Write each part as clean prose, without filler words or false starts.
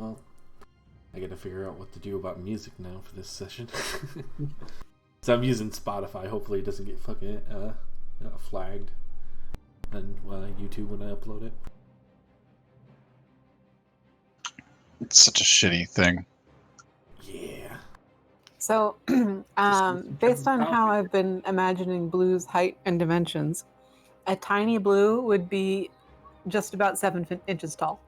well, I gotta figure out what to do about music now for this session. So I'm using Spotify. Hopefully it doesn't get fucking flagged on YouTube when I upload it. It's such a shitty thing. Yeah. So, based on how I've been imagining Blue's height and dimensions, a tiny Blue would be just about 7 inches tall.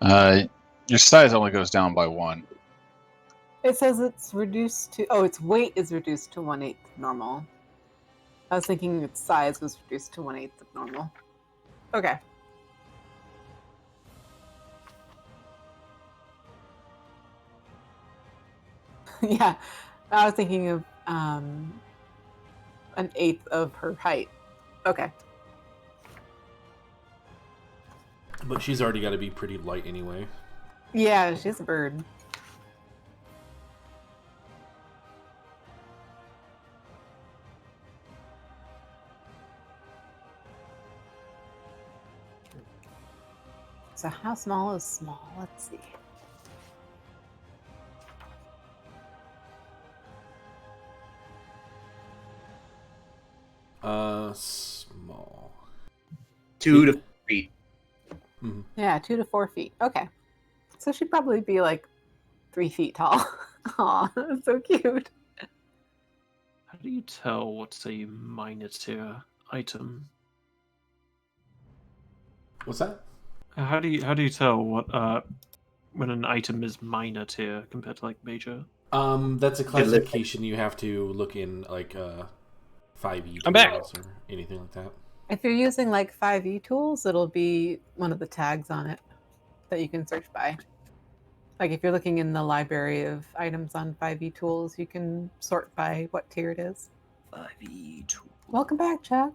Your size only goes down by 1. It says it's reduced to... Oh, its weight is reduced to 1/8 normal. I was thinking its size was reduced to 1/8 of normal. Okay. Yeah, I was thinking of 1/8 of her height. Okay. But she's already got to be pretty light anyway. Yeah, she's a bird. So how small is small? Let's see. Small. 2 to 4 feet. Mm-hmm. Yeah, 2 to 4 feet. Okay. So she'd probably be like 3 feet tall. Aw, that's so cute. How do you tell what's a minor tier item? What's that? How do you tell what when an item is minor tier compared to like major? That's a classification you have to look in like 5e I'm back. tools or anything like that. If you're using like 5e tools, it'll be one of the tags on it that you can search by. Like if you're looking in the library of items on 5e tools, you can sort by what tier it is. 5e tool. Welcome back, Chuck.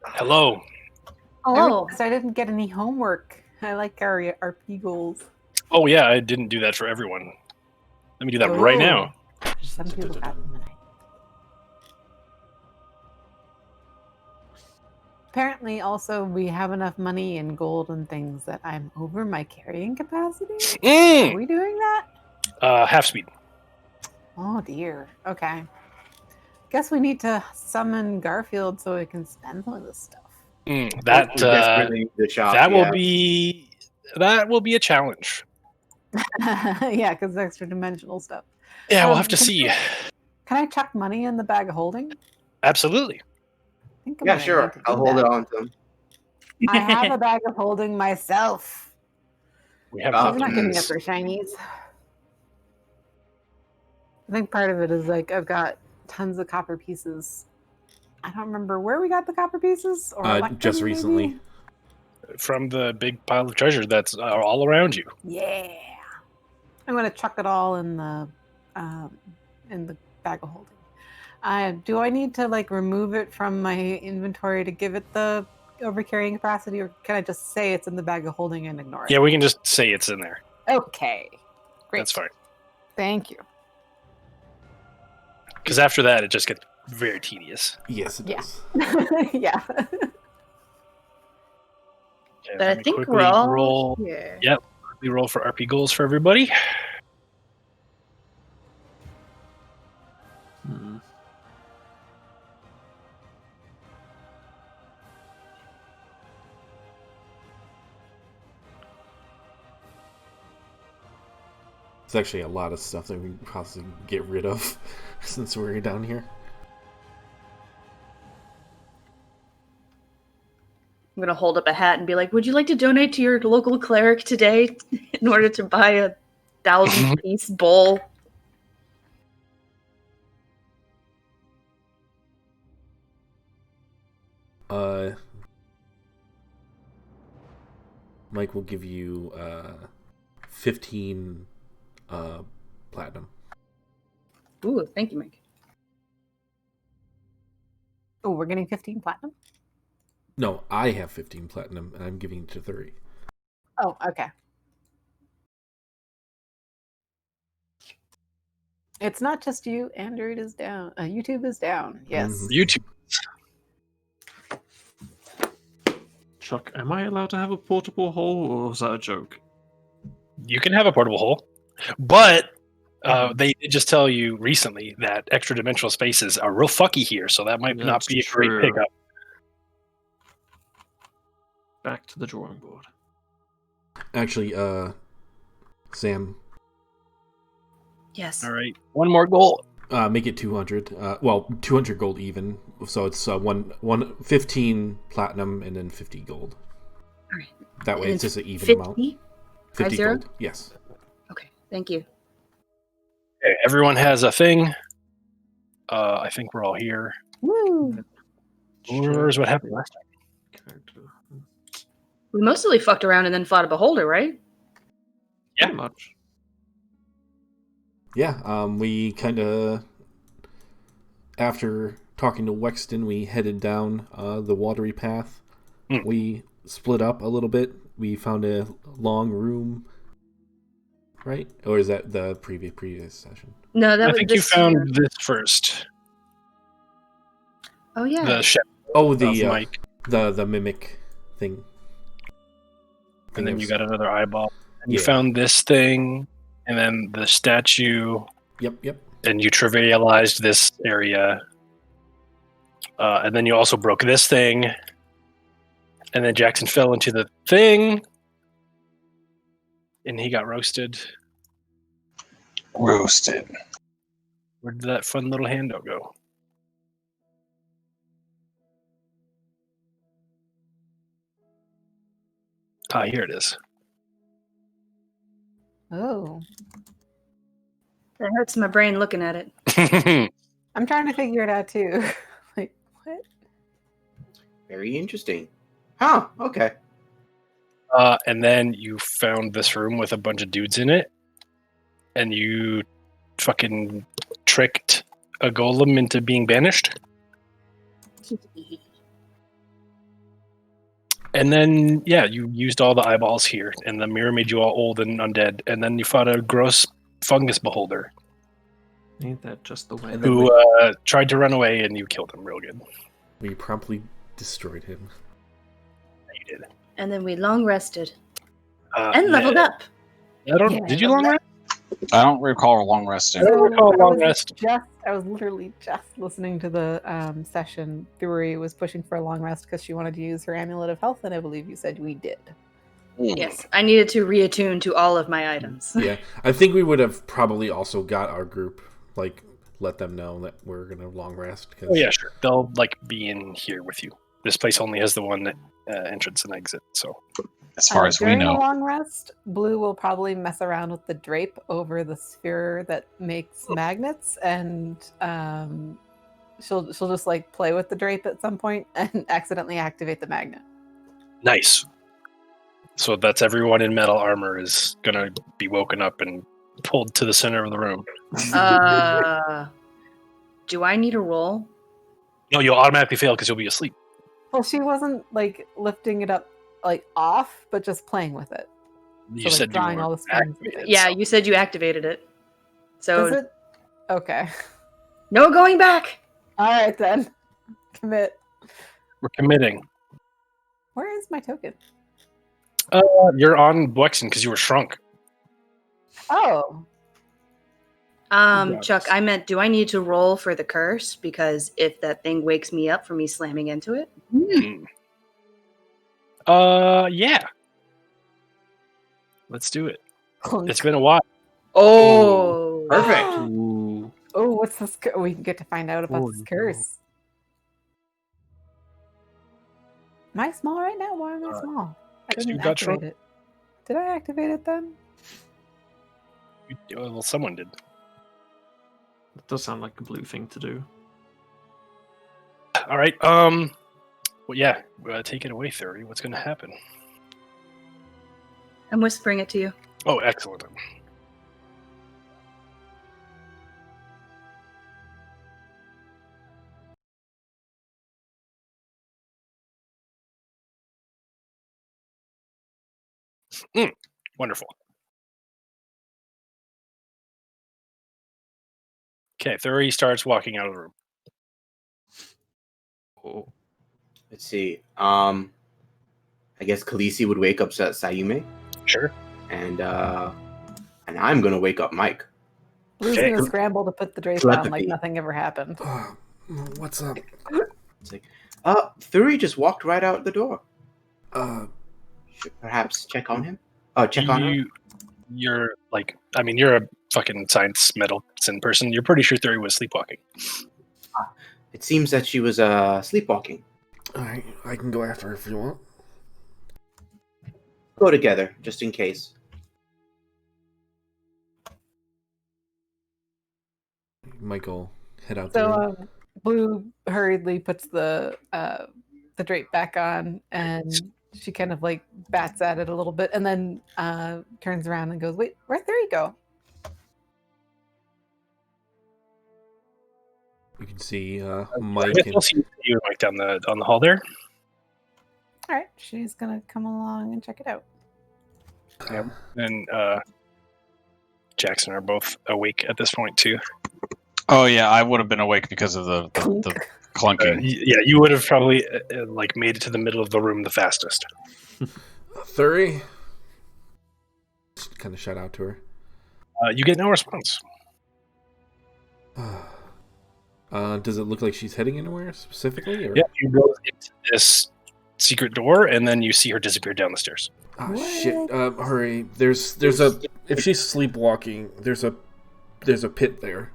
Hello. Oh, I didn't get any homework. I like our RP goals. Oh yeah, I didn't do that for everyone. Let me do that right now. Some people got them tonight. Apparently, also, we have enough money in gold and things that I'm over my carrying capacity. Are we doing that? Half speed. Oh, dear. Okay. Guess we need to summon Garfield so we can spend some of this stuff. That will be a challenge. Yeah, because it's extra dimensional stuff. Yeah, we'll have to see. Can I chuck money in the bag of holding? Absolutely. Yeah, sure. I'll hold it on to him. I have a bag of holding myself. We have You're not giving up for shinies. I think part of it is like I've got tons of copper pieces. I don't remember where we got the copper pieces. Or just recently. Maybe? From the big pile of treasure that's all around you. Yeah. I'm going to chuck it all in the bag of holding. Do I need to like remove it from my inventory to give it the overcarrying capacity, or can I just say it's in the bag of holding and ignore it? Yeah, we can just say it's in there. Okay. Great. That's fine. Thank you. Because after that, it just gets very tedious. Yes, it does. Yeah. Okay, But I let me think quickly we're all... roll. Yeah. Yep. We roll for RP goals for everybody. There's actually a lot of stuff that we can possibly get rid of since we're down here. I'm going to hold up a hat and be like, would you like to donate to your local cleric today in order to buy a 1,000-piece bowl? Mike will give you 15 platinum. Ooh, thank you, Mike. Oh, we're getting 15 platinum? No, I have 15 platinum, and I'm giving it to Thuri. Oh, okay. It's not just you. Android is down. YouTube is down. Yes. YouTube. Chuck, am I allowed to have a portable hole, or was that a joke? You can have a portable hole, but they did just tell you recently that extra dimensional spaces are real fucky here, so that might not be a great true. pickup. Back to the drawing board. Actually, Sam, Yes. All right, one more goal. make it 200. 200 gold even. So it's 15 platinum and then 50 gold. All right. That way And it's just an even 50? amount. 50 50? gold. Yes. Okay. Thank you. Okay, everyone has a thing. I think we're all here. Woo! Where's what happened last time? Character. We mostly fucked around and then fought a beholder, right? Yeah. Pretty much. Yeah, we kind of, after talking to Wexton, we headed down the watery path. We split up a little bit. We found a long room, right? Or is that the previous session? No, that I was think you this found year. this first. Oh yeah. The chef Oh, of Mike, the mimic thing. and then of- you got another eyeball. And you Yeah. found this thing, and then the statue, Yep. and you trivialized this area. And then you also broke this thing. And then Jackson fell into the thing. And he got roasted. Roasted. Where did that fun little handout go? Ah, here it is. Oh, That hurts my brain looking at it. I'm trying to figure it out too. Like, what? Very interesting. Huh, okay. And then you found this room with a bunch of dudes in it. And you fucking tricked a golem into being banished. And then, yeah, you used all the eyeballs here, and the mirror made you all old and undead. And then you fought a gross fungus beholder Ain't that just the way? And then who tried to run away, and you killed him real good. we promptly destroyed him. You did. And then we long rested and leveled yeah. up. I don't. Yeah, Did you long rest? I don't recall a long resting. I don't recall a long rest. I was literally just listening to the session. Thuri was pushing for a long rest because she wanted to use her amulet of health, and I believe you said we did. Yes, I needed to reattune to all of my items. Yeah, I think we would have probably also got our group, like, let them know that we're gonna long rest. Cause... Oh yeah, sure. They'll like be in here with you. This place only has the one entrance and exit. So As far as we during know. the long rest, Blue will probably mess around with the drape over the sphere that makes magnets, and she'll just like play with the drape at some point and accidentally activate the magnet. nice. So that's everyone in metal armor is gonna be woken up and pulled to the center of the room. Do I need a roll? No, you'll automatically fail because you'll be asleep. Well, she wasn't like lifting it up like off, but just playing with it. You So, like, said drawing you all were the strings. activated, Yeah, so- you said you activated it. So Is it? Okay. no going back. All right then. Commit. We're committing. Where is my token? You're on Wexton because you were shrunk. Oh, Congrats. Chuck, I meant, do I need to roll for the curse? Because if that thing wakes me up from me slamming into it, Yeah. Let's do it. clunk. It's been a while. oh, Perfect. Ooh. Oh, what's this? We can get to find out about Oh, this no. curse. Am I small right now? Why am I small? I 'cause you didn't got activate shrunk. it. Did I activate it then? Well, someone did. That does sound like a blue thing to do. All right. Well, yeah. Take it away, Thuri. What's going to happen? I'm whispering it to you. Oh, excellent. Wonderful. Okay, Thuri starts walking out of the room. Oh. Let's see. I guess Khaleesi would wake up Ssayu'më, Sure. and and I'm gonna wake up Mike. Blue's Okay. gonna scramble to put the drape on Telepathy. like nothing ever happened. What's up? It's like, Thuri just walked right out the door. Uh, Should perhaps check on him. Oh, check on her. You're like, I mean, you're a fucking science medicine person. You're pretty sure Thuri was sleepwalking. It seems that she was sleepwalking. alright, I can go after her if you want. Go together, just in case. Michael, head out So there. Blue hurriedly puts the drape back on, and she kind of like bats at it a little bit, and then turns around and goes, "Wait, where'd Thuri go?" You can see I Mike guess and we'll see you like down the hall there. All right, she's gonna come along and check it out. And Jackson are both awake at this point too. Oh yeah, I would have been awake because of the clunking. Yeah, you would have probably like made it to the middle of the room the fastest. Thuri. Kind of shout out to her. You get no response. Does it look like she's heading anywhere specifically? Or? Yeah, you go into this secret door, and then you see her disappear down the stairs. Oh shit! Hurry! There's a if she's sleepwalking, there's a pit there.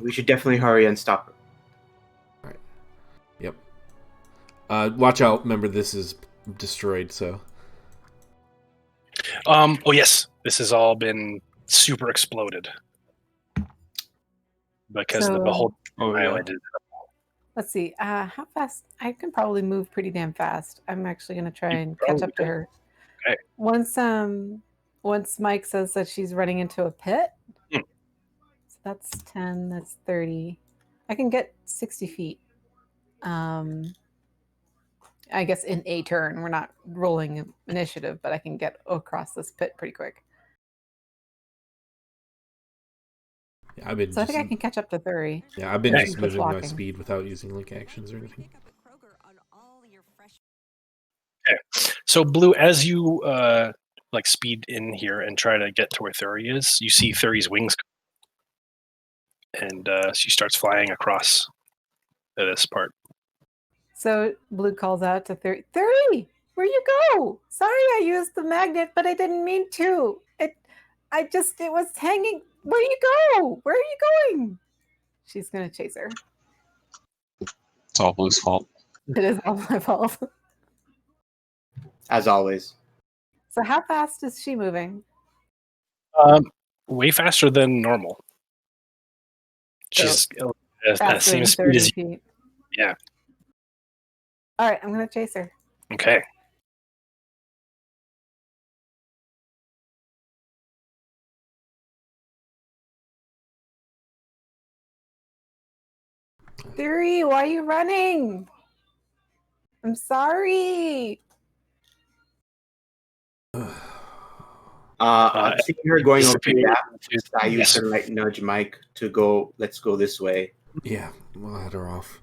We should definitely hurry and stop her. All right. Yep. Watch out! Remember, this is destroyed. So. Oh yes, this has all been super exploded because So- the whole Oh yeah. island. Let's see. How fast? I can probably move pretty damn fast. I'm actually gonna try and catch up to her. Okay. Once Mike says that she's running into a pit. Hmm. So that's 10. That's 30. I can get 60 feet. I guess in a turn. We're not rolling initiative, but I can get across this pit pretty quick. Yeah, I've been. So I think I can catch up to 30. Yeah, I've been Okay. just moving my Walking. speed without using like actions or anything. So Blue, as you like speed in here and try to get to where Thuri is, you see Thuri's wings, and she starts flying across this part. So Blue calls out to 30. 30, where you go? Sorry I used the magnet, but I didn't mean to. It was hanging. Where you go? Where are you going? She's gonna chase her. It's all Blue's fault. It is all my fault. As always. So how fast is she moving? Way faster than normal. She's at the Faster same than speed 30 as you. feet. Yeah. All right, I'm gonna chase her. Okay. Thuri, why are you running? I'm sorry. Seeing her going over disappear. that, Ssayu'më Yes. can like nudge Mike to go. Let's go this way. Yeah, we'll head her off.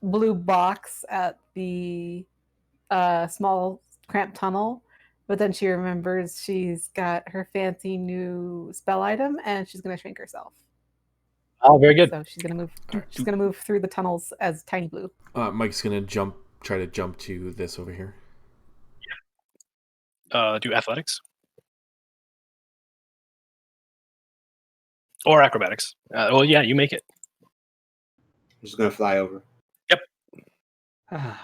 Blue box at the small cramped tunnel, but then she remembers she's got her fancy new spell item, and she's gonna shrink herself. Oh, very good. So she's gonna move. All right, She's gonna move through the tunnels as Tiny Blue. Mike's gonna try to jump to this over here. Do athletics or acrobatics. Well, yeah, you make it. I'm just gonna fly over. I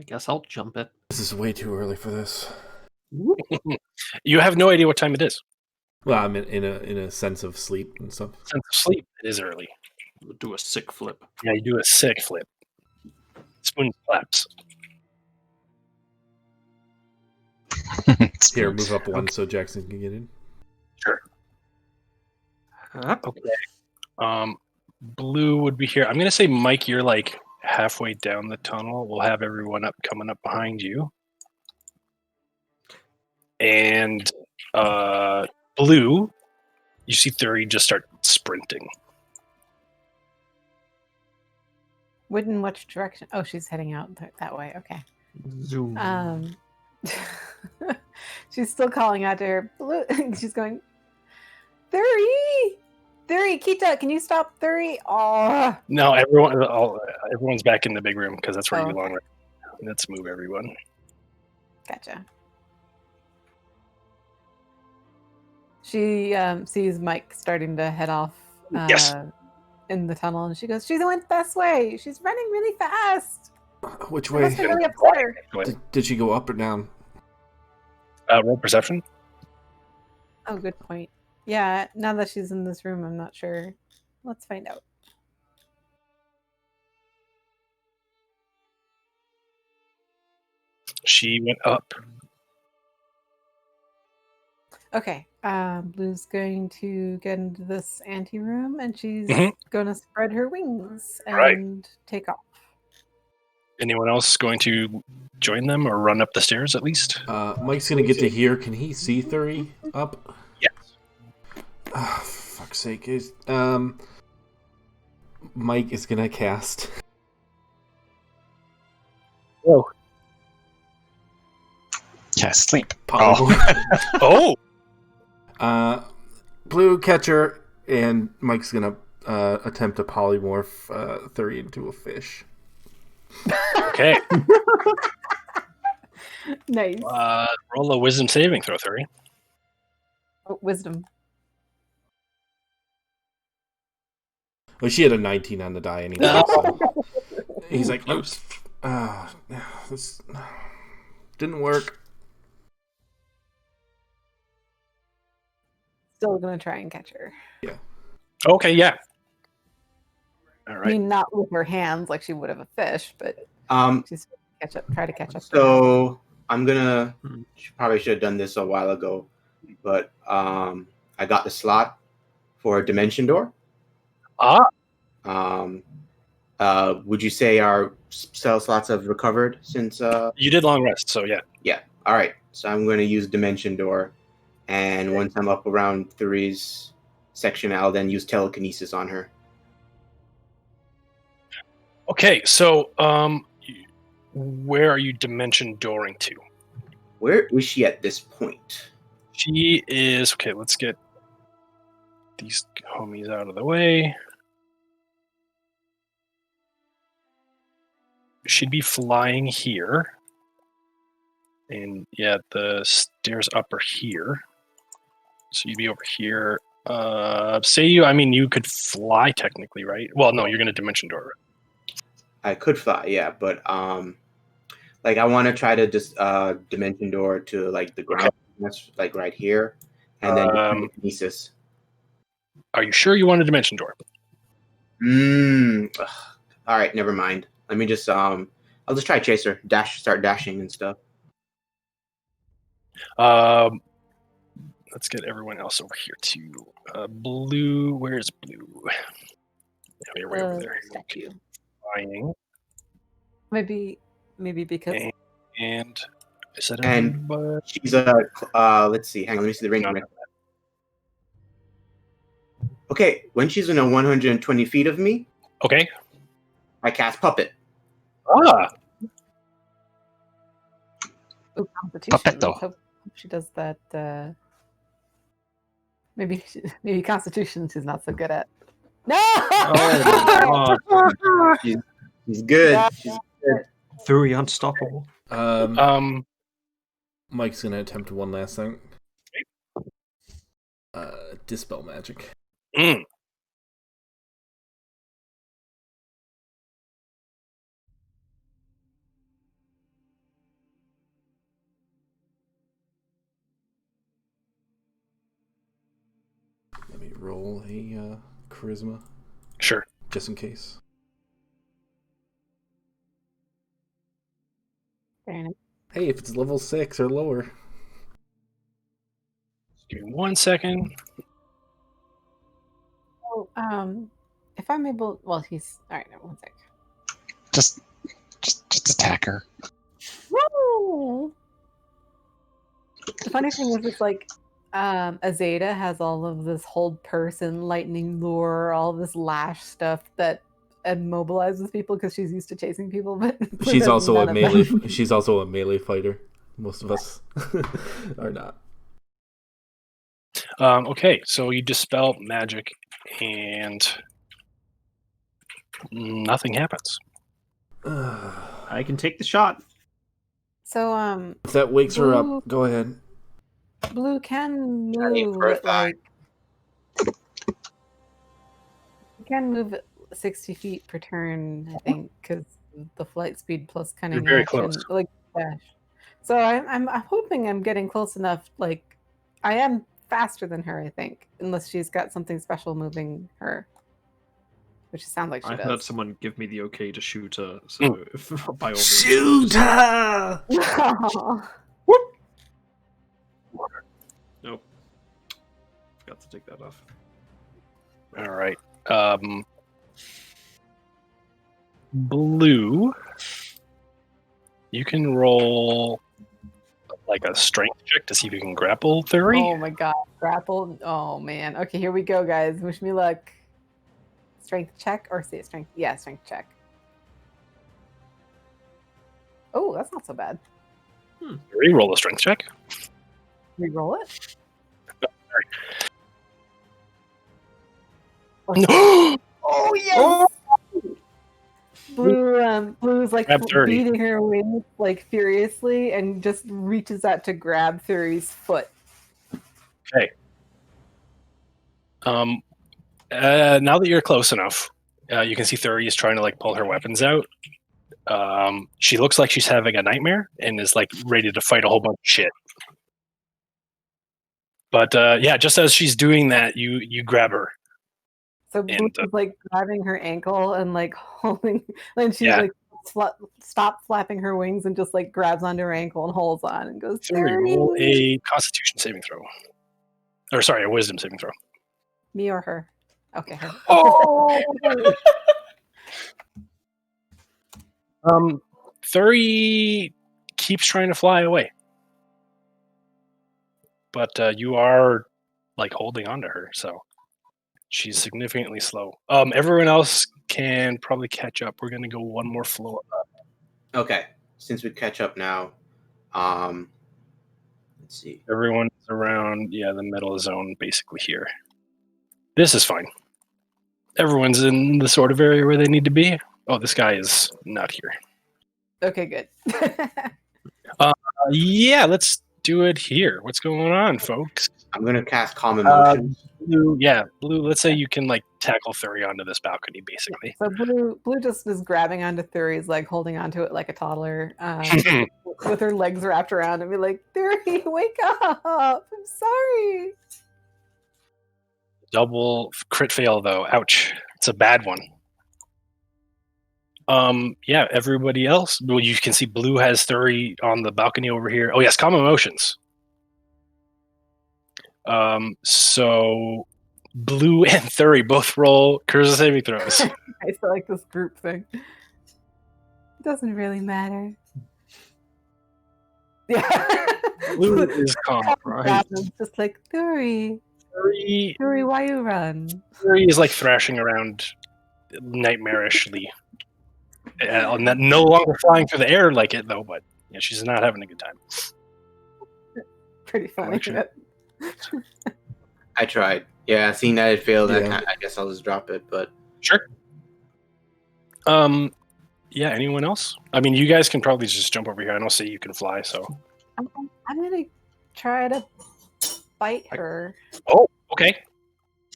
guess I'll jump it. This is way too early for this. You have no idea what time it is. Well, I'm in a sense of sleep and stuff. Sense of sleep. It is early. We'll do a sick flip. Yeah, you do a sick flip. Spoon claps. Here, move up one so Jackson can get in. Sure. Huh? Okay. Blue would be here. I'm gonna say, Mike, you're like halfway down the tunnel. We'll have everyone coming up behind you. And Blue, you see Thuri just start sprinting. Wouldn't which direction? Oh, she's heading out that way. Okay. Zoom. She's still calling out to her. She's going, Thuri! Thuri, Kita, can you stop Thuri? Oh. No, everyone's back in the big room because that's where you Oh, belong. Right now. Let's move everyone. Gotcha. She sees Mike starting to head off Yes. in the tunnel, and she goes, "She went this way. She's running really fast. Which It must way? be really upset her." Did she go up or down? Roll perception. Oh, good point. Yeah, now that she's in this room, I'm not sure. Let's find out. She went up. Okay, Blue's going to get into this anteroom, and she's Mhm. going to spread her wings and Right. take off. Anyone else going to join them or run up the stairs at least? Mike's gonna get to here. Can he see Thuri up? Yes. Oh, for fuck's sake. Mike is gonna cast. Whoa. Yeah, sleep. Polymorph. Oh! Blue catcher, and Mike's gonna attempt to polymorph Thuri into a fish. Okay. Nice. Roll a wisdom saving throw, Thuri. Oh, wisdom. Well, she had a 19 on the die anyway. So. He's like, oops. This didn't work. Still going to try and catch her. Yeah. Okay, yeah. All I right. mean, not with her hands like she would have a fish, but she's try to catch up. So I'm gonna Hmm. probably should have done this a while ago, but I got the slot for a dimension door. Would you say our cell slots have recovered since? You did long rest, so yeah. Yeah. All right. So I'm going to use dimension door, and once I'm up around Thuri's section, I'll then use telekinesis on her. Okay, so where are you dimension dooring to? Where is she at this point? She is okay. Let's get these homies out of the way. She'd be flying here, and yeah, the stairs up are here. So you'd be over here. I mean, you could fly technically, right? Well, no, you're gonna dimension door. Right? I could fly, yeah, but like I want to try to just dimension door to like the ground. That's like right here, and then telekinesis. Are you sure you want a dimension door? All right, never mind. Let me just I'll just try chaser, start dashing and stuff. Let's get everyone else over here too. Blue, where's Blue? Yeah, you're way over there. Statue. Flying. Maybe because And is that And everybody? she's let's see, hang on, let me see the range. No. Okay, when she's in 120 feet of me, Okay. I cast puppet. Ooh, Constitution. Puppet, though. Let's hope she does that. Maybe Constitution she's not so good at. No. Oh my god. She's good. Yeah. She's good. Thuri unstoppable. Mike's gonna attempt one last thing. Dispel magic. Mm. Let me roll a charisma Sure. just in case. Very nice. Hey, if it's level 6 or lower. Give me 1 second. Oh, if I'm able, well, he's all right. No, 1 sec. Just attack her. Woo! The funny thing is, it's like Azeta has all of this hold person, lightning lure, all of this lash stuff that immobilizes people because she's used to chasing people. But Blue She's has also none a of melee. that. She's also a melee fighter. Most of us are not. Okay, so you dispel magic, and nothing happens. I can take the shot. So If that wakes her Blue- up, go ahead. Blue can Turning move for a at, like you can move at 60 feet per turn, I think, because the flight speed plus cunning very action, close. like dash. So I'm hoping I'm getting close enough. Like I am faster than her, I think, unless she's got something special moving her, which it sounds like she I does. heard someone give me the okay to shoot her, so if, by all means, Shoot her! Nope. Forgot to take that off. All right. Blue, you can roll like a strength check to see if you can grapple Thuri. Oh my god, grapple! Oh man. Okay, here we go, guys. Wish me luck. Strength check or say strength? Yeah, strength check. Oh, that's not so bad. Thuri, roll a strength check. Reroll it. Oh, Oh yes! Blue's like Grab 30. beating her wings like furiously and just reaches out to grab Thuri's foot. now that you're close enough, you can see Thuri is trying to like pull her weapons out. She looks like she's having a nightmare and is like ready to fight a whole bunch of shit. But yeah, just as she's doing that, you grab her. So Blue's And, like grabbing her ankle and like holding, and she Yeah. like stops flapping her wings and just like grabs onto her ankle and holds on and goes. Thuri, roll "Thuri!" a Constitution saving throw. Or sorry, a Wisdom saving throw. Me or her? Okay, her. Oh! Thuri keeps trying to fly away. But you are like holding on to her, so she's significantly slow. Everyone else can probably catch up. We're gonna go one more floor up. Okay, since we catch up now, let's see. Everyone's around, the metal zone basically here. This is fine. Everyone's in the sort of area where they need to be. Oh, this guy is not here. Okay, good. Yeah, let's do it here. What's going on, folks? I'm gonna cast Calm Emotions. Blue, Blue, let's say you can like tackle Thuri onto this balcony, basically. So Blue just is grabbing onto Thuri's leg, holding onto it like a toddler, with her legs wrapped around and be like, Thuri, wake up! I'm sorry. Double crit fail though. Ouch. It's a bad one. Yeah, everybody else. Well, you can see Blue has Thuri on the balcony over here. Oh yes, calm emotions. So Blue and Thuri both roll charisma saving throws. I feel like this group thing. It doesn't really matter. Yeah. Blue is calm, right? Just like Thuri, why you run? Thuri is like thrashing around nightmarishly. No longer flying through the air like it though, but yeah, she's not having a good time. Pretty funny. Actually. I tried. Yeah, seeing that it failed, Yeah. I guess I'll just drop it. But Sure. Yeah, anyone else? I mean, you guys can probably just jump over here. I don't see you can fly, so. I'm gonna try to bite her. Oh, okay.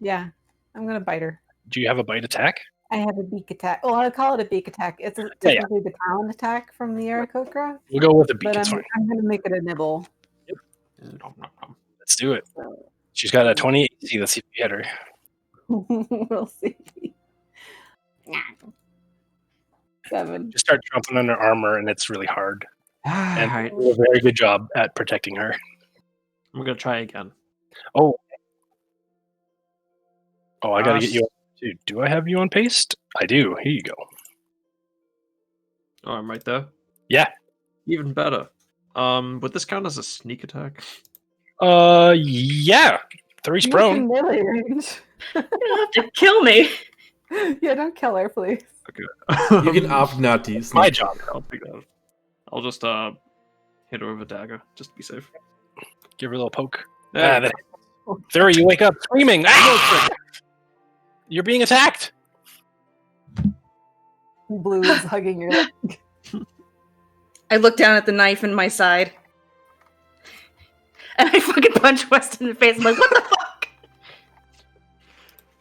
Yeah, I'm gonna bite her. Do you have a bite attack? I have a beak attack. Well, I call it a beak attack. It's technically the talon attack from the Aarakocra, We'll go with the beak. but It's fine. I'm gonna make it a nibble. Let's do it. She's got a 20 AC. Let's see if we hit her. We'll see. 7. Just start jumping on her armor, and it's really hard. And Alright, you do a very good job at protecting her. I'm gonna try again. Oh, I gotta get you on. Dude, do I have you on paste? I do. Here you go. Oh, I'm right there. Yeah. Even better. Would this count as a sneak attack? Yeah. Three's You prone. can melee range. You don't have to kill me. Yeah, don't kill her, please. You can opt not to use My sneak. job. I'll just hit her with a dagger, just to be safe. Give her a little poke. There you Thuri, you wake up screaming. Ah! You're being attacked. Blue is hugging your leg. I look down at the knife in my side. And I fucking punch Weston in the face. I'm like, what the fuck?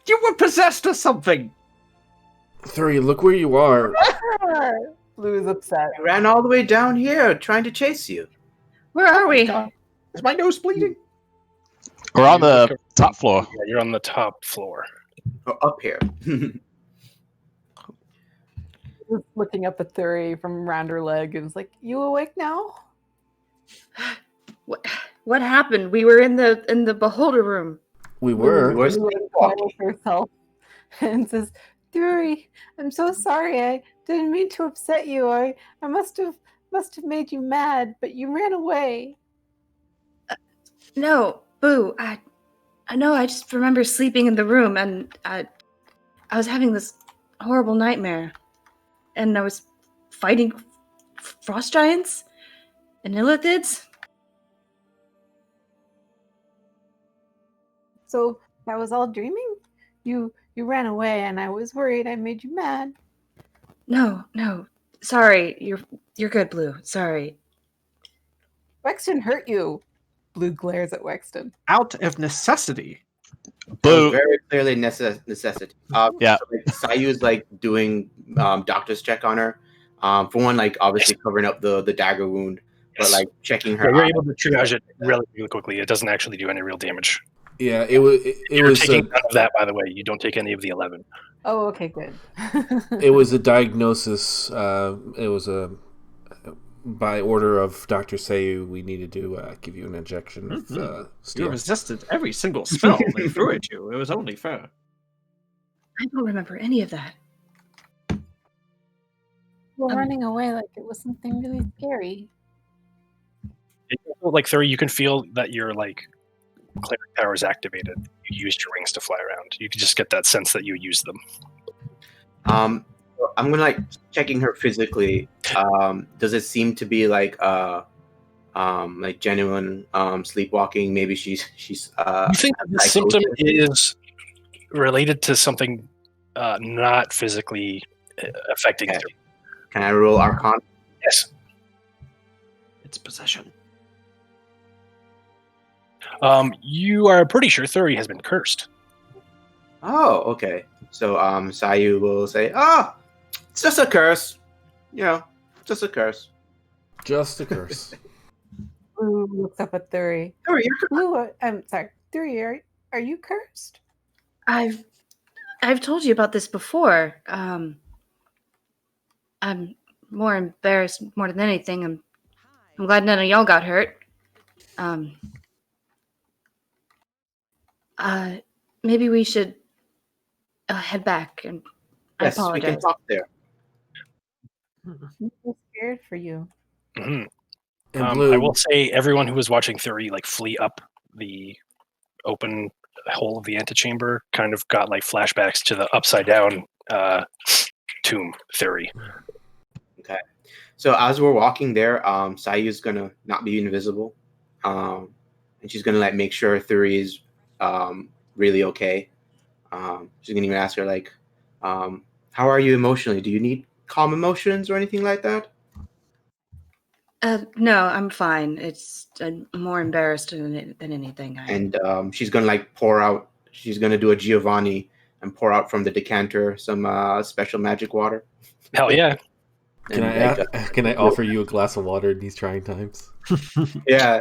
You were possessed or something! Thuri, look where you are. Blue is upset. I ran all the way down here trying to chase you. Where are we? Is my nose bleeding? We're on the top floor. Yeah, you're on the top floor. Oh, up here. Just looking up at Thuri from around her leg and was like, "You awake now?" What happened? We were in the beholder room. We were. You were Blue walking. herself and says, "Thuri, I'm so sorry. I didn't mean to upset you. I must have made you mad, but you ran away." No, Boo. I know. I just remember sleeping in the room, and I was having this horrible nightmare, and I was fighting frost giants and illithids. So that was all dreaming? You ran away, and I was worried I made you mad. No. Sorry. You're good, Blue. Sorry. Wexton hurt you. Blue glares at Wexton. Out of necessity. That was Boo. very clearly necessity. Yeah. So, like, Sayu's like doing doctor's check on her. For one, like obviously covering up the dagger wound, but like checking her. Yeah, you're eye. able to triage it really, really quickly. It doesn't actually do any real damage. Yeah, it was. It You're was. taking none of that, by the way. You don't take any of the 11. Oh, okay, good. It was a diagnosis. It was a by order of Dr. Ssayu'më. We needed to give you an injection of You steel. resisted every single spell they threw at you. It was only fair. I don't remember any of that. Well, running away like it was something really scary. Like, Thuri, you can feel that your like cleric power is activated. You used your rings to fly around. You can just get that sense that you use them. I'm gonna like checking her physically. Does it seem to be like genuine sleepwalking? Maybe she's You think that the symptom is related to something not physically affecting Okay. her? Can I roll Arcana? Yes. It's possession. You are pretty sure Thuri has been cursed. Oh, okay. So Sayu will say, "Oh, it's just a curse. You know, just a curse." Just a curse. Blue looks up at Thuri. Oh, you're Blue, I'm sorry. Thuri, are you cursed? I've told you about this before. I'm more embarrassed more than anything. I'm glad none of y'all got hurt. Maybe we should head back, and I yes, we can apologize. talk there. I'm so scared for you. Mhm. And Blue, I will say everyone who was watching Thuri like flee up the open hole of the antechamber kind of got like flashbacks to the upside down tomb Thuri. Okay. So as we're walking there, Sayu's gonna not be invisible, and she's gonna like make sure Thuri is really okay. She's gonna even ask her like, "How are you emotionally? Do you need calm emotions or anything like that?" No, I'm fine. It's I'm more embarrassed than anything. And she's gonna like pour out. She's gonna do a Giovanni and pour out from the decanter some special magic water. Hell yeah. can And, I offer you a glass of water in these trying times? yeah,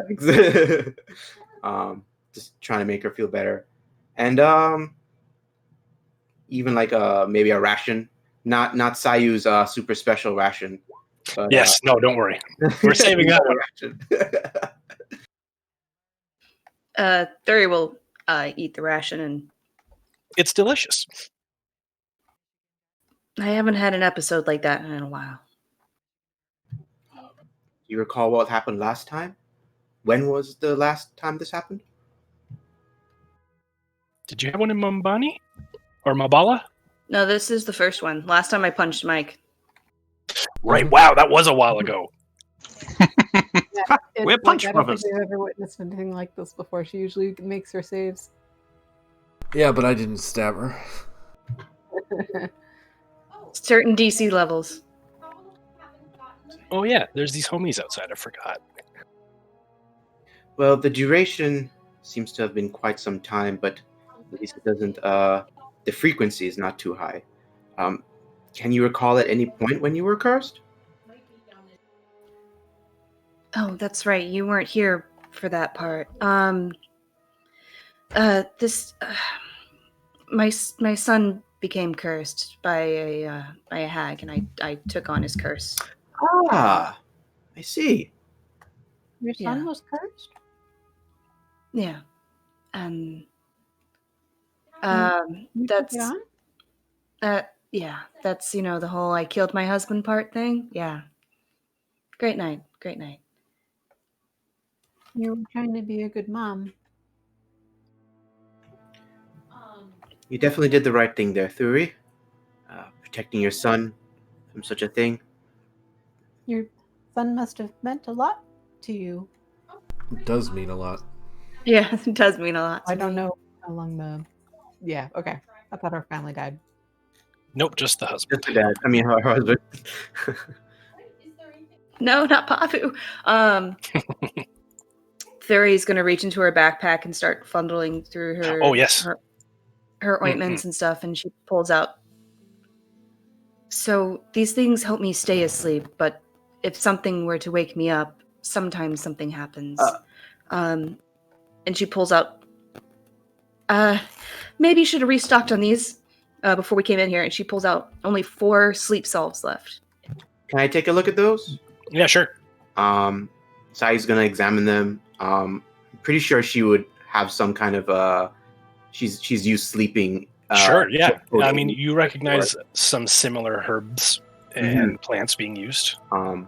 just trying to make her feel better, and even like maybe a ration, not Sayu's super special ration. But, Yes. No, don't worry. We're saving that one. ration. Thuri will eat the ration, and It's delicious. I haven't had an episode like that in a while. Do you recall what happened last time? When was the last time this happened? Did you have one in Mambani? Or Mabala? No, this is the first one. Last time I punched Mike. Right. Wow, that was a while ago. It's We're punch I don't think brothers. we've ever witnessed anything like this before. She usually makes her saves. Yeah, but I didn't stab her. Certain DC levels. Oh yeah, there's these homies outside. I forgot. Well, the duration seems to have been quite some time, but at least it doesn't. The frequency is not too high. Can you recall at any point when you were cursed? Oh, that's right. You weren't here for that part. My son became cursed by a hag, and I took on his curse. Ah, I see. Your son Yeah. was cursed? Yeah, and You took that's it on? yeah, that's the whole I killed my husband part thing. Yeah, great night. You were trying to be a good mom. You definitely did the right thing there, Thuri. Protecting your son from such a thing. Your son must have meant a lot to you. It does mean a lot. Yeah, it does mean a lot. To I don't me. know how long the. Yeah, okay. I thought her family died. Nope, just the husband. Just your dad. I mean, her husband. No, not Papu. Thuri's gonna reach into her backpack and start fondling through her. Oh, yes. Her ointments and stuff, and she pulls out. So these things help me stay asleep, but if something were to wake me up, sometimes something happens. And she pulls out. Maybe you should have restocked on these before we came in here. And she pulls out only 4 sleep salves left. Can I take a look at those? Yeah, sure. Sai's gonna examine them. I'm pretty sure she would have some kind of she's used sleeping. Sure, yeah. I mean, protein. you recognize some similar herbs and plants being used. You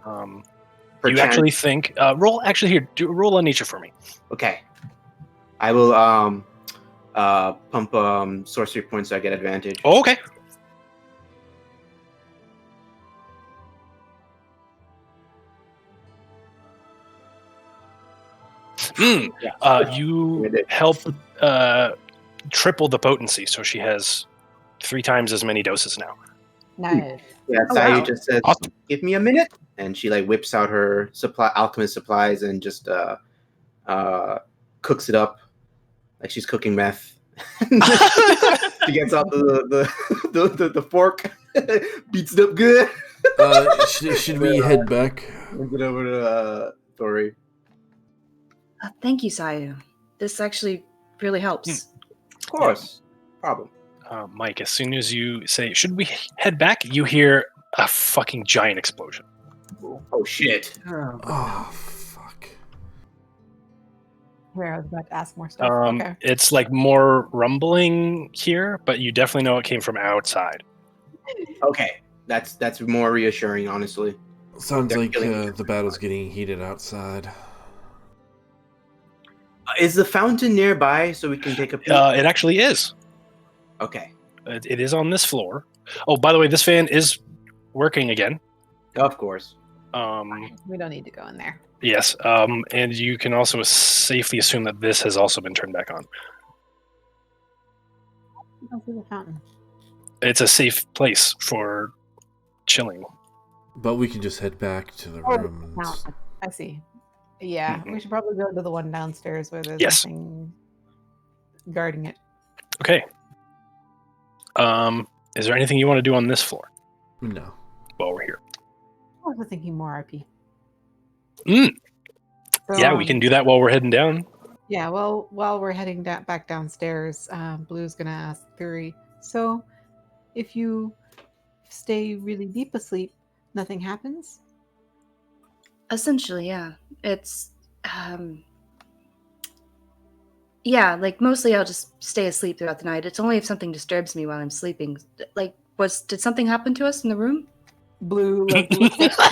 Perchance- actually think roll a nature for me. Okay. I will pump sorcery points so I get advantage. Oh, okay. You help triple the potency, so she has 3 times as many doses now. Nice. Yeah, Oh, Sayu wow. just says, Awesome. "Give me a minute," and she like whips out her alchemist supplies and just cooks it up like she's cooking meth. She gets out the fork, beats it up good. Should we head back? Hands it over to Thuri. Thank you, Sayu. This actually really helps. Of course, problem. Mike, as soon as you say, should we head back? You hear a fucking giant explosion. Oh shit! Oh, fuck. Where I was about to ask more stuff. Okay. It's like more rumbling here, but you definitely know it came from outside. Okay, that's more reassuring, honestly. Sounds They're like killing the battle's getting heated outside. Is the fountain nearby so we can take a peek? It actually is. Okay, It is on this floor. Oh, by the way, this fan is working again. of course. We don't need to go in there. Yes, and you can also safely assume that this has also been turned back on. Go through the fountain. It's a safe place for chilling. But we can just head back to the Oh, room. and fountain. I see. Yeah, we should probably go to the one downstairs where there's Yes. nothing guarding it. Okay. Is there anything you want to do on this floor No. while we're here? I was thinking more RP. Mm. So, Yeah, we can do that while we're heading down. Yeah, well, while we're heading back downstairs, Blue's gonna ask Thuri. So, if you stay really deep asleep, nothing happens? Essentially, yeah. It's yeah, like mostly I'll just stay asleep throughout the night. It's only if something disturbs me while I'm sleeping. Like, did something happen to us in the room? Blue like, looks up.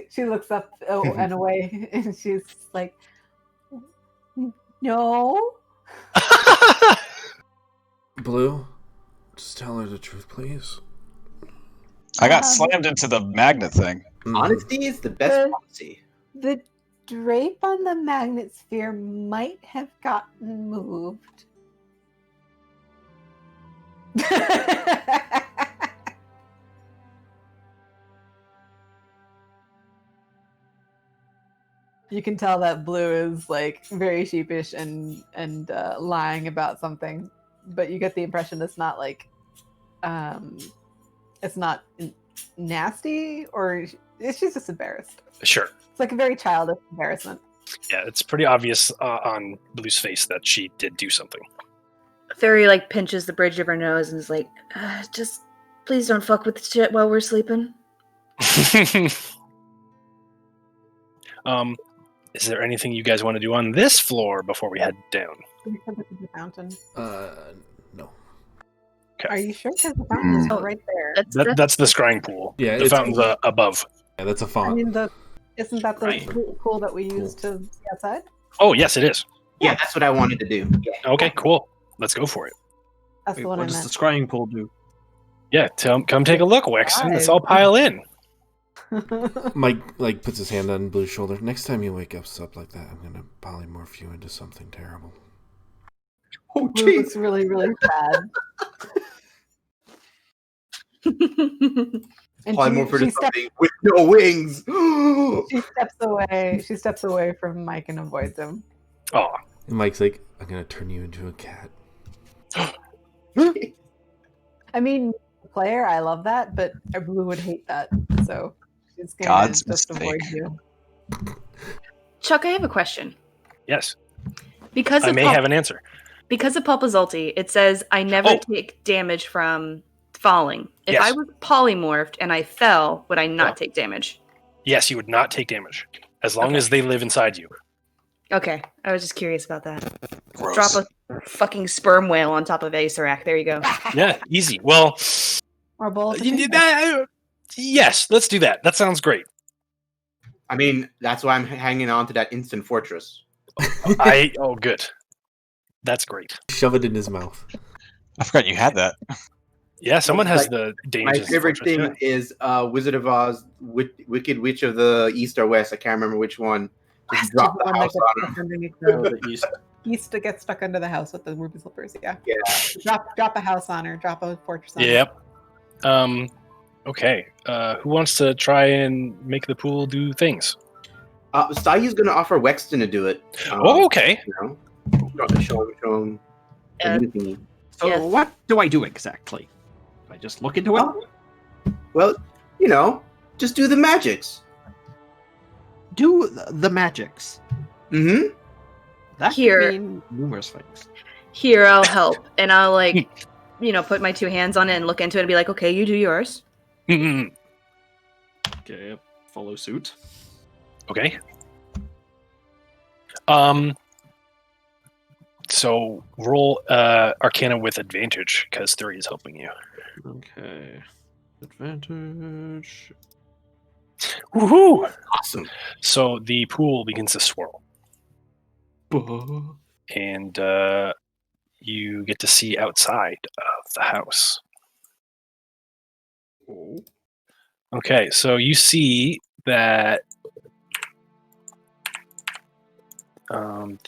she looks up and away, and she's like, "No." Blue, Just tell her the truth, please. I got slammed into the magnet thing. Honesty is the best policy. The drape on the magnet sphere might have gotten moved. You can tell that Blue is like very sheepish and lying about something, but you get the impression it's not like it's not nasty, or she's just embarrassed. Sure. It's like a very childish embarrassment. Yeah, it's pretty obvious on Blue's face that she did do something. Thuri like pinches the bridge of her nose and is like, just please don't fuck with shit while we're sleeping. Is there anything you guys want to do on this floor before we head down? Can you come to the fountain? No. Are you sure? Because the fountain is right there. That's the scrying pool. Yeah, the fountain's above. Yeah, that's a I font. mean, isn't that the Right. pool that we use to see outside? Oh, yes, it is. Yeah, that's what I wanted to do. Yeah. Okay, cool. Let's go for it. That's Wait, the one what I does meant. the scrying pool do? Yeah, come take a look, Wexton. Let's all pile in. Mike like puts his hand on Blue's shoulder. Next time you wake up like that, I'm gonna polymorph you into something terrible. Oh, Blue jeez. looks really, really sad. And Polymorph she into something with no wings. She steps away from Mike and avoids him. Oh, And Mike's like, I'm gonna turn you into a cat. I mean, player, I love that, but Blue would hate that. So she's gonna God's just avoid mistake. you. Chuck, I have a question. yes. Because I of may have an answer. Because of Pulpazulti, it says I never Oh. take damage from falling. If Yes. I was polymorphed and I fell, would I not Yeah. take damage? Yes, you would not take damage as long as they live inside you. Okay, I was just curious about that. Gross. Drop a fucking sperm whale on top of Aesarak. There you go. Yeah, easy. Well, Or bowl of you did potatoes. that. Yes, let's do that. That sounds great. I mean, that's why I'm hanging on to that instant fortress. Oh, good. That's great. Shove it in his mouth. I forgot you had that. Yeah, someone has Like, the My dangers. favorite thing is Wizard of Oz, Wicked Witch of the East or West. I can't remember which one. That's Just drop the the one that house gets on him. stuck underneath Oh, the the east. East that gets stuck under the house with the ruby slippers. Yeah. Yeah. Drop a house on her. Drop a fortress on her. Yep. Okay. Who wants to try and make the pool do things? Ssayu'm's gonna offer Wexton to do it. Oh, okay. You know, show him. Yeah. Anything. So Yes. what do I do exactly? Do I just look into it? Well, you know, just do the magics. Do the magics. Mm-hmm. That Here. could mean numerous things. Here, I'll help, and I'll like, put my two hands on it and look into it and be like, okay, you do yours. Mhm. Okay, follow suit. Okay. So roll Arcana with advantage because Thuri is helping you. Okay. Advantage. Woohoo! Awesome. So the pool begins to swirl, Buh. and you get to see outside of the house. Oh. Okay, so you see that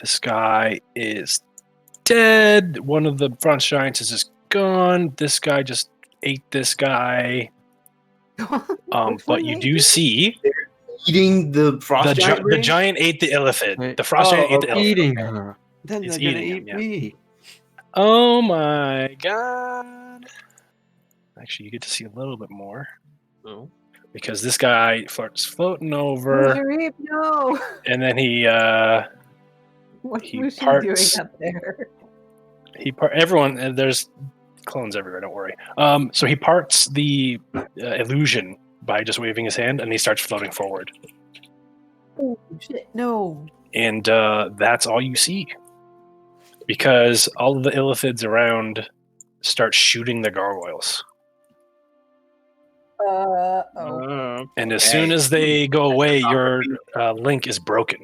this guy is dead. One of the frost giants is just gone. This guy just ate this guy. But you do see Eating the frost the giant. the giant ate the elephant. Wait. The frost giant ate the elephant. Eating her. Then It's they're gonna eating eat him, yeah. me. Oh my god! Actually, you get to see a little bit more Oh. because this guy starts floating Where's over, your reap? No. and then he What He was she parts- doing up there? everyone. There's clones everywhere. Don't worry. So he parts the illusion by just waving his hand, and he starts floating forward. Oh shit! No. And that's all you see, because all of the illithids around start shooting the gargoyles. Oh. And as soon as they go away, your link is broken.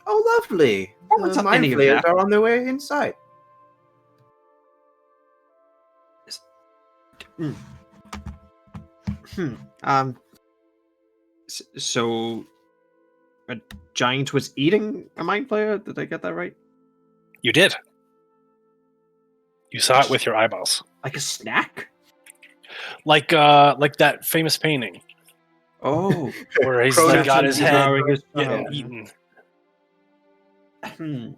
Oh, lovely. What's The up, mind any of flayers that? are on their way inside. So a giant was eating a mind player? Did I get that right? You did. You saw it with your eyeballs. Like a snack? Like that famous painting Oh. where he's Cronus like got his head devouring his getting child. eaten. Hmm.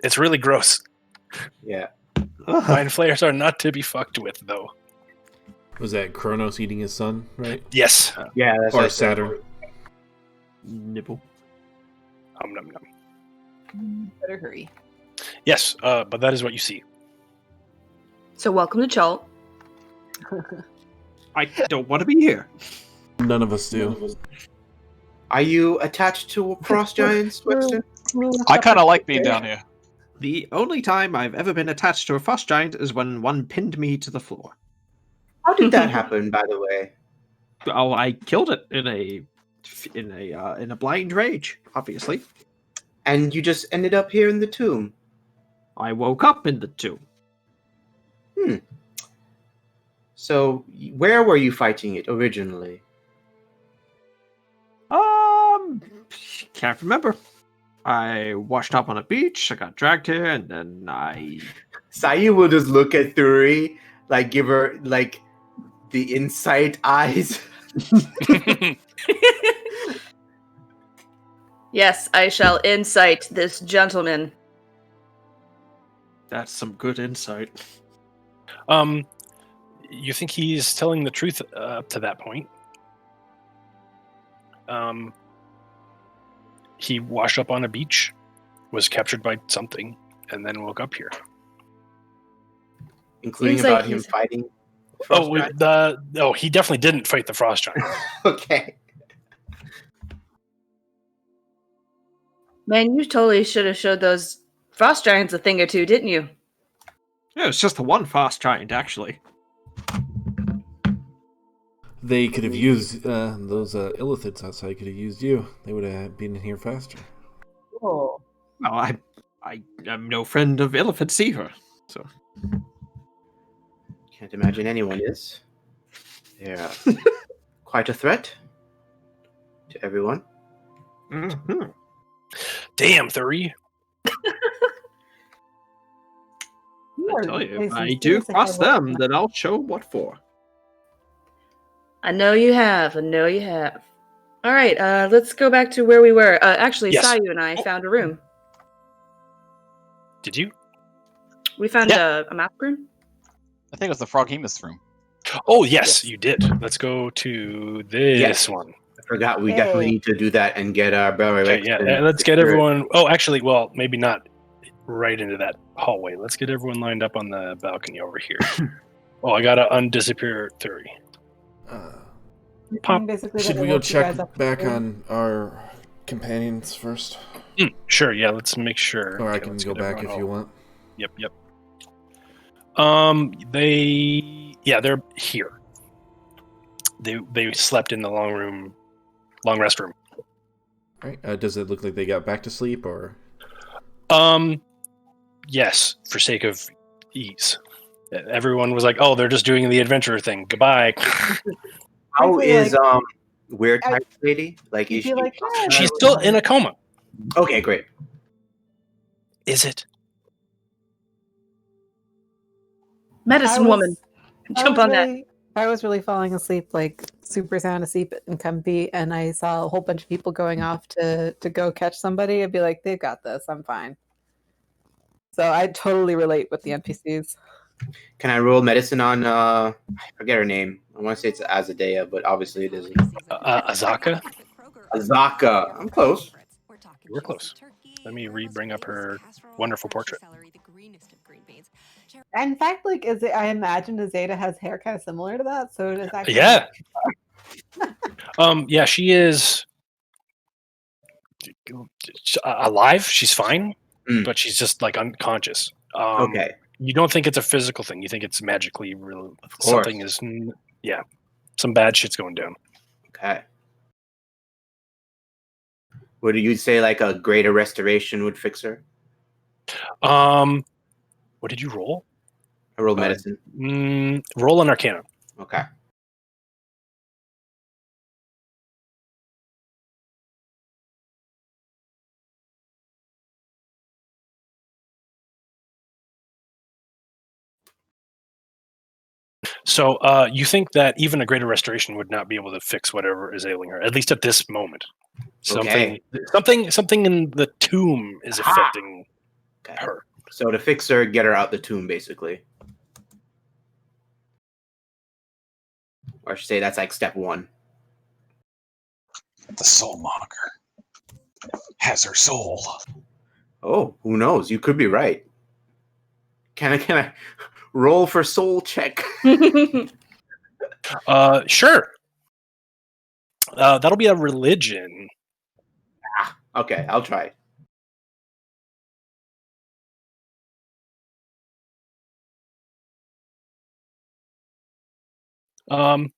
It's really gross. Yeah. Mind flayers are not to be fucked with, though. Was that Kronos eating his son, right? Yes. Yeah, that's Or what I said. Saturn? Nibble. Nom, nom. Better hurry. Yes, but that is what you see. So welcome to Chult. I don't want to be here. None of us do. Are you attached to frost giants, Wexton? I kind of like being down here. The only time I've ever been attached to a frost giant is when one pinned me to the floor. How did that happen, by the way? Oh, I killed it in a blind rage, obviously. And you just ended up here in the tomb. I woke up in the tomb. So, where were you fighting it originally? Can't remember. I washed up on a beach, I got dragged here, and then I... Ssayu'më will just look at Thuri, like give her like the insight eyes. Yes, I shall incite this gentleman. That's some good insight. You think he's telling the truth up to that point? He washed up on a beach, was captured by something, and then woke up here. Including Seems like about him he's- fighting. frost giants? He definitely didn't fight the frost giant. Okay. Man, you totally should have showed those frost giants a thing or two, didn't you? Yeah, it's just the one frost giant, actually. They could have used those illithids outside. Could have used you. They would have been in here faster. Oh. Well, I am no friend of elephants either, so... Can't imagine anyone is. They're quite a threat to everyone. Mhm. Damn, Thuri. I tell you, if I do cross them, then I'll show what for. I know you have. I know you have. All right, let's go back to where we were. Actually, Yes. Ssayu'më and I found a room. Did you? We found a map room. I think it was the Froghemus room. Oh, yes, you did. Let's go to this Yes. one. I forgot we definitely Hey. need to do that and get our Barry Okay, yeah, let's get everyone. Oh, actually, well, maybe not right into that hallway. Let's get everyone lined up on the balcony over here. Oh, I gotta undisappear Thuri. Pop. Should we go check back on our companions first? Sure, yeah, let's make sure. Or I Okay, can let's go get back everyone if you all- want. Yep. They're here. They slept in the long rest room. Right. Does it look like they got back to sleep, or? Yes, for sake of ease. Everyone was like, "Oh, they're just doing the adventurer thing. Goodbye." How Frankly, is like, weird I- type lady? Like, you'd is be she? like, "Yeah, She's still in a coma. Okay, great. Is it? Medicine woman. Jump on that. I was really falling asleep, like super sound asleep and comfy, and I saw a whole bunch of people going off to go catch somebody. I'd be like, they've got this. I'm fine. So I totally relate with the NPCs. Can I roll medicine on? I forget her name. I want to say it's Azadea, but obviously it isn't. Azaka? Azaka. I'm close. We're close. Let me bring up her wonderful portrait. In fact, like, I imagine Azada has hair kind of similar to that. So it is actually Yeah. Yeah, she is alive. She's fine, but she's just like unconscious. Okay. You don't think it's a physical thing. You think it's magically real. course. Something is, some bad shit's going down. Okay. Would you say like a greater restoration would fix her? What did you roll? I rolled medicine. Roll an Arcana. Okay. So you think that even a greater restoration would not be able to fix whatever is ailing her, at least at this moment. Something in the tomb is affecting her. So to fix her, get her out the tomb, basically. Or I should say that's like step 1. The soul monger has her soul. Oh, who knows? You could be right. Can I roll for soul check? Sure. That'll be a religion. Okay, I'll try. Ssayu'më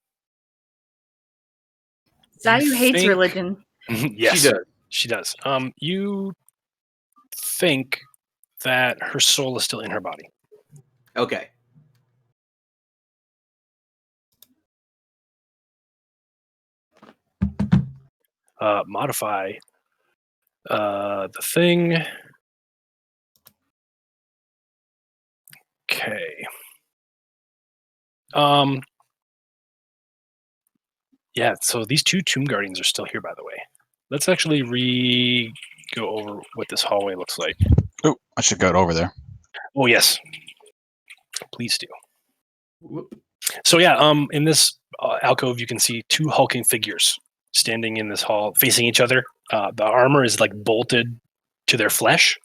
hates think- religion. Yes, she does. You think that her soul is still in her body. Okay. Modify the thing. Okay. Yeah, so these 2 tomb guardians are still here, by the way. Let's actually go over what this hallway looks like. Oh, I should go over there. Oh, yes. Please do. Whoop. So, yeah, in this alcove, you can see 2 hulking figures standing in this hall, facing each other. The armor is, like, bolted to their flesh,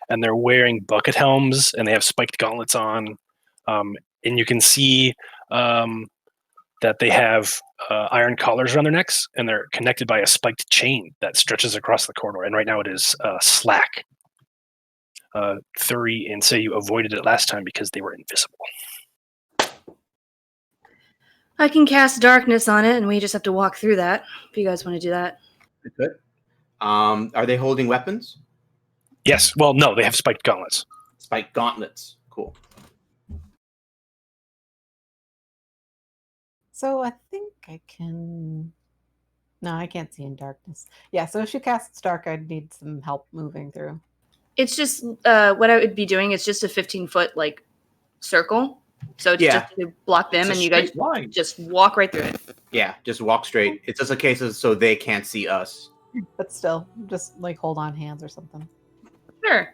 and they're wearing bucket helms, and they have spiked gauntlets on. And you can see that they have iron collars around their necks, and they're connected by a spiked chain that stretches across the corridor. And right now it is slack. Thuri and Ssayu'më avoided it last time because they were invisible. I can cast darkness on it, and we just have to walk through that. If you guys want to do that. Good. Are they holding weapons? Yes. Well, no, they have spiked gauntlets. Spike gauntlets. Cool. So I think I can. No, I can't see in darkness. Yeah, so if she casts dark, I'd need some help moving through. It's just what I would be doing is just a 15-foot like circle. So it's just to block them, and you guys just walk right through it. Yeah, just walk straight. It's just a case of so they can't see us. But still, just like hold on hands or something. Sure.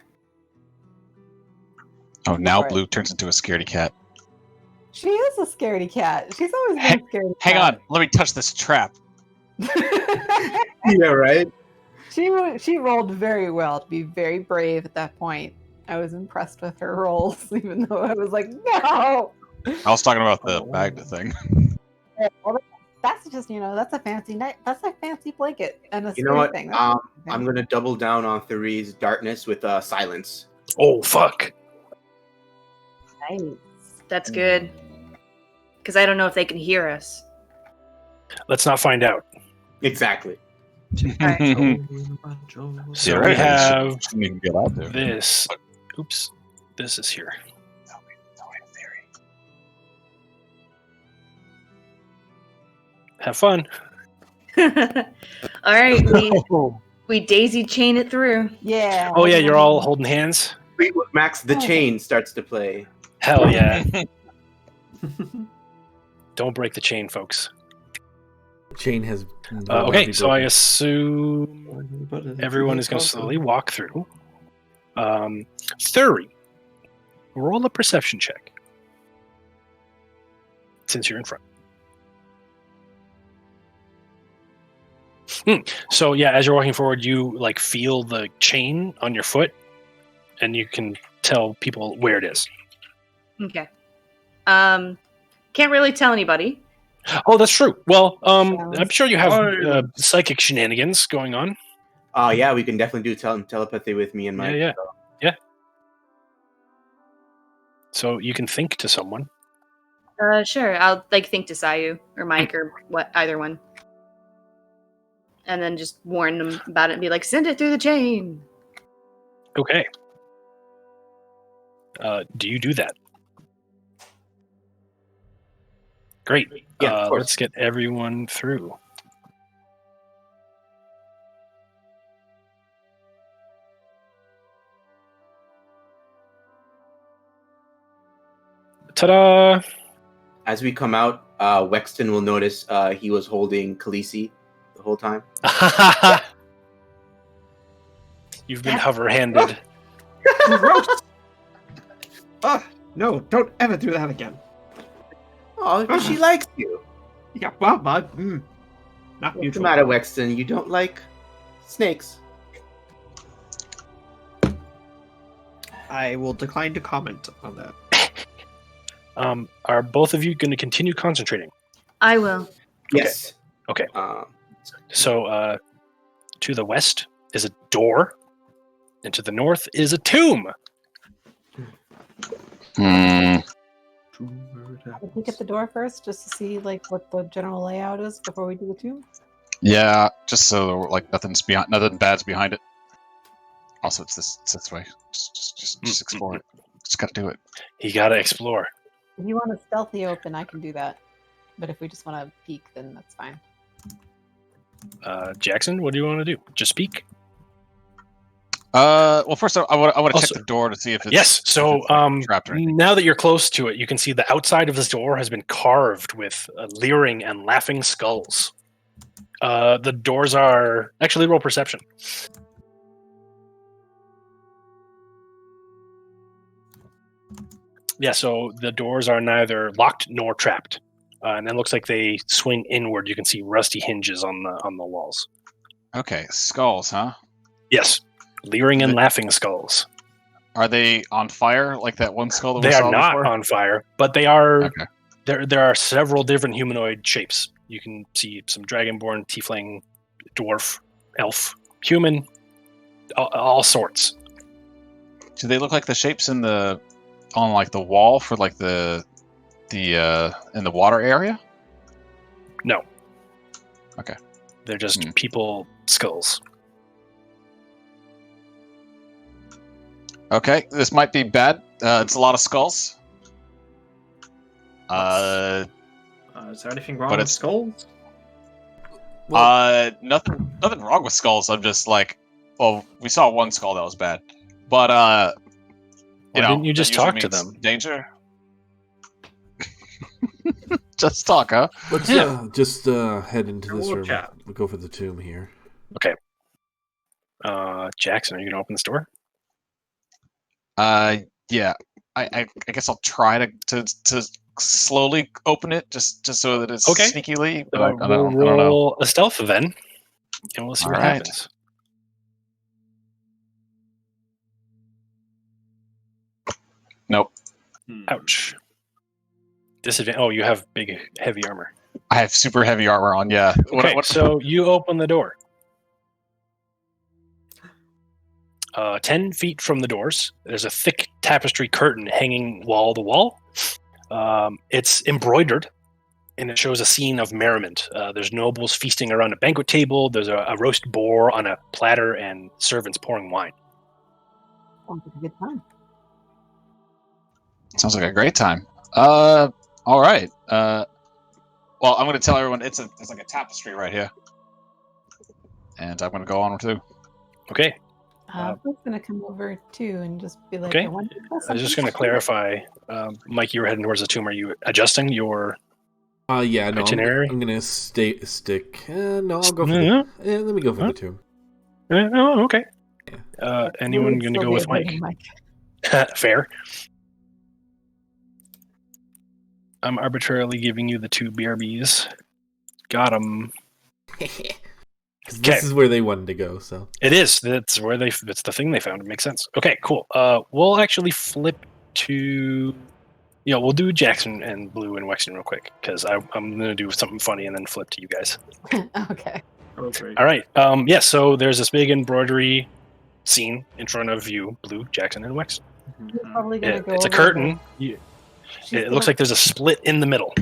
Oh, now Right. Blue turns into a scaredy cat. She is a scaredy cat. She's always been a scaredy Hang cat. on, let me touch this trap. Yeah, right. She rolled very well to be very brave at that point. I was impressed with her rolls, even though I was like, no. I was talking about the Magda thing. Yeah, well, that's just that's a fancy night. That's a fancy blanket and a You know what? thing. I'm gonna double down on Thuri's darkness with silence. Oh, fuck. Nice. That's good. Because I don't know if they can hear us. Let's not find out. Exactly. So we have You can get out there. this. Oops. This is here. Have fun. All right, we daisy chain it through. Yeah. Oh, yeah, you're all holding hands? Fleetwood Mac's The Chain starts to play. Hell yeah. Don't break the chain, folks. Chain has. Okay, so I assume everyone is going to slowly walk through. Thuri, roll a perception check. Since you're in front. So yeah, as you're walking forward, you like feel the chain on your foot, and you can tell people where it is. Okay. Can't really tell anybody. Oh, that's true. Well, I'm sure you have psychic shenanigans going on. Yeah, we can definitely do telepathy with me and Mike. Yeah. So you can think to someone. Sure. I'll think to Ssayu'më or Mike or what, either one. and then just warn them about it and be like, send it through the chain. Okay. Do you do that? Great. Yeah, of course. Let's get everyone through. Ta-da! As we come out, Wexton will notice he was holding Khaleesi the whole time. You've been hover-handed. Gross! No, don't ever do that again. Oh, but she likes you. Yeah, well, not What's the mutual. matter, Wexton? You don't like snakes? I will decline to comment on that. Are both of you going to continue concentrating? I will. Yes. Okay. So, to the west is a door, and to the north is a tomb. Hmm. We'll look at the door first, just to see like what the general layout is before we do the tomb. Yeah, just so like nothing bad's behind it. Also, it's this way. Just explore it. Just gotta do it. You gotta explore. If you want a stealthy open, I can do that. But if we just want to peek, then that's fine. Jackson, what do you want to do? Just peek? Well, first I want to check Also- the door to see if it's Yes. So, if it's, like, trapped or anything. now that you're close to it, you can see the outside of this door has been carved with leering and laughing skulls. The doors are actually roll perception. Yeah, so the doors are neither locked nor trapped, and it looks like they swing inward. You can see rusty hinges on the walls. Okay, skulls, huh? Yes, leering and laughing skulls. Are they on fire like that one skull that They we are saw not before? on fire, but they are. Okay. There are several different humanoid shapes. You can see some dragonborn, tiefling, dwarf, elf, human, all sorts. Do they look like the shapes on like the wall for like the in the water area? No. Okay. They're just people skulls. Okay, this might be bad. It's a lot of skulls. Is there anything wrong But with it's- skulls? Nothing wrong with skulls. I'm just like, well, we saw one skull that was bad, but Why know, didn't you that just usually talk to means them? Danger. Just talk, huh? Let's just head into this We'll room. chat. We'll go for the tomb here. Jackson, are you gonna open this door? Yeah. I guess I'll try to slowly open it, just so that it's Okay. sneakily. But We'll I don't know. roll a stealth then, and we'll see what All right. happens. Nope. Ouch. Disadvantage. Oh, you have big, heavy armor. I have super heavy armor on. Yeah. Okay, so you open the door. 10 feet from the doors, there's a thick tapestry curtain hanging wall to wall. It's embroidered, and it shows a scene of merriment. There's nobles feasting around a banquet table. There's a roast boar on a platter, and servants pouring wine. Sounds like a good time. Sounds like a great time. All right. Well, I'm going to tell everyone it's like a tapestry right here, and I'm going to go on too. Okay, We're gonna come over too and just be like, Okay. I wonder if I was just going to clarify. Mike, you were heading towards the tomb. Are you adjusting your Yeah, no, itinerary? I'm gonna stick. No, I'll go for No. the. Let me go for the tomb. Oh, okay. Yeah. Anyone going to go with Mike? Fair. I'm arbitrarily giving you the two BRBs. Got them. 'Cause Okay. this is where they wanted to go. So It is. That's where they. That's the thing they found. It makes sense. Okay, cool. We'll actually flip to. We'll do Jackson and Blue and Wexton real quick because I'm going to do something funny and then flip to you guys. Okay. Okay. All right. So there's this big embroidery scene in front of you, Blue, Jackson, and Wexton. You're probably gonna go It's a over curtain. She's It looks gonna- like there's a split in the middle.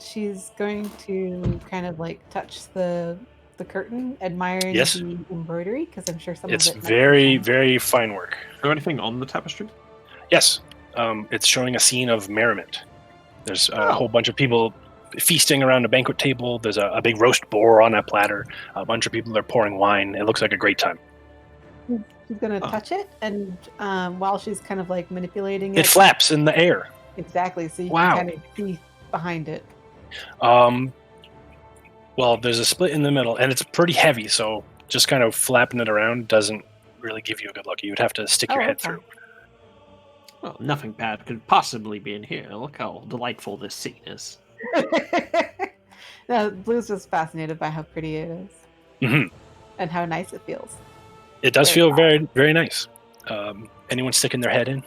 she's going to kind of like touch the the curtain, admiring Yes. the embroidery? Because I'm sure some It's of it. might very, be very fine work. Is there anything on the tapestry? Yes, it's showing a scene of merriment. There's a Oh. whole bunch of people feasting around a banquet table. There's a big roast boar on a platter. A bunch of people are pouring wine. It looks like a great time. She's gonna Oh. touch it, and while she's kind of like manipulating it, It flaps in the air. exactly, so you Wow. can kind of see behind it. Well, there's a split in the middle, and it's pretty heavy, so just kind of flapping it around doesn't really give you a good look. You would have to stick your head okay. through. Well, nothing bad could possibly be in here. Look how delightful this scene is. No, Blue's just fascinated by how pretty it is Mhm. and how nice it feels. It does Very feel fine. very, very nice. Anyone sticking their head in?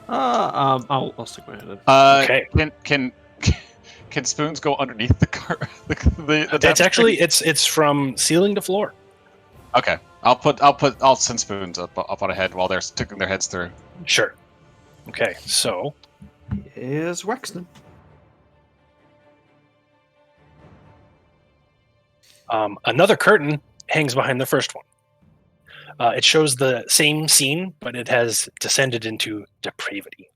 I'll stick my head in. Okay. Can spoons go underneath the car? The It's tapestry? actually it's from ceiling to floor. Okay. I'll send spoons up on ahead while they're sticking their heads through. Sure. Okay, so Is Wexton. another curtain hangs behind the first one. It shows the same scene, but it has descended into depravity.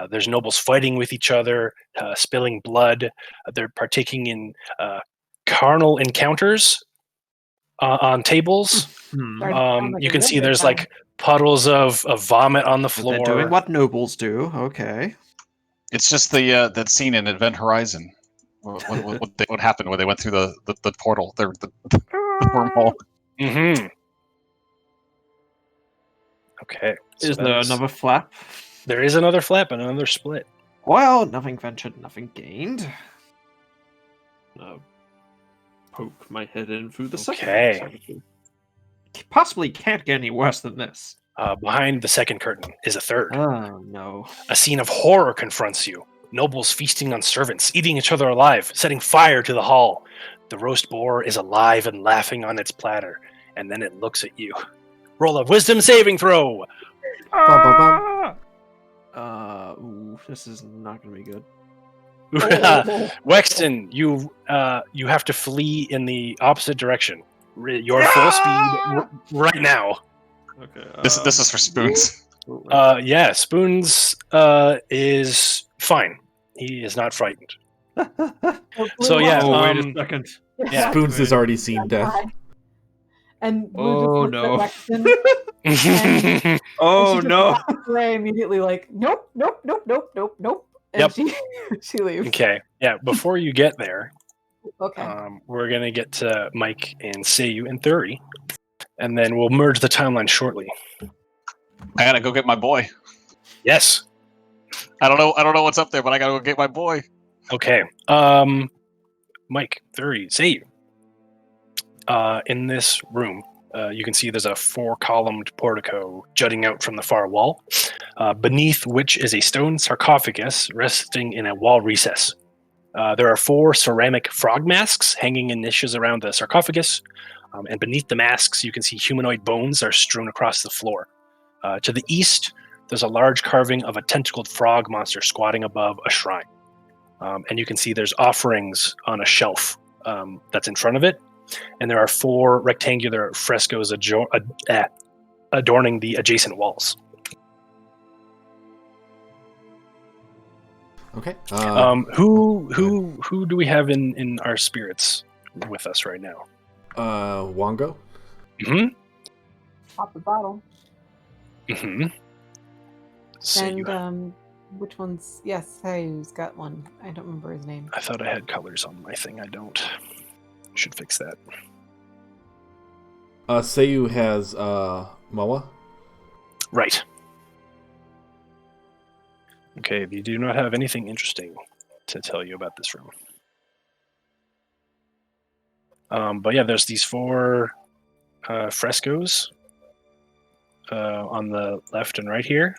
There's nobles fighting with each other, spilling blood. They're partaking in carnal encounters on tables. Sounds like You a can real see good there's time. like puddles of vomit on the They're floor. doing what nobles do. Okay. It's just the that scene in Event Horizon. What happened when they went through the portal? The wormhole. Mm-hmm. Okay. so Is there that's- another flap? There is another flap and another split. Well, nothing ventured, nothing gained. Poke my head in through the Okay. second. Possibly can't get any worse than this. Behind the second curtain is a third. Oh no. A scene of horror confronts you. Nobles feasting on servants, eating each other alive, setting fire to the hall. The roast boar is alive and laughing on its platter, and then it looks at you. Roll a wisdom saving throw! This is not gonna be good. Wexton, you have to flee in the opposite direction. Your full speed right now. Okay. This is for spoons. Yeah, Spoons is fine. He is not frightened. So yeah, Oh, wait a second. yeah. Spoons has already seen death. And Blue Oh, just no. looks at Wexton, and Oh she just no. walks away immediately, like nope, nope, nope, nope, nope, nope. And Yep. she leaves. Okay, yeah. Before you get there, Okay. we're gonna get to Mike and Ssayu'më and Thuri, and then we'll merge the timeline shortly. I gotta go get my boy. Yes. I don't know what's up there, but I gotta go get my boy. Okay. Mike, Thuri, Ssayu'më. In this room, you can see there's a 4-columned portico jutting out from the far wall, beneath which is a stone sarcophagus resting in a wall recess. There are 4 ceramic frog masks hanging in niches around the sarcophagus, and beneath the masks, you can see humanoid bones are strewn across the floor. To the east, there's a large carving of a tentacled frog monster squatting above a shrine. And you can see there's offerings on a shelf that's in front of it. And there are 4 rectangular frescoes adorning the adjacent walls. Okay. Who do we have in our spirits with us right now? Wongo. Mm-hmm. Pop the bottle. Mm-hmm. So And which one's? Yes, Sayu's got one. I don't remember his name. I thought I had colors on my thing. I don't. Should fix that. Ssayu'më has Moa. Right. Okay, you do not have anything interesting to tell you about this room. But yeah, there's these 4 frescoes on the left and right here.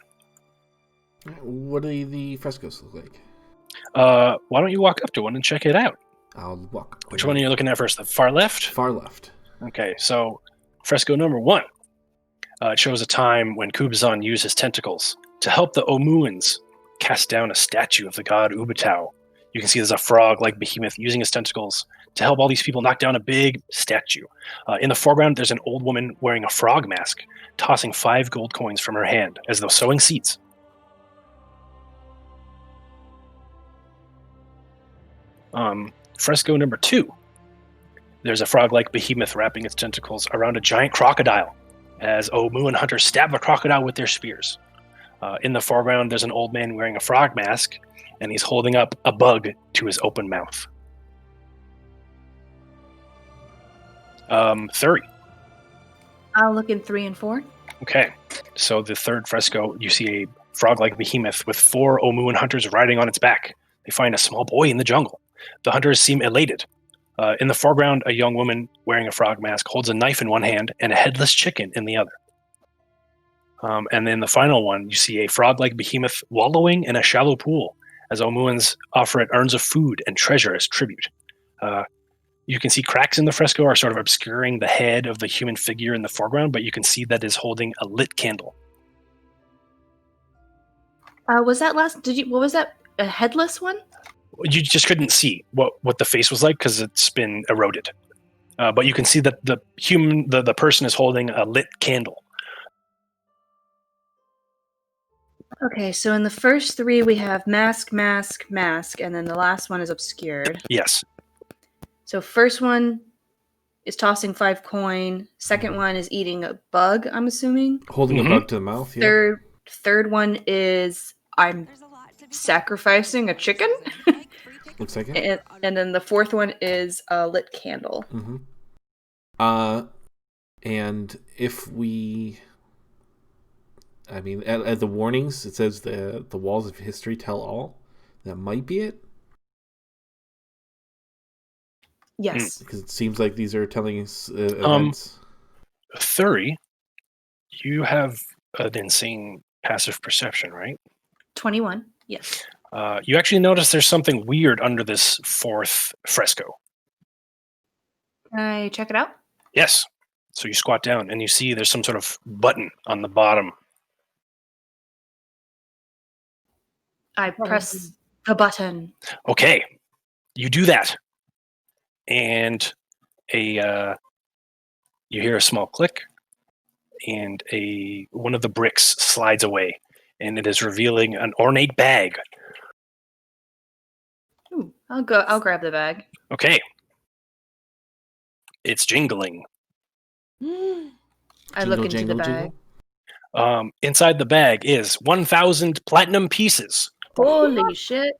What do the frescoes look like? Why don't you walk up to one and check it out? I'll walk. Which one are you looking at first? The far left? Far left. Okay, so fresco number 1. It shows a time when Kubazan used his tentacles to help the Omuans cast down a statue of the god Ubitao. You can see there's a frog-like behemoth using his tentacles to help all these people knock down a big statue. In the foreground, there's an old woman wearing a frog mask, tossing 5 gold coins from her hand as though sowing seeds. Fresco number 2. There's a frog-like behemoth wrapping its tentacles around a giant crocodile as Omu and Hunter stab the crocodile with their spears. In the foreground, there's an old man wearing a frog mask, and he's holding up a bug to his open mouth. Thuri. I'll look in 3 and 4. Okay, so the third fresco, you see a frog-like behemoth with 4 Omu and hunters riding on its back. They find a small boy in the jungle. The hunters seem elated. In the foreground, a young woman wearing a frog mask holds a knife in one hand and a headless chicken in the other. And then the final one, you see a frog-like behemoth wallowing in a shallow pool as Omuans offer it urns of food and treasure as tribute. You can see cracks in the fresco are sort of obscuring the head of the human figure in the foreground, but you can see that is holding a lit candle. Was that last? What was that? A headless one? You just couldn't see what the face was like because it's been eroded. But you can see that the person is holding a lit candle. Okay, so in the first 3 we have mask, mask, mask, and then the last one is obscured. Yes. So first one is tossing 5 coin. Second one is eating a bug, I'm assuming. Holding a bug to the mouth, yeah. Third one is I'm sacrificing a chicken. Looks like it. And then the fourth one is a lit candle. Mm-hmm. And if we... I mean, at the warnings, it says the walls of history tell all. That might be it. Yes. Because it seems like these are telling us events. Thuri, you have an insane passive perception, right? 21, yes. You actually notice there's something weird under this 4th fresco. Can I check it out? Yes. So you squat down and you see there's some sort of button on the bottom. I press the button. Okay. You do that. And you hear a small click, and one of the bricks slides away, and it is revealing an ornate bag. Ooh, I'll grab the bag. Okay. It's jingling. I look into the bag. Inside the bag is 1,000 platinum pieces. Holy shit.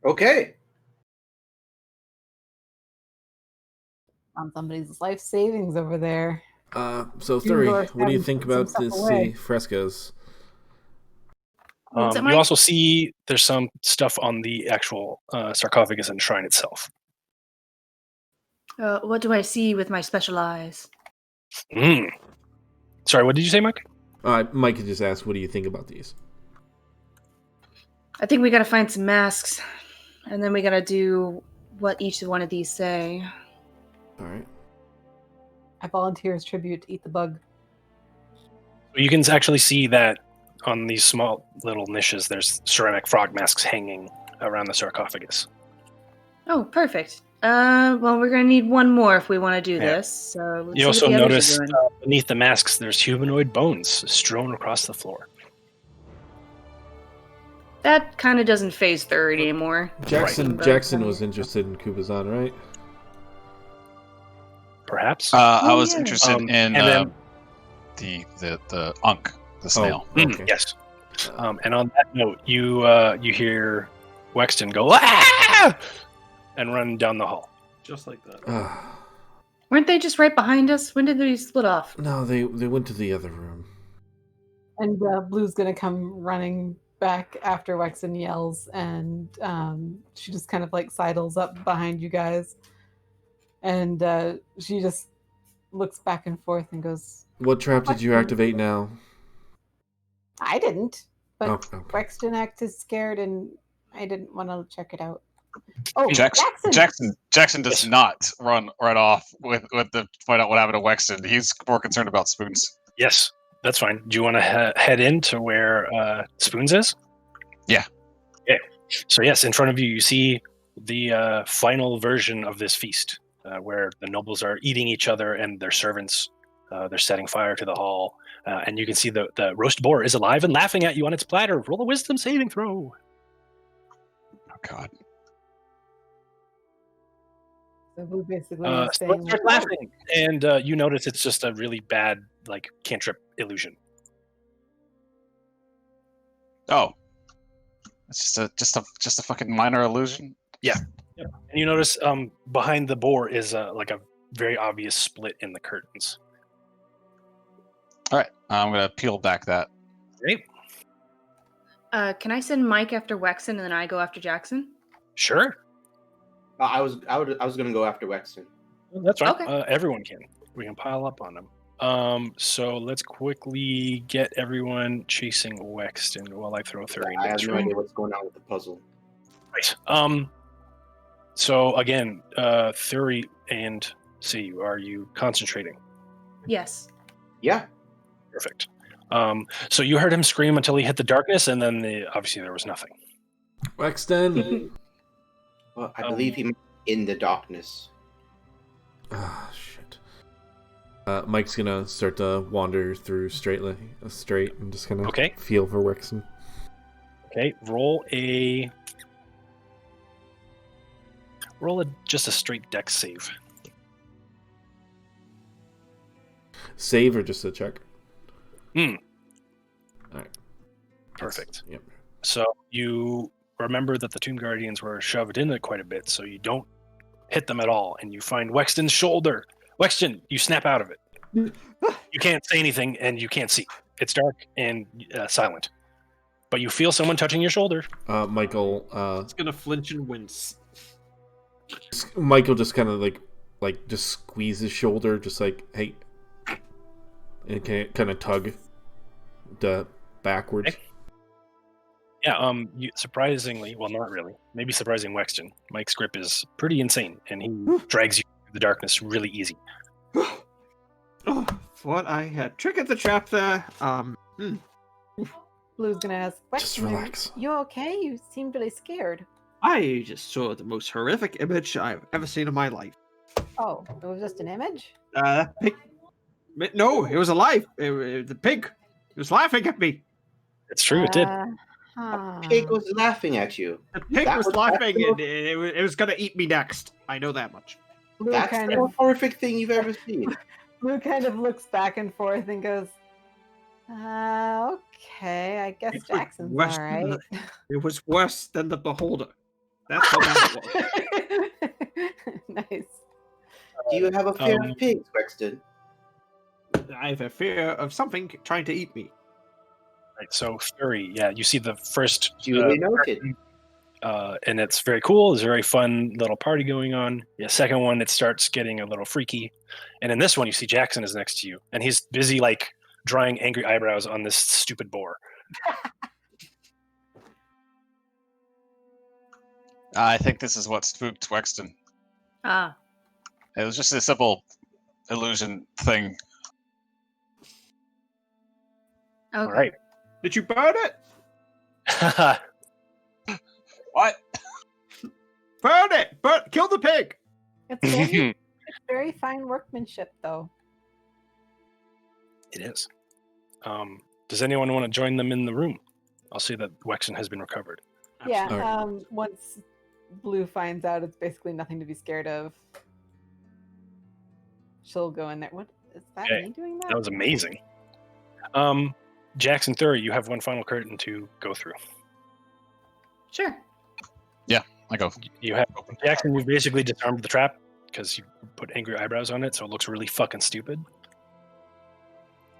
Okay. On somebody's life savings over there. So Thuri, what do you think about the frescoes? You also see there's some stuff on the actual sarcophagus and shrine itself. What do I see with my special eyes? Sorry, what did you say, Mike? Mike had just asked, what do you think about these? I think we gotta find some masks, and then we gotta do what each one of these say. All right. I volunteer as tribute to eat the bug. You can actually see that on these small little niches, there's ceramic frog masks hanging around the sarcophagus. Oh, perfect. Well, we're gonna need one more if we want to do this. So let's you see also what the notice others are doing. beneath the masks, there's humanoid bones strewn across the floor. That kind of doesn't phase Third anymore. Jackson was interested in Kubazan, right? Perhaps. I was interested in and the Unk, the snail. Okay. Yes. And on that note, you hear Wexton go "Ah!" and run down the hall. Just like that. Weren't they just right behind us? When did they split off? No, they went to the other room. And Blue's gonna come running back after Wexton yells, and she just kind of like sidles up behind you guys, and she just looks back and forth and goes, "What trap did you activate now?" I didn't, but okay. Wexton acted scared, and I didn't want to check it out. Oh, Jackson does not run right off with the find out what happened to Wexton. He's more concerned about Spoons. Yes, that's fine. Do you want to head into where Spoons is? Yeah. Okay. So yes, in front of you, you see the final version of this feast, where the nobles are eating each other and their servants. They're setting fire to the hall, and you can see the roast boar is alive and laughing at you on its platter. Roll a wisdom saving throw. Oh God. So Blue basically So is it saying, starts laughing, and you notice it's just a really bad cantrip illusion. Oh. It's just a fucking minor illusion. Yeah. Yep. And you notice behind the boar is a very obvious split in the curtains. All right, I'm gonna peel back that. Great. Can I send Mike after Wexton and then I go after Jackson? Sure. I was gonna go after Wexton. That's right. Okay. Everyone can. We can pile up on them. So let's quickly get everyone chasing Wexton while I throw Thuri I into have this no room. idea what's going on with the puzzle. Right. So again, Thuri and Ssayu'më, are you concentrating? Yes. Yeah. Perfect. So you heard him scream until he hit the darkness, and then obviously there was nothing. Wexton. Well, I believe he might be in the darkness. Ah, shit. Mike's gonna start to wander through straight and just kind of Okay. feel for Wexton. Okay, roll just a straight dex save. Save or just a check? Hmm. Alright. Perfect. Yep. So you remember that the Tomb Guardians were shoved in it quite a bit, so you don't hit them at all, and you find Wexton's shoulder. Wexton, you snap out of it. You can't say anything, and you can't see. It's dark and silent. But you feel someone touching your shoulder. Michael. It's gonna flinch and wince. Michael just kind of like just squeeze his shoulder, just like, hey, and kind of tug the backwards. Okay. Yeah. You surprisingly, well, not really. Maybe surprising Wexton. Mike's grip is pretty insane, and he drags you through the darkness really easy. Oh, thought I had triggered the trap there. Blue's gonna ask, Just "Wexton, relax. you okay? You seemed really scared." I just saw the most horrific image I've ever seen in my life. Oh, it was just an image? That pig. No, it was alive. The pig. It was laughing at me. It's true, it did. Pig was laughing at you. The pig That was was laughing, awesome. and it was gonna eat me next. I know that much. Blue That's kind the of most horrific thing you've ever seen. Blue kind of looks back and forth and goes, okay, I guess It was Jackson's worse all than right. It was worse than the beholder. That's how bad it was. Nice. Do you have a fear of pigs, Wexton? I have a fear of something trying to eat me. Right, so Thuri, yeah, you see the first Duly noted. and it's very cool. There's a very fun little party going on. Yeah, second one, it starts getting a little freaky. And in this one, you see Jackson is next to you, and he's busy drawing angry eyebrows on this stupid boar. I think this is what spooked Wexton. Ah. It was just a simple illusion thing. Okay. All right. Did you burn it? What? Burn it! Kill the pig! It's very fine workmanship, though. It is. Does anyone want to join them in the room? I'll say that Wexton has been recovered. Yeah, Alright. once Blue finds out it's basically nothing to be scared of, she'll go in there. What is that? Okay, Me doing that? That was amazing. Jackson Thuri, you have one final curtain to go through. Sure. I go. You have Jackson. You've basically disarmed the trap because you put angry eyebrows on it, so it looks really fucking stupid.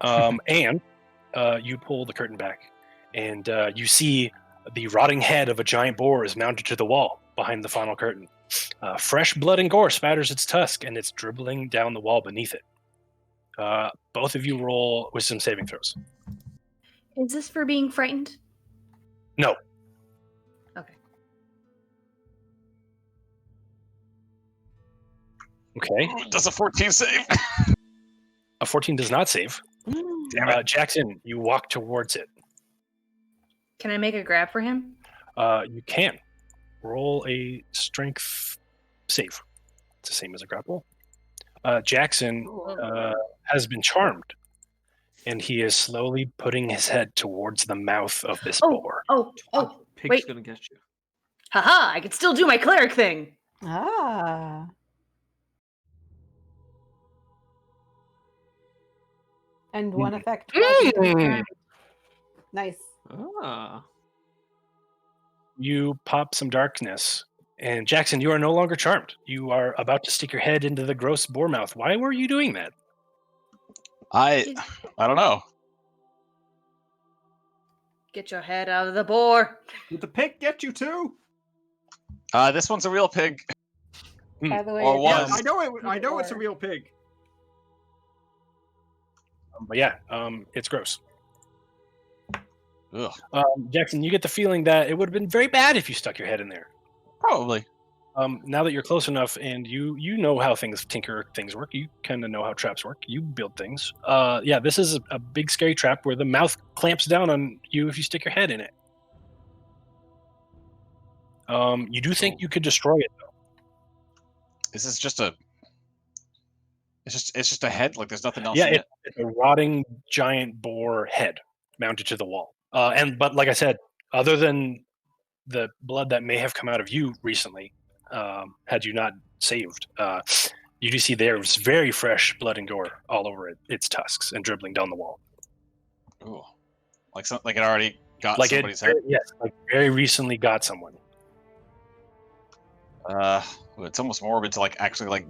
And you pull the curtain back, and you see the rotting head of a giant boar is mounted to the wall behind the final curtain. Fresh blood and gore spatters its tusk, and it's dribbling down the wall beneath it. Both of you roll wisdom saving throws. Is this for being frightened? No. Okay. Okay. Does a 14 save? A 14 does not save. Damn it. Jackson, you walk towards it. Can I make a grab for him? You can. roll a strength save. It's the same as a grapple. Jackson has been charmed, and he is slowly putting his head towards the mouth of this boar. Oh, Pig's wait. gonna get you. Haha, I can still do my cleric thing. Ah. And one effect. Nice. Ah. You pop some darkness, and Jackson, you are no longer charmed. You are about to stick your head into the gross boar mouth. Why were you doing that? I don't know. Get your head out of the boar. Did the pig get you too? This one's a real pig. By the way, Or it was. does- I know it. I know it's a real pig. But yeah, it's gross. Ugh. Jackson, you get the feeling that it would have been very bad if you stuck your head in there. Probably. Now that you're close enough and you know how things work, you kind of know how traps work. You build things. Yeah, this is a big scary trap where the mouth clamps down on you if you stick your head in it. You do think you could destroy it though. This is just a. It's just a head. Like there's nothing else. Yeah, in it. it's a rotting giant boar head mounted to the wall. But like I said, other than the blood that may have come out of you recently, had you not saved, you do see there's very fresh blood and gore all over its tusks and dribbling down the wall. Ooh. Like it already got Like somebody's head. Yes, like very recently got someone. It's almost morbid to like actually like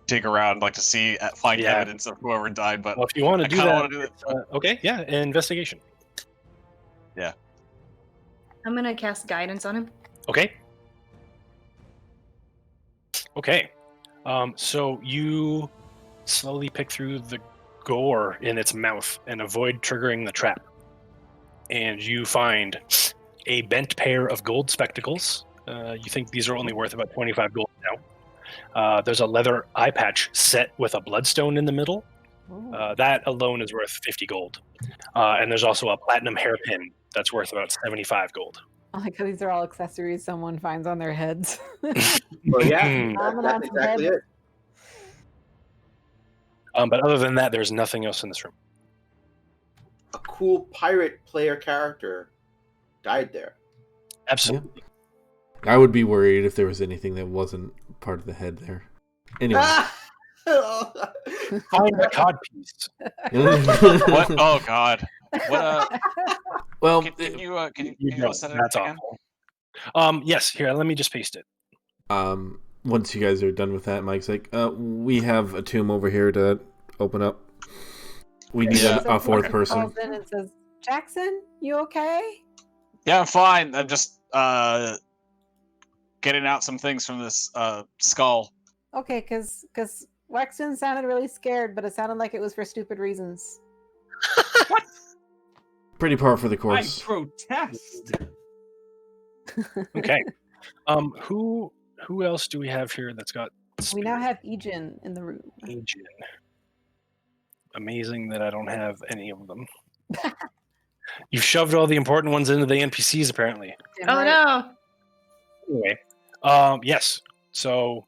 dig around, like to see find Yeah. evidence of whoever died. But Well, if you want I to do kind of that, want to do it. okay, yeah, investigation. I'm gonna cast guidance on him. Okay. Okay. So you slowly pick through the gore in its mouth and avoid triggering the trap. And you find a bent pair of gold spectacles. You think these are only worth about 25 gold now. There's a leather eye patch set with a bloodstone in the middle. That alone is worth 50 gold. And there's also a platinum hairpin that's worth about 75 gold. I like how these are all accessories someone finds on their heads. Well, yeah, that's exactly it. But other than that, there's nothing else in this room. A cool pirate player character died there. Absolutely. I would be worried if there was anything that wasn't part of the head there. Anyway. Find the codpiece. What? Oh God. What? Well, Can you don't. set it That's up again? awful. Yes, here, let me just paste it. once you guys are done with that, Mike's like, we have a tomb over here to open up. We need a fourth person. Calls in and says, Jackson, you okay? Yeah, I'm fine. I'm just getting out some things from this skull. Okay, because Wexton sounded really scared, but it sounded like it was for stupid reasons. What? Pretty par for the I course. protest. Okay. Who else do we have here that's got We now have Ejin in the room. Ejin. Amazing that I don't have any of them. You've shoved all the important ones into the NPCs, apparently. Oh no! Anyway, yes. So,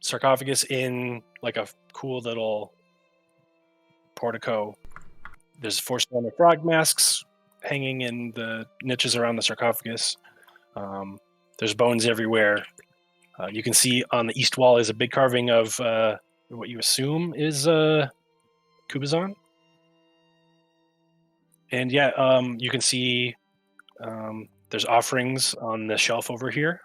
sarcophagus in like a cool little portico. There's 4 standard frog masks hanging in the niches around the sarcophagus. There's bones everywhere. You can see on the east wall is a big carving of what you assume is Kubazan. And yeah, you can see there's offerings on the shelf over here.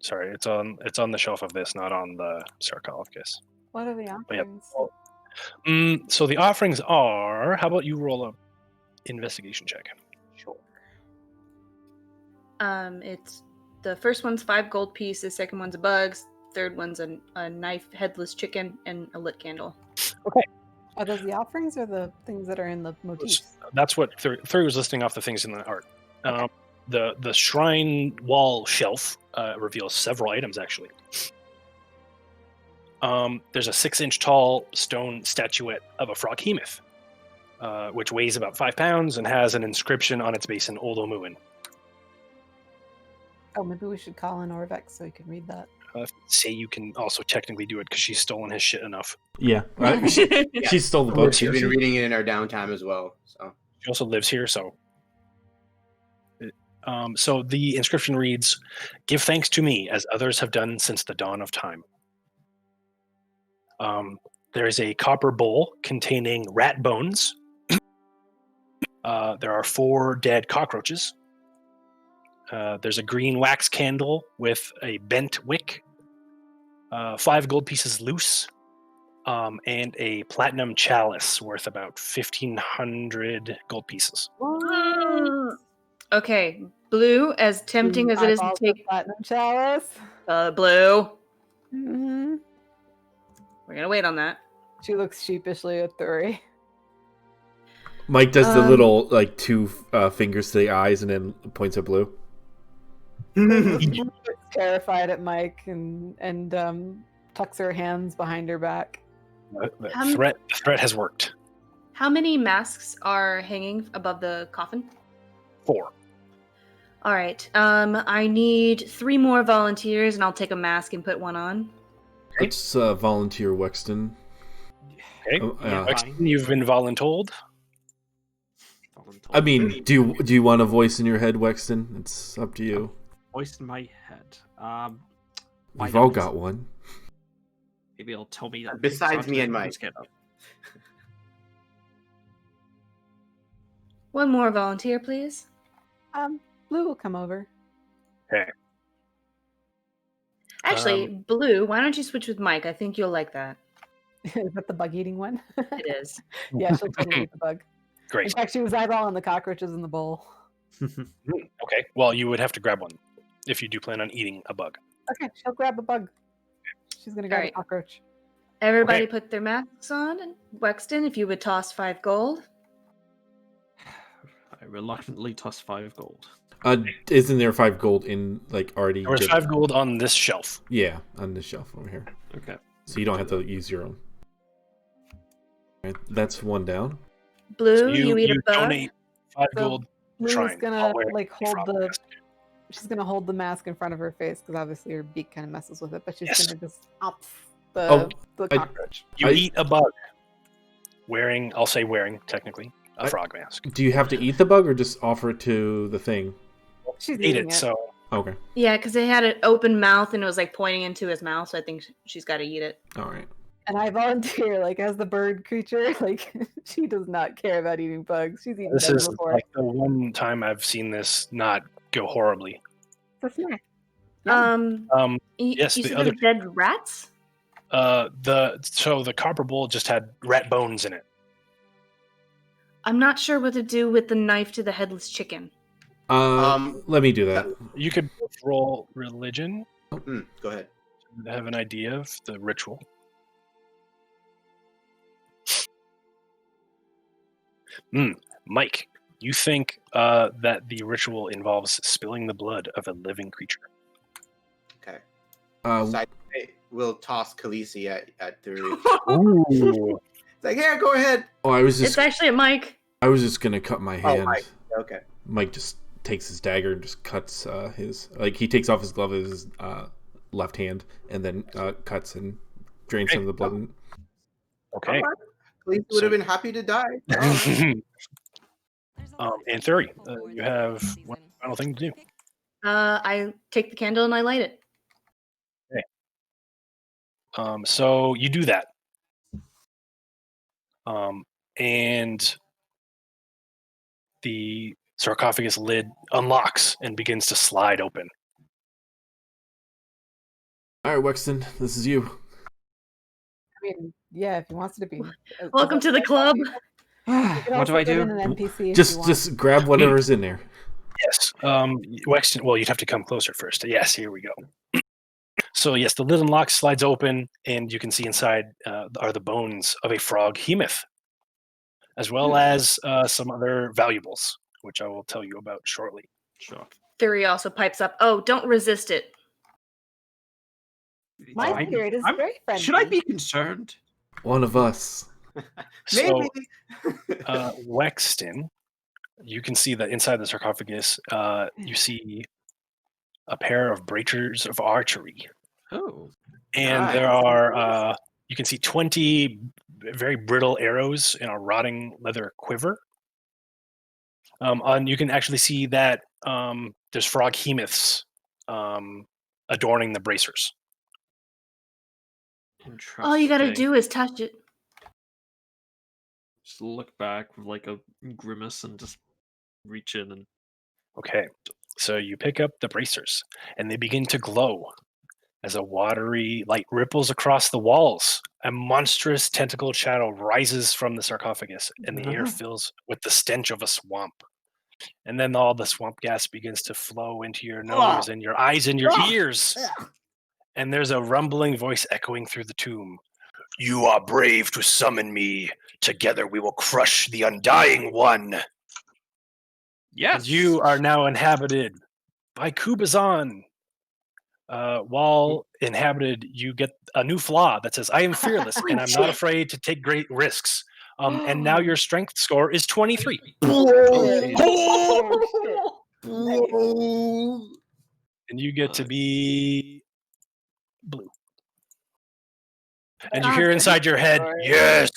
Sorry, it's on the shelf of this, not on the sarcophagus. What are the But yeah. offerings? So the offerings are. How about you roll a investigation check? Sure. It's the first one's 5 gold pieces, second one's a bugs, third one's a knife, headless chicken, and a lit candle. Are those the offerings or the things that are in the motifs? That's what Thuri was listing off the things in the art. The shrine wall shelf reveals several items, actually. There's a 6-inch tall stone statuette of a froghemoth, which weighs about 5 pounds and has an inscription on its base in Old Omuan. Oh, maybe we should call in Orvex so he can read that. Say you can also technically do it because she's stolen his shit enough. Yeah, she stole the book. She's been reading it in our downtime as well. So She also lives here, so. So the inscription reads, "Give thanks to me as others have done since the dawn of time." There is a copper bowl containing rat bones. There are 4 dead cockroaches. There's a green wax candle with a bent wick, 5 gold pieces loose, and a platinum chalice worth about 1,500 gold pieces. Okay, Blue, as tempting as it is to Eyeballs the take platinum chalice. Blue, Mm-hmm. we're gonna wait on that. She looks sheepishly at Thuri. Mike does the little like 2 fingers to the eyes and then points at Blue. Blue gets terrified at Mike and tucks her hands behind her back. The threat has worked. How many masks are hanging above the coffin? 4. All right. I need 3 more volunteers, and I'll take a mask and put one on. Let's volunteer Wexton. Okay. Wexton, you've been voluntold. I mean, do you want a voice in your head, Wexton? It's up to you. Voice in my head. We've all got one. Maybe it'll tell me that. Besides me and Mike. One more volunteer, please. Blue will come over. Okay. Actually, Blue, why don't you switch with Mike? I think you'll like that. Is that the bug eating one? It is. Yeah, she'll totally eat the bug. In Great. fact, she was eyeballing the cockroaches in the bowl. Okay. Well, you would have to grab one if you do plan on eating a bug. Okay, she'll grab a bug. She's gonna grab Alright. a cockroach. Everybody Okay. put their masks on, and Wexton, if you would toss 5 gold. I reluctantly toss 5 gold. Isn't there 5 gold in like already? There was 5 gold on this shelf. Yeah, on the shelf over here. Okay. So you don't have to use your own. Alright, that's 1 down. Blue, So you eat a bug. donate 5 So gold. Blue's Shrine. gonna I'll wear like the hold frog the. mask. She's gonna hold the mask in front of her face because obviously her beak kind of messes with it. But she's Yes. gonna just Oh, the I- cockroach. You I- eat a bug. I'll say wearing, technically, a I- frog mask. Do you have to eat the bug or just offer it to the thing? She's Eat eating it, so Okay. Yeah, because it had an open mouth and it was like pointing into his mouth, so I think she's got to eat it. All right. And I volunteer, like as the bird creature, like she does not care about eating bugs. She's eaten this bugs is before. like the one time I've seen this not go horribly. It's a snack. Yum. Yes, you the said other- there were dead rats? The copper bowl just had rat bones in it. I'm not sure what to do with the knife to the headless chicken. Let me do that. You could roll religion Go ahead. to have an idea of the ritual. Mike, you think that the ritual involves spilling the blood of a living creature? Okay. Uh, So we'll toss Khaleesi at Thuri. Ooh. It's like, here, go ahead. I was It's just actually a Mike. I was just gonna cut my hand. Mike. Okay. Mike just takes his dagger and just cuts his he takes off his glove with his left hand and then cuts and drains some of the blood. Okay. Khaleesi would have been happy to die. And Thuri, you have one final thing to do. I take the candle and I light it. So you do that. And the sarcophagus lid unlocks and begins to slide open. All right, Wexton, this is you. I mean, yeah, if he wants to be. Welcome to the club. What do I do? An NPC if you want. Just grab whatever's in there. Yes. Wexton, well, you'd have to come closer first. Yes, here we go. So, yes, the lid unlocks, slides open, and you can see inside are the bones of a frog hemoth, as well as some other valuables, which I will tell you about shortly. Sure. Thuri also pipes up. Oh, don't resist it. My spirit is I'm- very friendly. Should I be concerned? One of us. So, Maybe. Wexton, you can see that inside the sarcophagus, you see a pair of bracers of archery. Oh. And Nice. there are, you can see 20 very brittle arrows in a rotting leather quiver. And you can actually see that there's frog hemoths adorning the bracers. Interesting. All you gotta do is touch it. Just look back with like a grimace and just reach in and. Okay, so you pick up the bracers, and they begin to glow as a watery light ripples across the walls. A monstrous tentacled shadow rises from the sarcophagus, and the air fills with the stench of a swamp. And then all the swamp gas begins to flow into your nose and your eyes and your ears. And there's a rumbling voice echoing through the tomb. You are brave to summon me. Together we will crush the Undying One. Yes. And you are now inhabited by Kubazan. While inhabited, you get a new flaw that says, I am fearless and I'm not afraid to take great risks. And now your strength score is 23. And you get to be blue. And you hear inside your head, yes,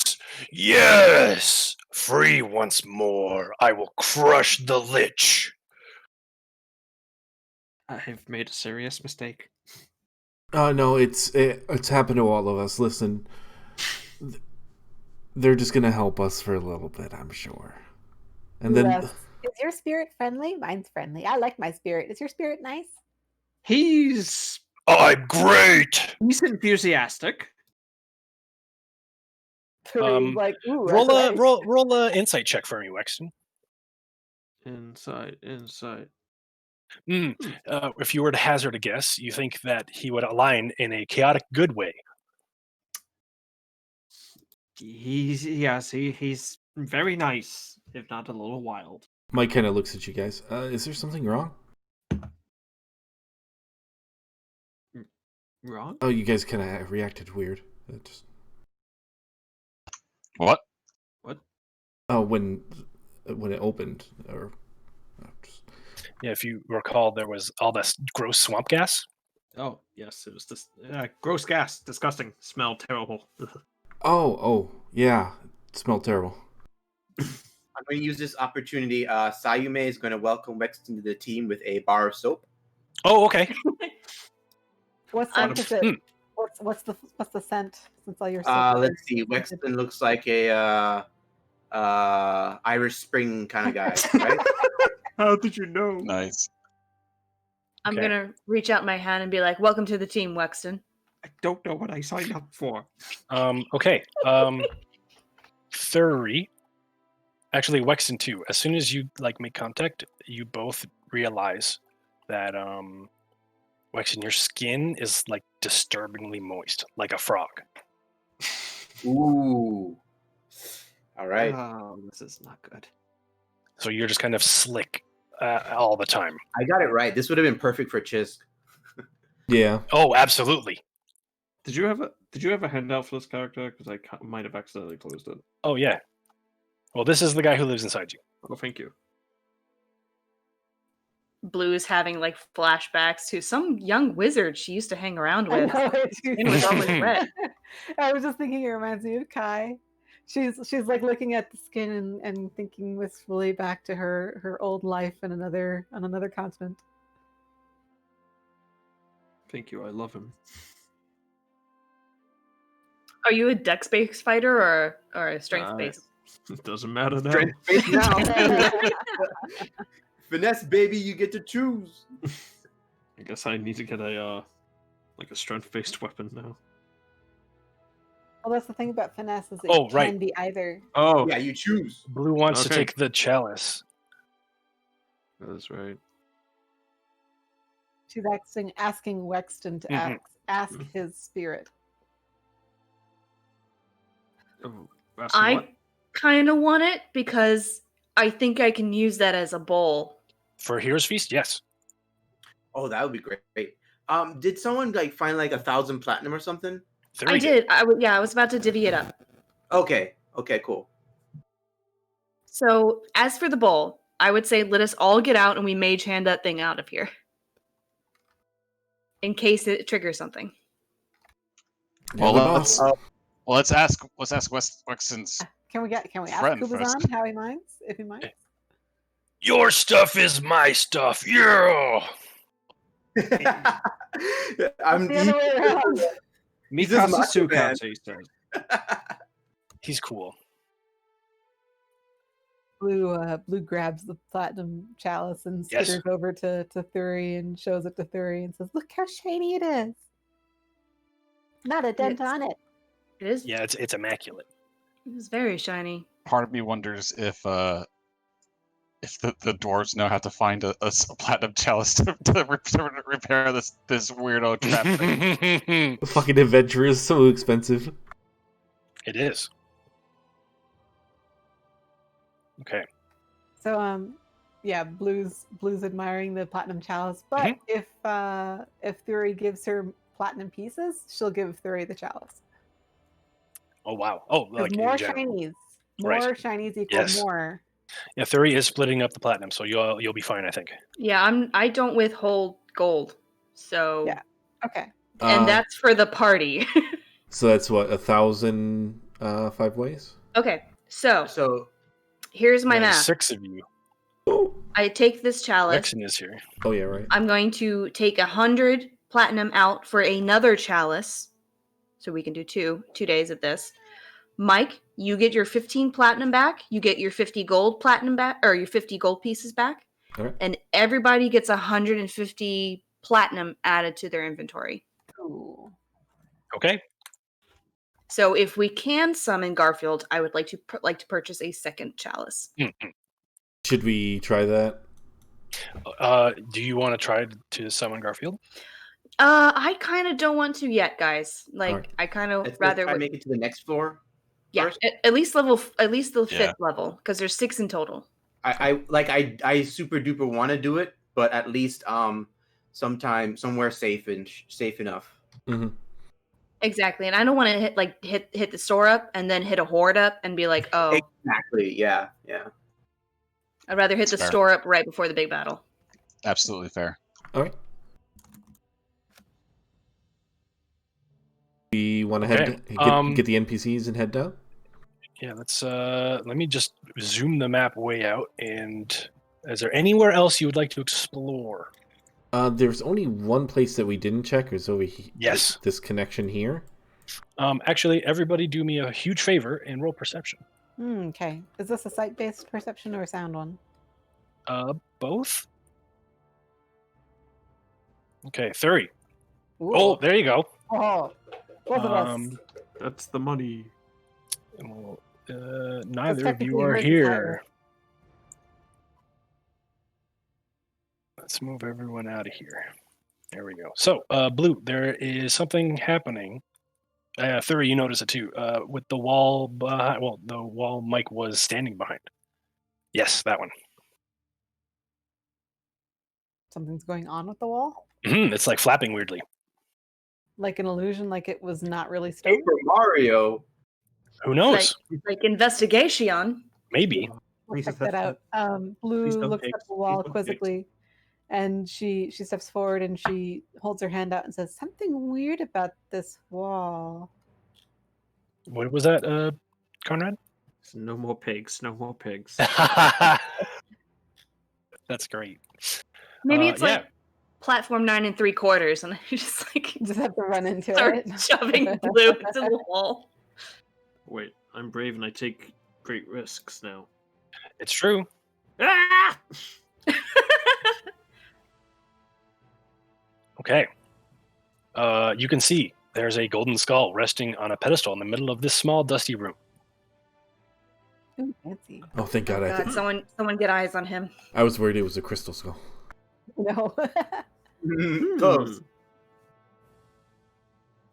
yes, free once more. I will crush the Lich. I've made a serious mistake. No, it's happened to all of us. Listen, they're just gonna help us for a little bit, I'm sure. And then Is your spirit friendly? Mine's friendly. I like my spirit. Is your spirit nice? He's I'm great. enthusiastic. Like, ooh, Roll a nice. roll a insight check for me, Wexton. Insight. If you were to hazard a guess, you think that he would align in a chaotic good way. He's very nice, if not a little wild. Mike kind of looks at you guys. Is there something wrong? Wrong? Oh, you guys kind of reacted weird. What? Oh, when it opened, or Yeah, if you recall, there was all this gross swamp gas. Oh, yes, it was this gross gas, disgusting, smelled terrible. oh, yeah, it smelled terrible. I'm going to use this opportunity. Ssayu'më is going to welcome Wexton to the team with a bar of soap. Oh, okay. What scent is it? What's the scent? Since all your Let's see. Wexton looks like a Irish Spring kind of guy, right? How did you know? Nice. I'm Okay. gonna reach out my hand and be like, "Welcome to the team, Wexton." I don't know what I signed up for. Okay. Thuri. Actually, Wexton too. As soon as you make contact, you both realize that Wexton, your skin is like disturbingly moist, like a frog. Ooh. All right. Oh, this is not good. So you're just kind of slick all the time. I got it right. This would have been perfect for Chisk. Yeah. Oh, absolutely. Did you have a handout for this character? Because I might have accidentally closed it. Oh yeah. Well, this is the guy who lives inside you. Oh, thank you. Blue's having like flashbacks to some young wizard she used to hang around with. Skin was always red. I was just thinking it reminds me of Kai. She's like looking at the skin and thinking wistfully back to her old life on another continent. Thank you. I love him. Are you a dex-based fighter or a strength-based? It doesn't matter now. Strength-based now. Finesse, baby, you get to choose. I guess I need to get a strength-based weapon now. Well, that's the thing about finesse is it can be either. Oh, Yeah, you choose. Blue wants to Okay. take the chalice. that's right. She's asking Wexton to ask his spirit. Oh, ask me I what? kind of want it because I think I can use that as a bowl. For Hero's Feast, yes. Oh, that would be great. Did someone find 1,000 platinum or something? I did. I was about to divvy it up. Okay, cool. So as for the bowl, I would say let us all get out and we mage hand that thing out of here. in case it triggers something. Well, boss. let's ask Wexton's. Can we ask Friend Kubazan first. how he minds? If he minds? Your stuff is my stuff. Yeah. I'm The other way around. He's just Mikasa macho man. Tsukasa, he says. He's cool. Blue grabs the platinum chalice and Yes. skitters over to Thuri and shows it to Thuri and says, "Look how shiny it is. Not a dent Yes. on it." It is. Yeah, it's immaculate. It was very shiny. Part of me wonders if the dwarves know how to find a platinum chalice to repair this weirdo trap thing. Fucking adventure is so expensive. It is. Okay. So yeah, Blue's admiring the platinum chalice, but if Thuri gives her platinum pieces, she'll give Thuri the chalice. Oh wow. Oh, 'Cause like more in general. shinies. More Right. shinies equal Yes. more. Yeah, Thuri is splitting up the platinum, so you'll be fine, I think. Yeah, I don't withhold gold. So Yeah. Okay. and that's for the party. So that's what, 1,000 5 ways? Okay. So So here's my There's math. 6 of you. Oh, I take this chalice. Wexton is here. oh yeah, right. I'm going to take 100 platinum out for another chalice. So we can do 2 days of this. Mike, you get your 15 platinum back. You get your 50 gold platinum back, or your 50 gold pieces back. All right. And everybody gets 150 platinum added to their inventory. Ooh. Okay. So if we can summon Garfield, I would like to purchase a second chalice. Should we try that? Do you want to try to summon Garfield? I kind of don't want to yet, guys. Like, Alright. I kind of let's rather try to make it to the next floor. yeah, first. at least the Yeah. 5th level, because there's 6 in total. I super duper want to do it, but at least sometime somewhere safe enough. Mm-hmm. Exactly, and I don't want to hit the store up and then hit a horde up and be like, oh, Exactly. Yeah. I'd rather hit the Fair. store up right before the big battle. Absolutely fair. All right. We want to Okay, get the NPCs and head down? Yeah, let's let me just zoom the map way out. And is there anywhere else you would like to explore? There's only one place that we didn't check. Is over here. Yes. This connection here. Actually, everybody do me a huge favor and roll perception. Okay. Is this a sight-based perception or a sound one? Both. Okay, 30. Ooh. Oh, there you go. Oh, both of us. That's the money. Well, neither of technically you are yours is here. higher. Let's move everyone out of here. There we go. So, Blue, there is something happening. Thuri, you notice it too. With the wall behind, well, the wall Mike was standing behind. Yes, that one. Something's going on with the wall? It's like flapping weirdly. Like an illusion, like it was not really stone? Paper Mario. Who knows? Like investigation. Maybe. We'll Please check don't- that out. Blue please don't looks pigs. at the wall Please don't pigs. quizzically, and she steps forward and she holds her hand out and says, "Something weird about this wall." What was that, Conrad? No more pigs. No more pigs. That's great. Maybe it's like yeah. platform 9 3/4, and I just like You just have to run into start it. shoving Blue into the wall. Wait, I'm brave and I take great risks now. It's true. Ah! Okay. You can see there's a golden skull resting on a pedestal in the middle of this small, dusty room. Ooh, fancy. Oh, thank God! God, someone get eyes on him. I was worried it was a crystal skull. No. Close.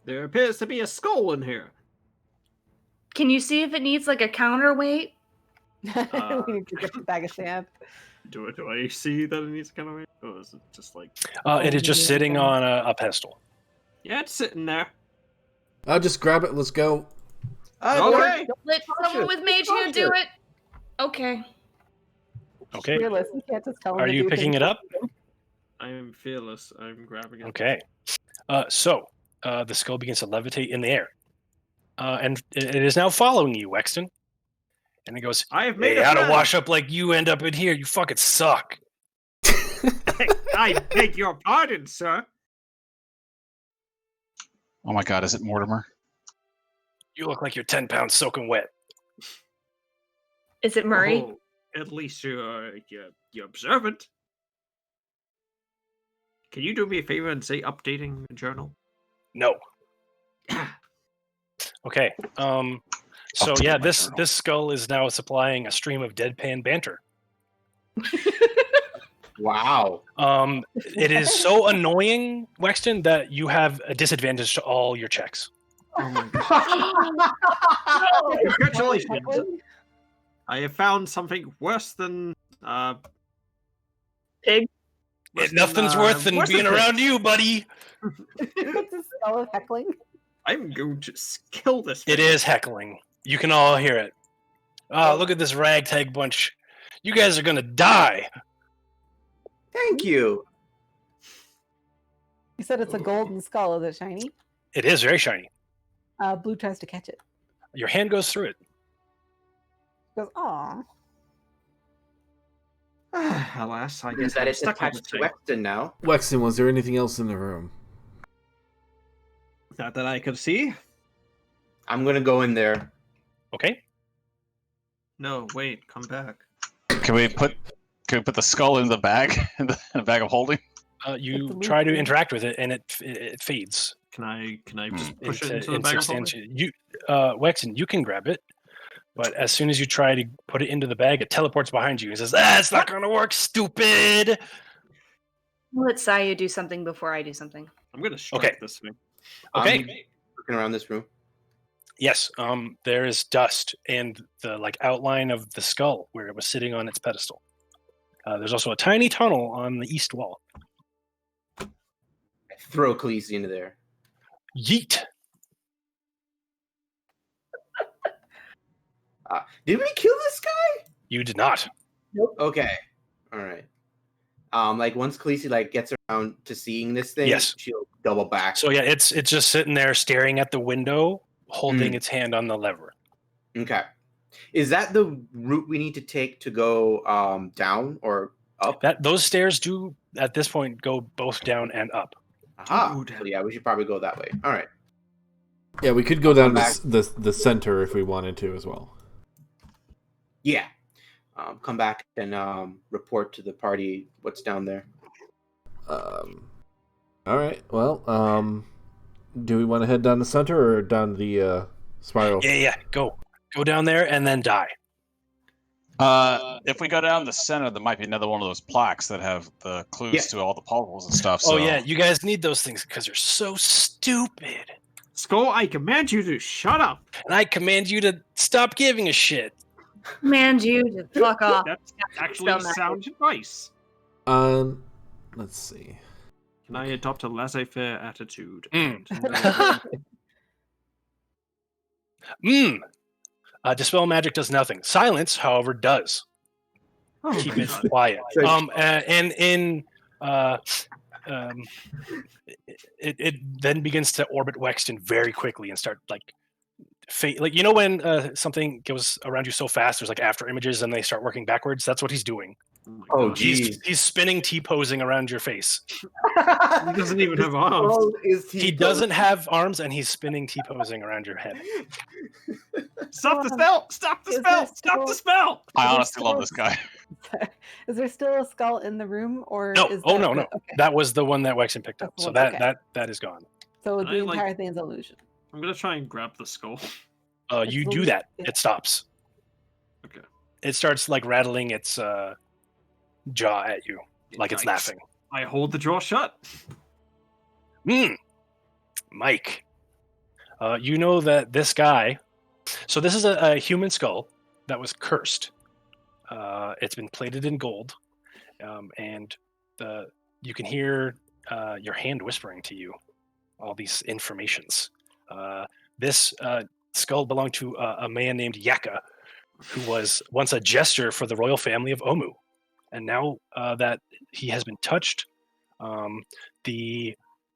There appears to be a skull in here. Can you see if it needs like a counterweight? We need to get the bag of sand. Do I see that it needs kind of? Oh, is it just like? It is just sitting on a pedestal. Yeah, it's sitting there. I'll just grab it. Let's go. Okay. Let someone with mage hand do it. Okay. Okay. Fearless. You can't just tell him Are to you do picking things. it up? I'm fearless. I'm grabbing it. Okay. So the skull begins to levitate in the air. And it is now following you, Wexton. And it goes, I have made hey, a how to friend. wash up like you end up in here. You fucking suck. I beg your pardon, sir. Oh my god, is it Mortimer? You look like you're 10 pounds soaking wet. Is it Murray? Oh, at least you're observant. Can you do me a favor and say updating the journal? No. Okay. So Update yeah, my this journal. this skull is now supplying a stream of deadpan banter. Wow. It is so annoying, Wexton, that you have a disadvantage to all your checks. Oh my god. Congratulations. I have found something worse than Pig? Nothing's worse than being around you, buddy. It's a spell of heckling. I'm going to kill this. It thing. is heckling. You can all hear it. Oh, look at this ragtag bunch. You guys are gonna die. Thank you. You said it's a golden skull. Is it shiny? It is very shiny. Blue tries to catch it. Your hand goes through it. Goes, aw. Alas, I Is guess that I'm it's stuck with attached this to thing. Wexton now? Wexton, was there anything else in the room? Not that I could see. I'm gonna go in there. Okay. No, wait, come back. Can we put the skull in the bag in the bag of holding? You It's a try to loop. interact with it, and it fades. Can I just into, push it into the bag of holding? You, Wexton, you can grab it, but as soon as you try to put it into the bag, it teleports behind you and says, "It's not going to work, stupid." I'll let Sayu do something before I do something. I'm gonna strike Okay. this thing. Okay. I'm looking around this room. Yes. There is dust and the outline of the skull where it was sitting on its pedestal. There's also a tiny tunnel on the east wall. I throw Khaleesi into there. Yeet. Did we kill this guy? You did not. Okay. All right. Like once Khaleesi gets around to seeing this thing, Yes. she'll double back. So yeah, it's just sitting there staring at the window, holding its hand on the lever. Okay. Is that the route we need to take to go down or up? Those stairs do at this point go both down and up. Aha. Dude. So yeah, we should probably go that way. All right. Yeah, we could go down back. the center if we wanted to as well. Yeah. Come back and report to the party what's down there. All right. Well, do we want to head down the center or down the spiral? Yeah. Go down there and then die. If we go down the center, there might be another one of those plaques that have the clues Yeah. to all the puzzles and stuff. Oh So. yeah, you guys need those things because you're so stupid. Skull, I command you to shut up. And I command you to stop giving a shit. Command you to fuck off. That's actually Spell magic. sound advice. Let's see. Can I adopt a laissez-faire attitude? Mm. And, Dispel magic does nothing. Silence, however, does. oh Keep my it God. quiet. It then begins to orbit Wexton very quickly and start when something goes around you so fast, there's after images and they start working backwards. That's what he's doing. my Oh, God. geez. He's spinning T-posing around your face. He doesn't even have arms. He doesn't have arms and he's spinning T-posing around your head. Stop the spell! Stop the Is spell! there Stop the still- spell! I There's honestly love still- this guy. Is there still a skull in the room, or No. is Oh that no. Okay. That was the one that Wexton picked up. That's the So one- that okay. that is gone. So Can the I, entire thing's illusion. I'm gonna try and grab the skull. You It's do the- that. yeah. It stops. Okay. It starts rattling its jaw at you, like it's Yikes. laughing. I hold the jaw shut. Mike, you know that this guy. So this is a human skull that was cursed. It's been plated in gold, and you can hear your hand whispering to you all these informations. This skull belonged to a man named Yaka, who was once a jester for the royal family of Omu. And now that he has been touched The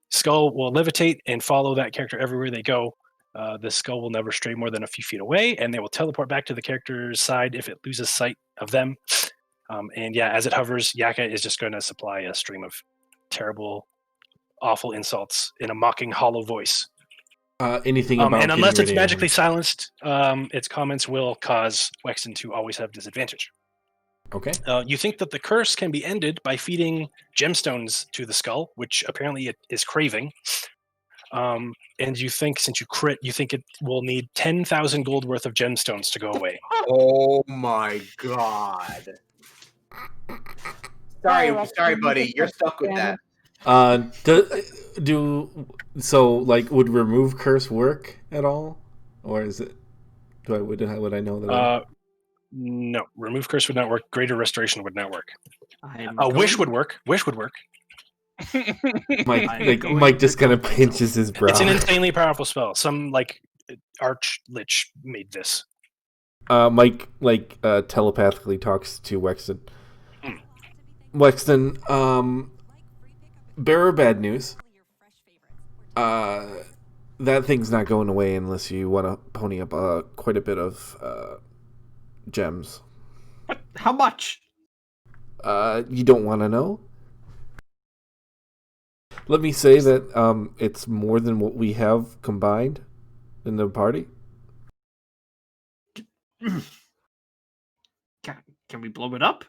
skull will levitate and follow that character everywhere they go. The skull will never stray more than a few feet away, and they will teleport back to the character's side if it loses sight of them. And yeah, as it hovers, Yaka is just going to supply a stream of terrible, awful insults in a mocking, hollow voice. Anything about and unless it's getting rid of magically him? silenced, its comments will cause Wexton to always have disadvantage. Okay. You think that the curse can be ended by feeding gemstones to the skull, which apparently it is craving. And you think, since you crit, you think it will need 10,000 gold worth of gemstones to go away. Oh my god. Sorry, buddy. You're stuck with that. Would remove curse work at all, or is it? Would I know that? No, remove curse would not work. Greater restoration would not work. Wish would work. Wish would work. Mike just kind of pinches his brow. It's an insanely powerful spell. Some arch lich made this. Mike telepathically talks to Wexton. Wexton, bearer bad news. That thing's not going away unless you want to pony up quite a bit of gems. What? How much? You don't want to know? Let me say that it's more than what we have combined in the party. Can we blow it up?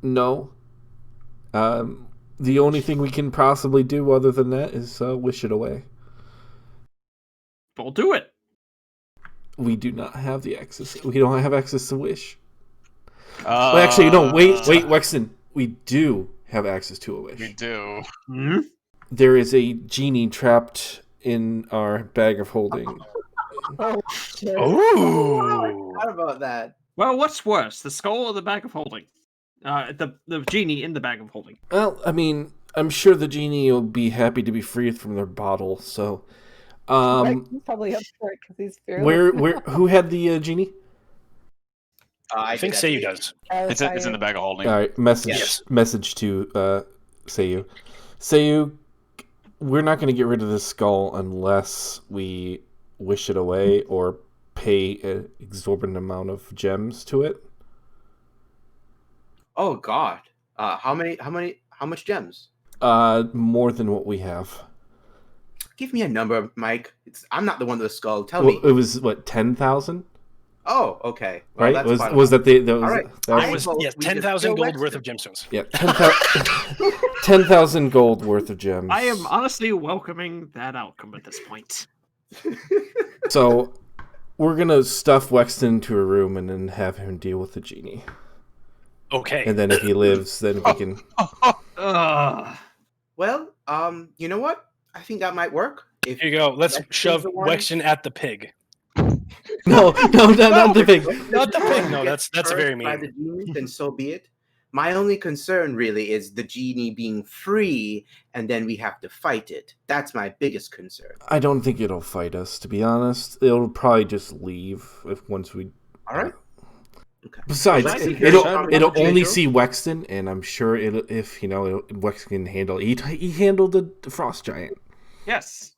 No. The only thing we can possibly do other than that is wish it away. We'll do it. We do not have the access. We don't have access to wish. Well, actually, no. Wait, Wexton. We do have access to a wish. We do. Hmm? There is a genie trapped in our bag of holding. Oh, shit. Oh! I forgot about that. Well, what's worse, the skull or the bag of holding? The genie in the bag of holding. Well, I mean, I'm sure the genie will be happy to be freed from their bottle. So, He's probably up for it because he's fearless. who had the genie? I think Ssayu'më does. It's in the bag of holding. All right, message to Ssayu'më. Ssayu'më, we're not going to get rid of this skull unless we wish it away or pay an exorbitant amount of gems to it. Oh god. How much gems? More than what we have. Give me a number, Mike. I'm not the one with the skull. Tell me. It was what, 10,000? Oh, okay. Well, right? that's Was that the All right. It was 10,000 gold worth of gemstones. Yeah, 10,000 gold worth of gems. I am honestly welcoming that outcome at this point. So, we're gonna stuff Wexton into a room and then have him deal with the genie. Okay. And then if he lives, then we can. Well, you know what? I think that might work. Here you go. Let's Wexton's shove the one- Wexton at the pig. No, not the pig. Not the pig. No, that's very By mean. the genie, then so be it. My only concern really is the genie being free, and then we have to fight it. That's my biggest concern. I don't think it'll fight us, to be honest. It'll probably just leave once we. All right. Okay. Besides, Well, it'll only see Wexton, and I'm sure if Wexton can handle it. He handled the frost giant. Yes.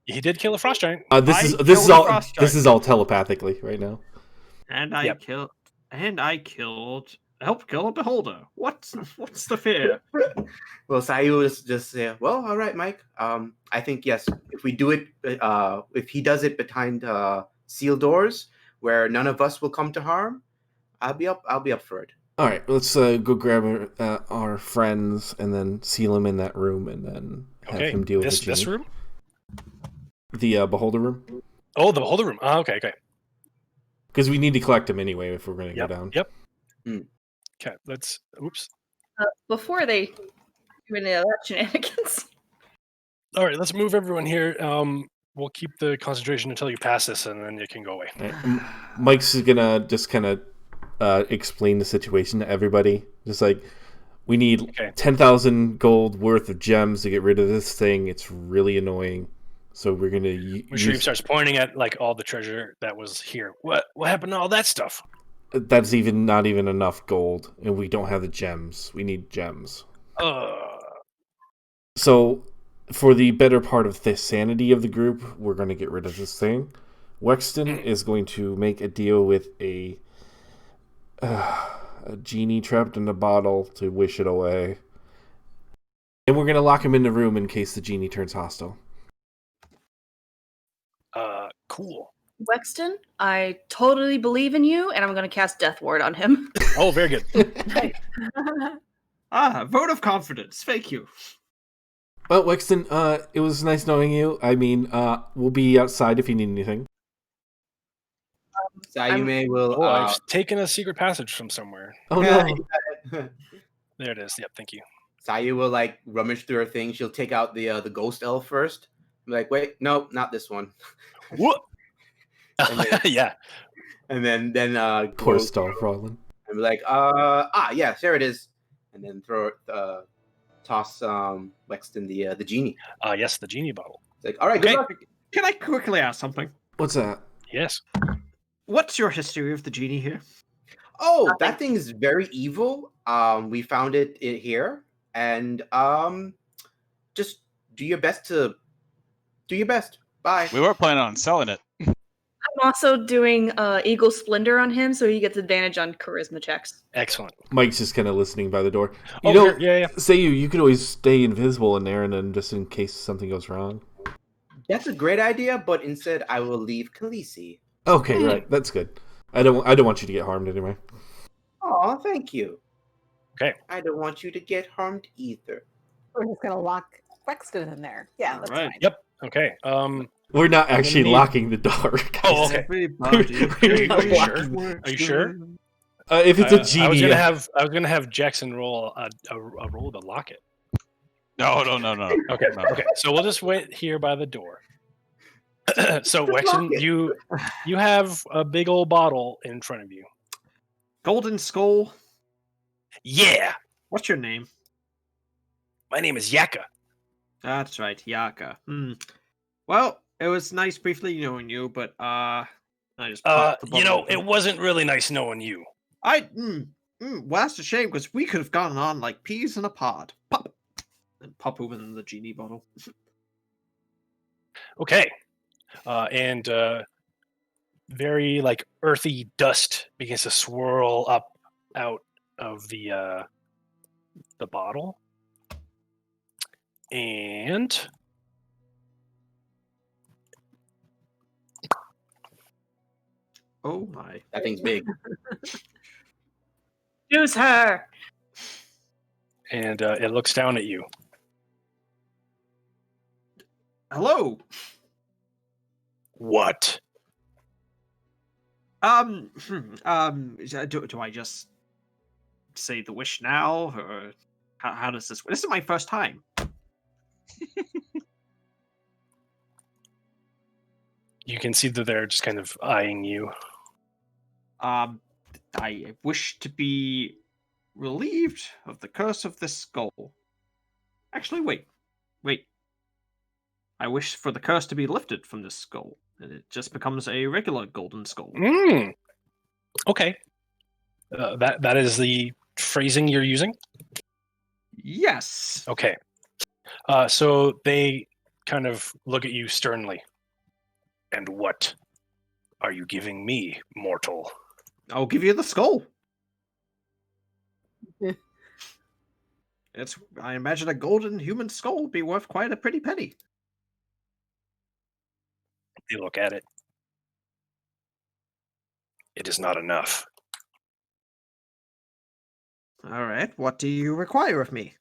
He did kill a frost giant. This is all telepathically right now. And I helped kill a beholder. What's the fear? Well, Ssayu'më just say, well, all right, Mike. I think yes. If we do it, if he does it behind sealed doors where none of us will come to harm, I'll be up for it. All right, let's go grab our friends and then seal him in that room, and then have him deal with the genie. This room. The beholder room. Oh, the beholder room. Oh, okay. Because we need to collect him anyway if we're going to go down. Yep. Okay, let's. Oops. Before they do any of that shenanigans. All right, let's move everyone here. We'll keep the concentration until you pass this, and then you can go away. Right. Mike's gonna just kind of explain the situation to everybody. Just like, we need 10,000 gold worth of gems to get rid of this thing. It's really annoying. So we're gonna. Sharif starts pointing at all the treasure that was here. What happened to all that stuff? That's not even enough gold, and we don't have the gems. We need gems. So, for the better part of the sanity of the group, we're going to get rid of this thing. Wexton is going to make a deal with a genie trapped in a bottle to wish it away. And we're going to lock him in the room in case the genie turns hostile. Cool. Wexton, I totally believe in you, and I'm going to cast Death Ward on him. Oh, very good. Vote of confidence. Thank you. Well, Wexton, it was nice knowing you. I mean, we'll be outside if you need anything. Ssayu'më will. Oh, I've taken a secret passage from somewhere. Oh, yeah, no. There it is. Yep, thank you. Ssayu'më will like rummage through her thing. She'll take out the ghost elf first. I'm like, wait, no, not this one. What? then, Yeah. And then Poor Star Frolin. And be like, yes, there it is. And then toss Wexton the genie. Yes, the genie bottle. It's like, all right, good luck. Can I quickly ask something? What's that? Yes. What's your history of the genie here? Oh, that thing is very evil. We found it here, and just do your best. Bye. We were planning on selling it. I'm also doing Eagle Splendor on him, so he gets advantage on charisma checks. Excellent. Mike's just kind of listening by the door. Yeah. You could always stay invisible in there, and then just in case something goes wrong. That's a great idea, but instead I will leave Khaleesi. Okay, right. That's good. I don't want you to get harmed anyway. Oh, thank you. Okay. I don't want you to get harmed either. We're just gonna lock Wexton in there. Yeah, that's Right. fine. Yep. Okay. We're not actually need- locking the door. Oh, okay. Everybody. Are you sure? Are you sure? If it's a genie, I was gonna have Jackson roll a roll to lock it. No. Okay. No. Okay. So we'll just wait here by the door. So Wexton, you have a big old bottle in front of you. Golden Skull. Yeah. What's your name? My name is Yaka. That's right, Yaka. Well, it was nice briefly knowing you, but I just popped the bubble open. It wasn't really nice knowing you. Well, that's a shame because we could have gone on like peas in a pod. Pop, and pop open the genie bottle. Okay. And very like earthy dust begins to swirl up out of the bottle. And Oh my! That thing's big. Use her. And it looks down at you. Hello. What? Do I just say the wish now, or how does this? This is my first time. You can see that they're just kind of eyeing you. I wish to be relieved of the curse of this skull. Actually, wait. I wish for the curse to be lifted from this skull, and it just becomes a regular golden skull. Okay. That is the phrasing you're using? Yes. Okay. So they kind of look at you sternly. And what are you giving me, mortal? I'll give you the skull. I imagine a golden human skull would be worth quite a pretty penny. They look at it. It is not enough. All right, what do you require of me?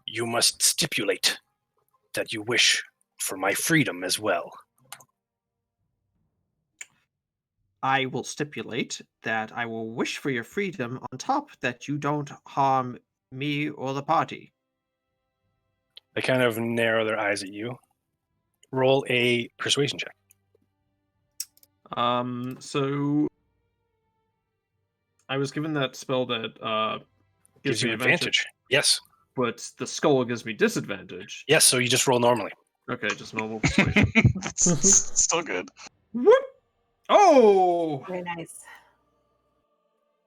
You must stipulate that you wish for my freedom as well. I will stipulate that I will wish for your freedom on top that you don't harm me or the party. They kind of narrow their eyes at you. Roll a persuasion check. So I was given that spell that Gives you advantage. Yes. but the skull gives me disadvantage. Yes, so you just roll normally. Okay, just normal persuasion. Still good. Whoop! Oh! Very nice.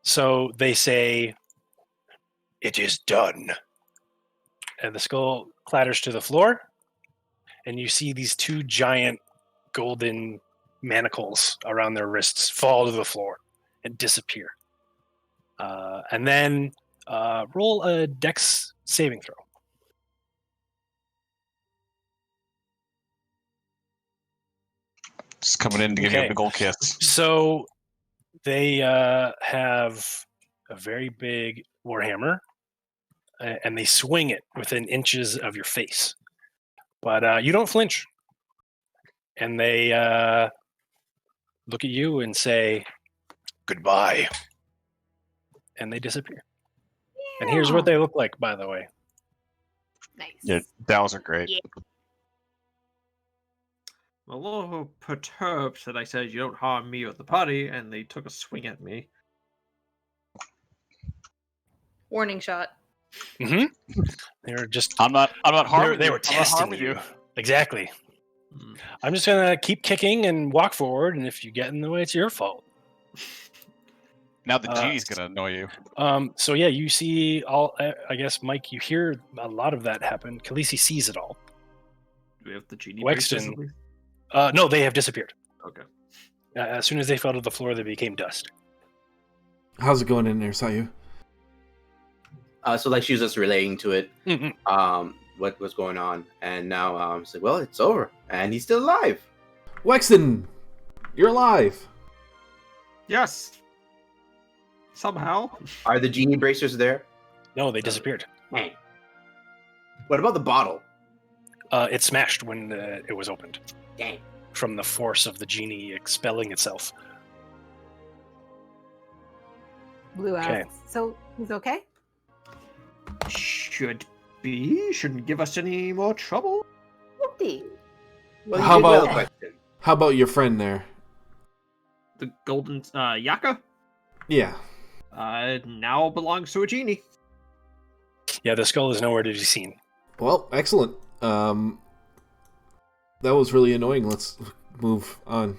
So they say, "It is done." And the skull clatters to the floor, and you see these two giant golden manacles around their wrists fall to the floor and disappear. And then roll a dex saving throw. Just coming in to give you a big old kiss. So they have a very big warhammer, and they swing it within inches of your face. But you don't flinch. And they look at you and say, "Goodbye." And they disappear. And here's what they look like, by the way. Nice. Yeah, those are great. Yeah. I'm a little perturbed that I said you don't harm me or the party, and they took a swing at me. Warning shot. Mm-hmm. They're just. I'm not harming They you. were I'm not testing harming you. Exactly. I'm just gonna keep kicking and walk forward, and if you get in the way, it's your fault. Now the genie's gonna annoy you. So yeah, you see all. I guess Mike, you hear a lot of that happen. Khaleesi sees it all. Do we have the genie Wexton. braces at least? No, they have disappeared. Okay. As soon as they fell to the floor, they became dust. How's it going in there, Ssayu'më? So like she was just relating to it, Mm-hmm. what was going on, and now said, well, it's over, and he's still alive. Wexton, you're alive. Yes. Somehow. Are the genie bracers there? No, they disappeared. Hey. What about the bottle? It smashed when it was opened Dang. from the force of the genie expelling itself. Blue Okay. asks, so he's okay? Should be. Shouldn't give us any more trouble. Whoopty. Well, How you did well, about- Wexton. How about your friend there? The golden Yaka Yeah. now belongs to a genie. Yeah, the skull is nowhere to be seen. Well, excellent. That was really annoying. Let's move on.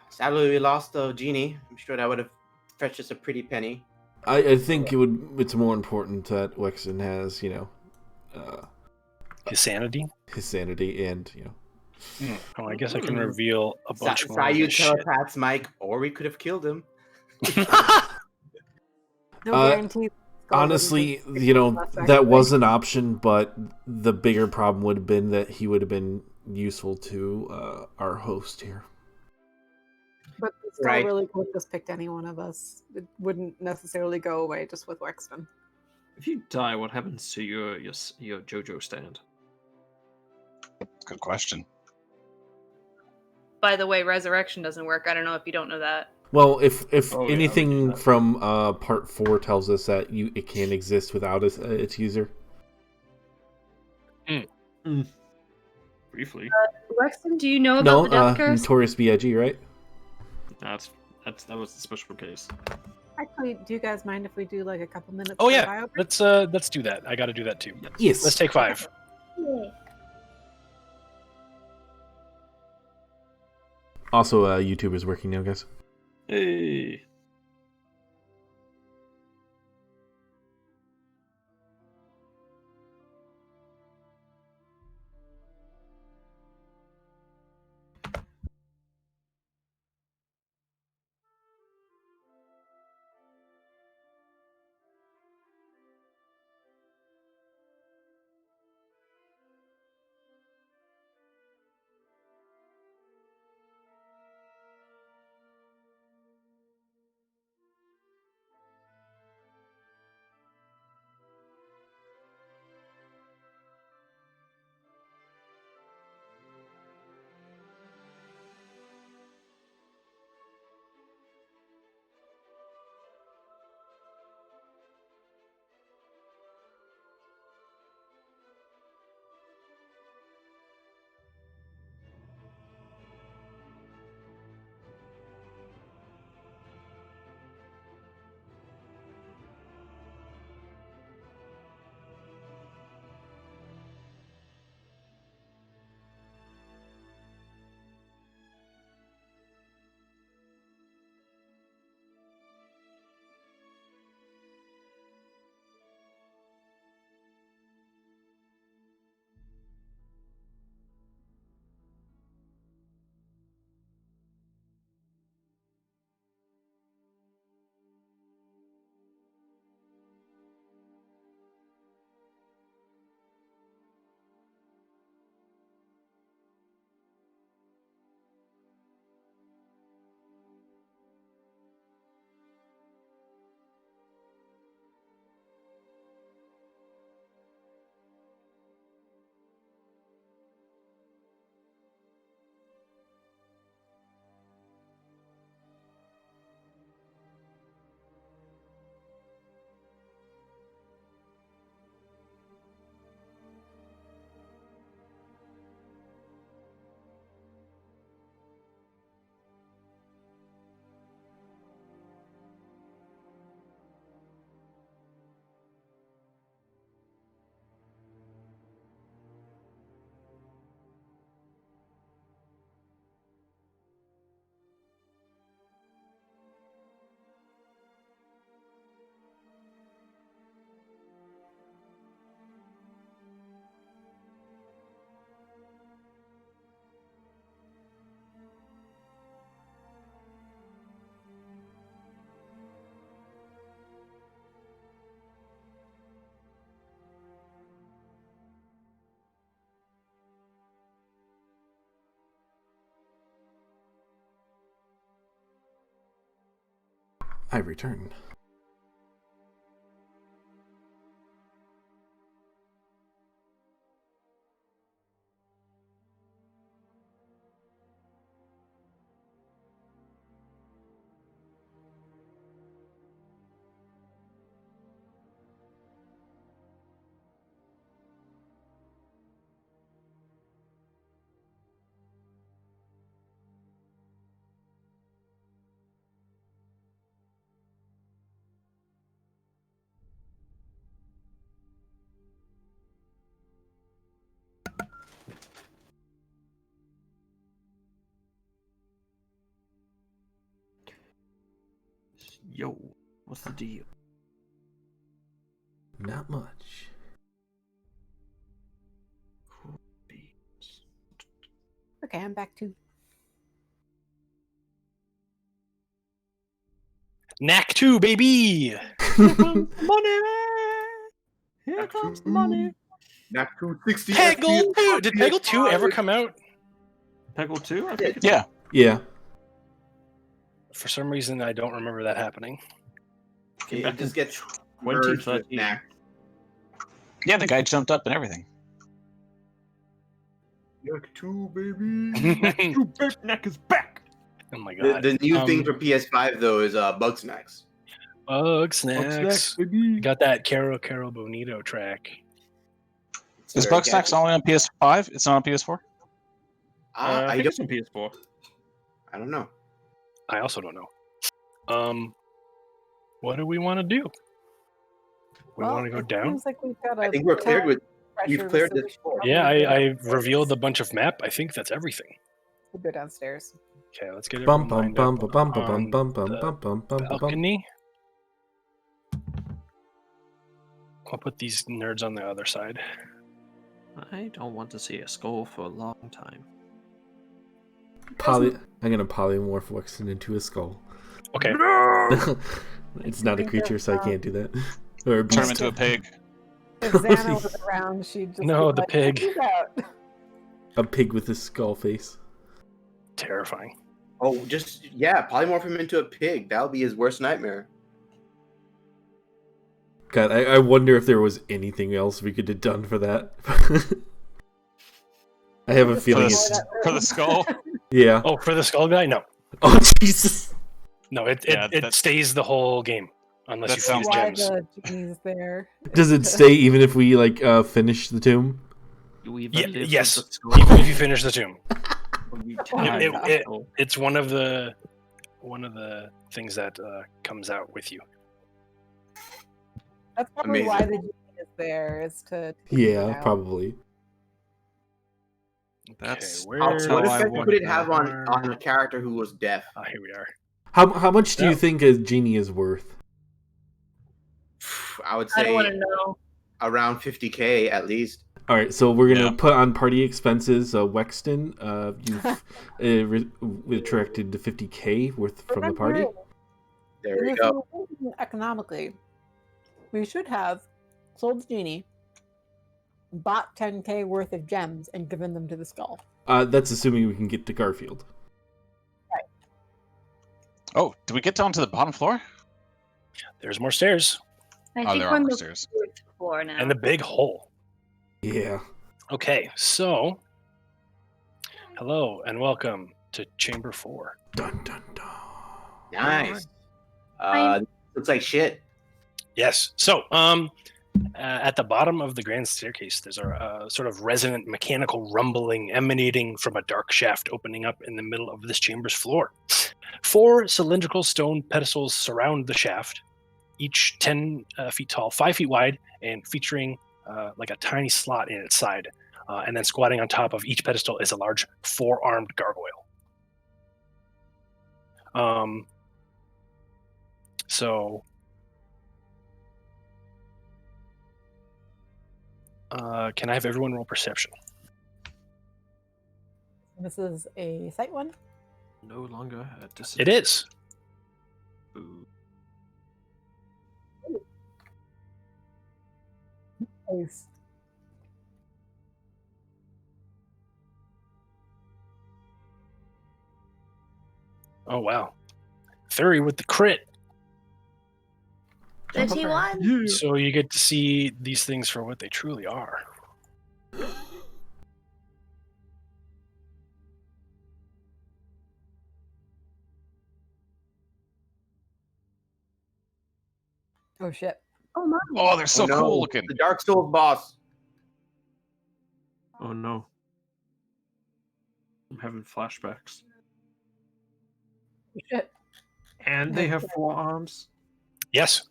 Sadly, we lost the genie. I'm sure that would have fetched us a pretty penny. I think it's more important that Wexton has, His sanity. his sanity and, Oh, I guess I can reveal a bunch more of Ssayu'më this shit. telepaths Mike, or we could have killed him. No Uh, guarantee. honestly, that was an option, but the bigger problem would have been that he would have been useful to our host here. But the skull Right. really could have just picked any one of us. It wouldn't necessarily go away just with Wexton. If you die, what happens to your JoJo stand? Good question. By the way, resurrection doesn't work. I don't know if you don't know that. Well, if Oh, yeah, anything we do that. from part 4 tells us that it can't exist without its user. Briefly. Wexton, do you know about No, the death curse? Notorious B.I.G., right? That was the special case. Actually, do you guys mind if we do like a couple minutes? Oh for yeah, bio break? let's do that. I got to do that too. Yes. Let's take 5. Also, YouTube is working now, guys. Hey. I return. Yo, what's the deal? Not much. Cool beans. Okay, I'm back too. Knack 2, baby! Here comes the money! Here comes the money! Not 260. Peggle 2! Did Peggle 2 ever come out? Peggle 2? I think Yeah. Yeah. For some reason, I don't remember that happening. It just gets merged with 2013. Knack. Yeah, the guy jumped up and everything. Knack 2, baby. Knack 2, baby, Knack is back! Oh my The, god. the new thing for PS5 though is Bug Snacks. Bug Snacks. baby. Got that Caro Bonito track. It's Is very Bug Snacks catchy. only on PS5? It's not on PS4? I I think it's don't. on PS4. I don't know. I also don't know. What do we want to do? We want to go it down? Seems like we've got I a think we're cleared with. pressure We've cleared this solution. floor. Yeah, Probably I go revealed a downstairs. bunch of map. I think that's everything. We'll go downstairs. Okay, let's get Bum everyone bum lined bum up bum bum bum on bum bum the bum bum bum bum. balcony. I'll put these nerds on the other side. I don't want to see a skull for a long time. I'm gonna polymorph Wexton into a skull. Okay. It's not a think creature, of, so I can't do that. Or a Turn him beast. into a pig. If Xana was around, she'd just No, be the like, pig. "Check this out." A pig with a skull face. Terrifying. Oh, polymorph him into a pig. That'll be his worst nightmare. God, I wonder if there was anything else we could have done for that. I have a Just feeling ignore it's... that For room. the skull? Yeah. Oh, for the skull guy? No. Oh, Jesus. No, it Yeah, it that- stays the whole game. Unless that you sounds fuse Why gems. the genie's there? Does it stay even if we, finish the tomb? You either Yeah, live with yes. the skull Even if you finish the tomb. or you Oh my die It- with God. the it- skull. It's one of the things that comes out with you. That's probably why Amazing. the genie is there, is to take it Yeah, out. probably. That's where- that's What how I effect want would it to have go. on a character who was deaf? Here we are. How much do you Yeah. think a genie is worth? I would I don't want say to know. around 50K at least. All right, so we're gonna Yeah. put on party expenses. Wexton, you've retracted to 50K worth from the party. Remember, There we if go. we're thinking economically, we should have sold the genie, bought 10K worth of gems, and given them to the skull. That's assuming we can get to Garfield. Oh, did we get down to the bottom floor? There's more stairs I Oh, think there we're are on more the stairs. fourth floor now. and the big hole. Yeah. Okay, so hello and welcome to Chamber 4. Dun dun dun. Nice. I'm- Looks like shit. Yes. So, at the bottom of the grand staircase, there's a sort of resonant mechanical rumbling emanating from a dark shaft opening up in the middle of this chamber's floor. 4 cylindrical stone pedestals surround the shaft, each 10 feet tall, 5 feet wide, and featuring like a tiny slot in its side. And then squatting on top of each pedestal is a large 4-armed gargoyle. So can I have everyone roll perception? This is a sight one. No longer a It decision. is. Ooh. Nice. Oh wow. Thuri with the crit. Then he won. So you get to see these things for what they truly are. Oh shit. Oh my. Oh, they're so Oh, no. cool looking. The Dark Souls boss. Oh no. I'm having flashbacks. Shit. And they have 4 arms. Yes.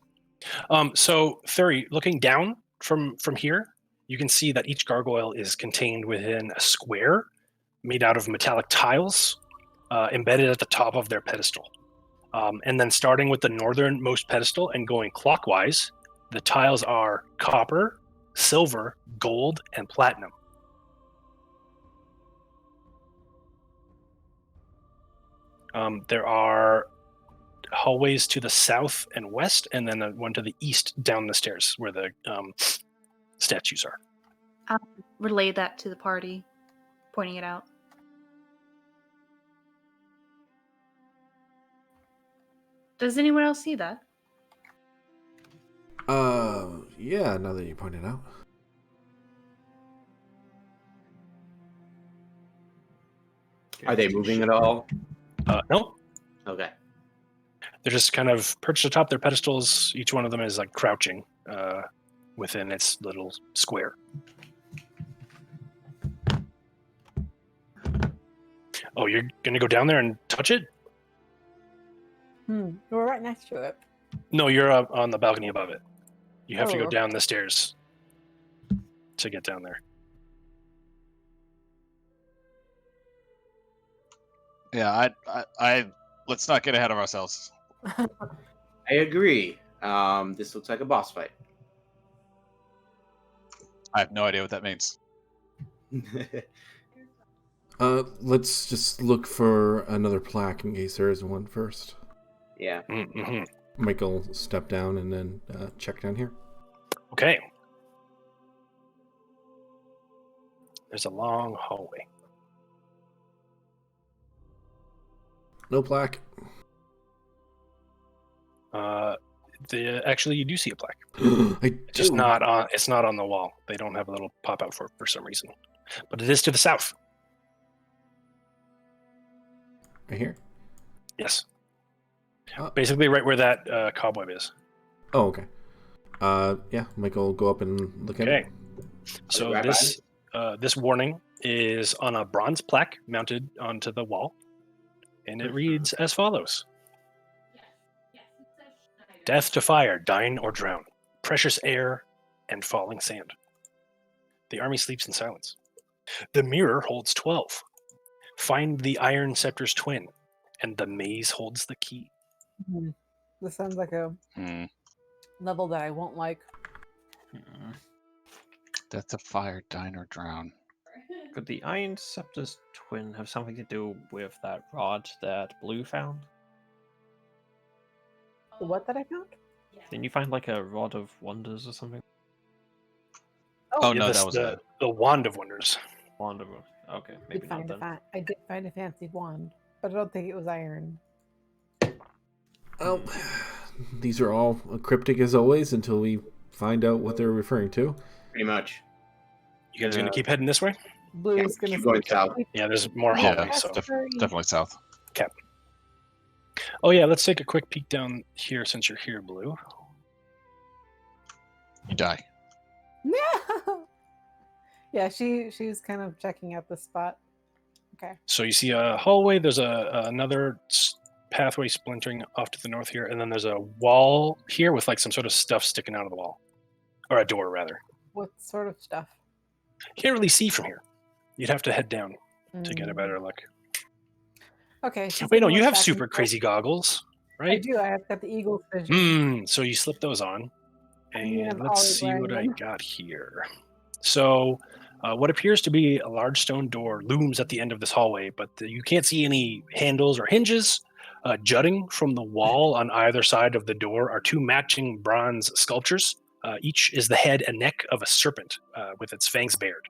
So Thuri, looking down from here, you can see that each gargoyle is contained within a square made out of metallic tiles embedded at the top of their pedestal. And then starting with the northernmost pedestal and going clockwise, the tiles are copper, silver, gold, and platinum. There are hallways to the south and west, and then one to the east down the stairs where the statues are. I'll relay that to the party, pointing it out. Does anyone else see that? Yeah, now that you point it out. Are they moving at all? No, Okay. they're just kind of perched atop their pedestals. Each one of them is like crouching within its little square. Oh, you're gonna go down there and touch it? We're right next to it. No, you're up on the balcony above it. You have to go Oh. down the stairs to get down there. Yeah, I let's not get ahead of ourselves. I agree. This looks like a boss fight. I have no idea what that means. Let's just look for another plaque in case there is one first. Yeah. Mm-hmm. Michael step down and then check down here. Okay. There's a long hallway. No plaque. Actually, you do see a plaque. It's Just not on. It's not on the wall. They don't have a little pop out for some reason, but it is to the south. right here. Yes. Oh. Basically, right where that cobweb is. Oh, okay. Yeah, Michael will go up and look at Okay. it. So Right this warning is on a bronze plaque mounted onto the wall, and it reads as follows: Death to fire, dine or drown, precious air and falling sand. The army sleeps in silence. The mirror holds 12. Find the iron scepter's twin, and the maze holds the key. This sounds like a level that I won't like. Death to fire, dine or drown. Could the Iron Scepter's twin have something to do with that rod that Blue found? The what that I found? Didn't you find like a Rod of Wonders or something? Oh, Yeah, no, this- that was the Wand of Wonders. Wand of Okay, maybe not then. I did find a fancy wand, but I don't think it was iron. Well, these are all cryptic as always until we find out what they're referring to. Pretty much. You guys gonna keep heading this way? Blue is going Keep to going south. Yeah, there's more Yeah, hallways. So. definitely south. Oh yeah, let's take a quick peek down here since you're here, Blue. You die. No. Yeah, she's kind of checking out the spot. Okay. So you see a hallway. There's another pathway splintering off to the north here, and then there's a wall here with like some sort of stuff sticking out of the wall, or a door rather. What sort of stuff? You can't really see from here. You'd have to head down to get a better look. Okay. she's Wait, no, gonna you look have back super and forth. crazy goggles, I right? do. I've got the eagle's vision. So you slip those on, Yeah, and I'm let's always see what I wearing them. got here. So, what appears to be a large stone door looms at the end of this hallway, but you can't see any handles or hinges. Jutting from the wall on either side of the door are two matching bronze sculptures. Each is the head and neck of a serpent with its fangs bared.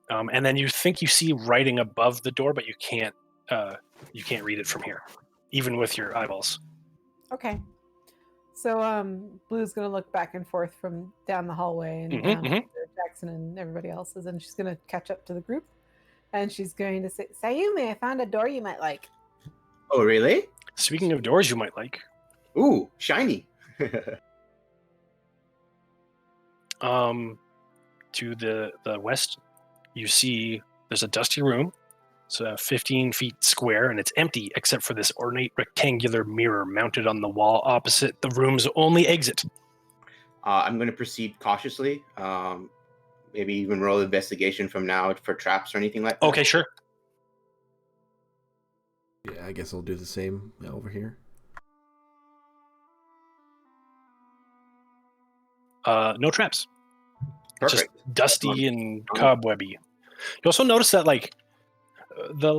And then you think you see writing above the door, but you can't read it from here, even with your eyeballs. Okay. So Blue's gonna look back and forth from down the hallway and Mhm, mhm. where Jackson and everybody else is, and she's gonna catch up to the group, and she's going to say, "Ssayu'më, I found a door you might like." Oh, really? Speaking of doors you might like, Ooh, shiny. to the west, you see there's a dusty room. It's 15 feet square, and it's empty except for this ornate rectangular mirror mounted on the wall opposite the room's only exit. I'm going to proceed cautiously. Maybe even roll investigation from now for traps or anything like that. Okay, sure. Yeah, I guess I'll do the same over here. No traps. It's just Perfect. dusty and cobwebby. You also notice that, like, the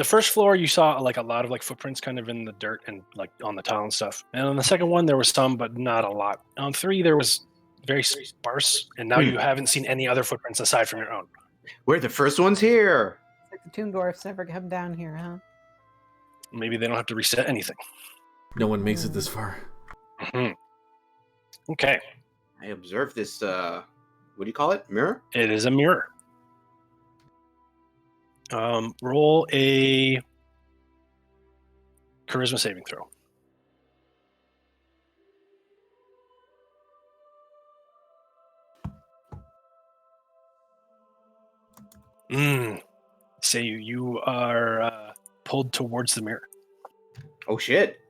first floor you saw like a lot of like footprints kind of in the dirt and like on the tile and stuff. And on the second one there was some, but not a lot. On 3 there was very sparse, and now you haven't seen any other footprints aside from your own. We're the first ones here. It's like the Toon Dwarfs never come down here, huh? Maybe they don't have to reset anything. No one makes it this far. Mhm. Okay, I observed this, what do you call it? Mirror? it is a mirror. Roll a charisma saving throw. Say you are pulled towards the mirror. Oh, shit.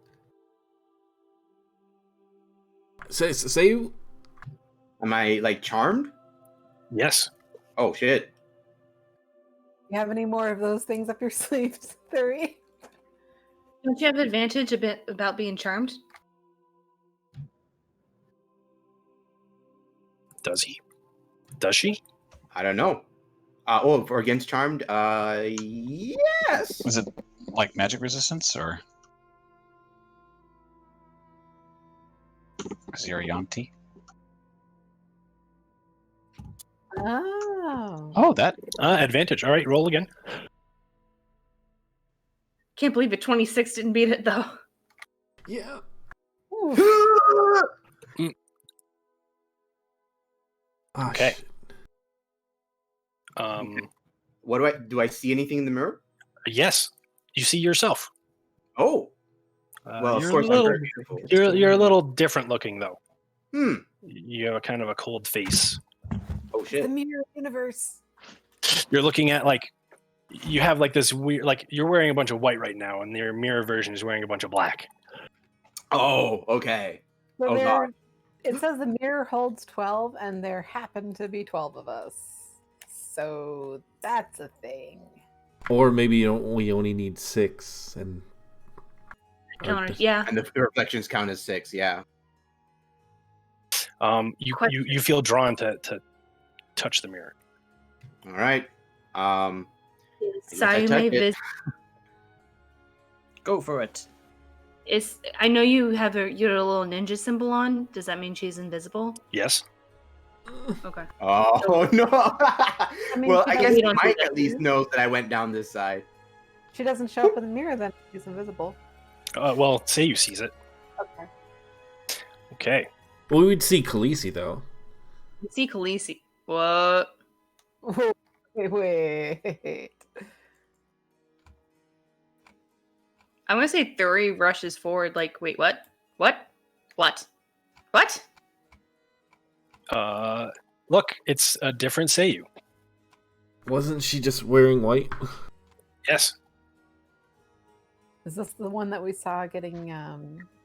Say you. Am I, like, charmed? Yes. Oh, shit. You have any more of those things up your sleeves, Thuri? Don't you have advantage a bit about being charmed? Does he? Does she? I don't know. For against charmed? Yes. Is it like magic resistance or Zirianti? Oh. Oh, that. Advantage. All right, roll again. Can't believe a 26 didn't beat it though. Yeah. Oh, Okay. shit. What do I see anything in the mirror? Yes, you see yourself. Oh. Well, of you're course, a little, I'm very beautiful. you're a little different looking though. Hmm. You have a kind of a cold face. Oh, The shit. mirror universe. You're looking at like you have like this weird like you're wearing a bunch of white right now, and your mirror version is wearing a bunch of black. Oh, okay. The Oh, mirror, God. it says the mirror holds 12, and there happen to be 12 of us. So that's a thing. Or maybe we only need 6, and Yeah. And the reflections count as 6, yeah. You feel drawn to touch the mirror. All right. I guess I Ssayu'më touch it. visit. Go for it. I know you have your little ninja symbol on. Does that mean she's invisible? Yes. Okay. Oh, no. mean, Well, she I doesn't- guess We don't do Mike that at least here. knows that I went down this side. She doesn't show up in the mirror, then she's invisible. Well, Ssayu'më sees it. Okay. Okay. well, we would see Khaleesi though. See Khaleesi. What? Wait. I want to say Thuri rushes forward like, wait, what? What? What? What? Look, it's a different Ssayu'më. Wasn't she just wearing white? Yes. Is this the one that we saw getting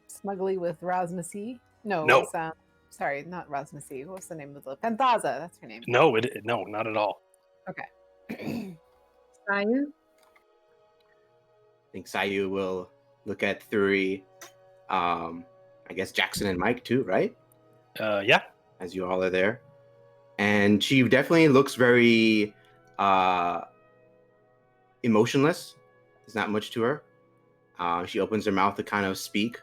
smuggly with Rasmussen? No. No. It was, sorry, not Rasmussen. What's the name of the Panthaza? That's her name. No, no, not at all. Okay. Ssayu'më? I think Ssayu'më will look at Thuri, I guess Jackson and Mike too, right? Yeah. As you all are there. And she definitely looks very emotionless. There's not much to her. She opens her mouth to kind of speak,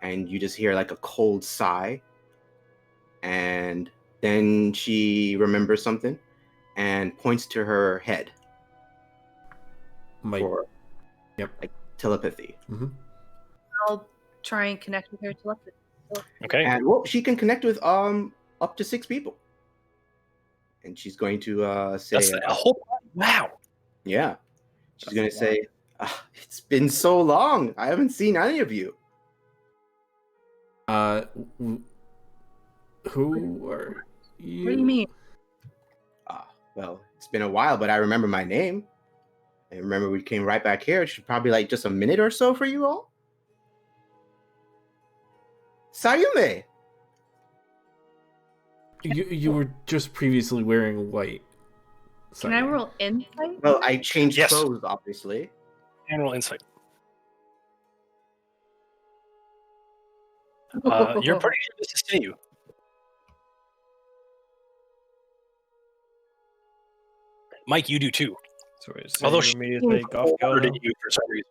and you just hear like a cold sigh. And then she remembers something and points to her head Mike. for Yep. like telepathy. Mm-hmm. I'll try and connect with her telepathy. Okay. And well, she can connect with up to 6 people. And she's going to say, That's a whole. Wow. yeah, she's going to say, it's been so long. I haven't seen any of you. Who are you? What do you mean? Well, it's been a while, but I remember my name. I remember we came right back here. It should probably like just a minute or so for you all. Ssayu'më. You were just previously wearing white. Can I roll insight? Well, I changed Yes. clothes, obviously. General insight. You're pretty sure this is Ssayu'më. Mike, you do too. So wait, Although she she immediately seems got older go. to you for some reason.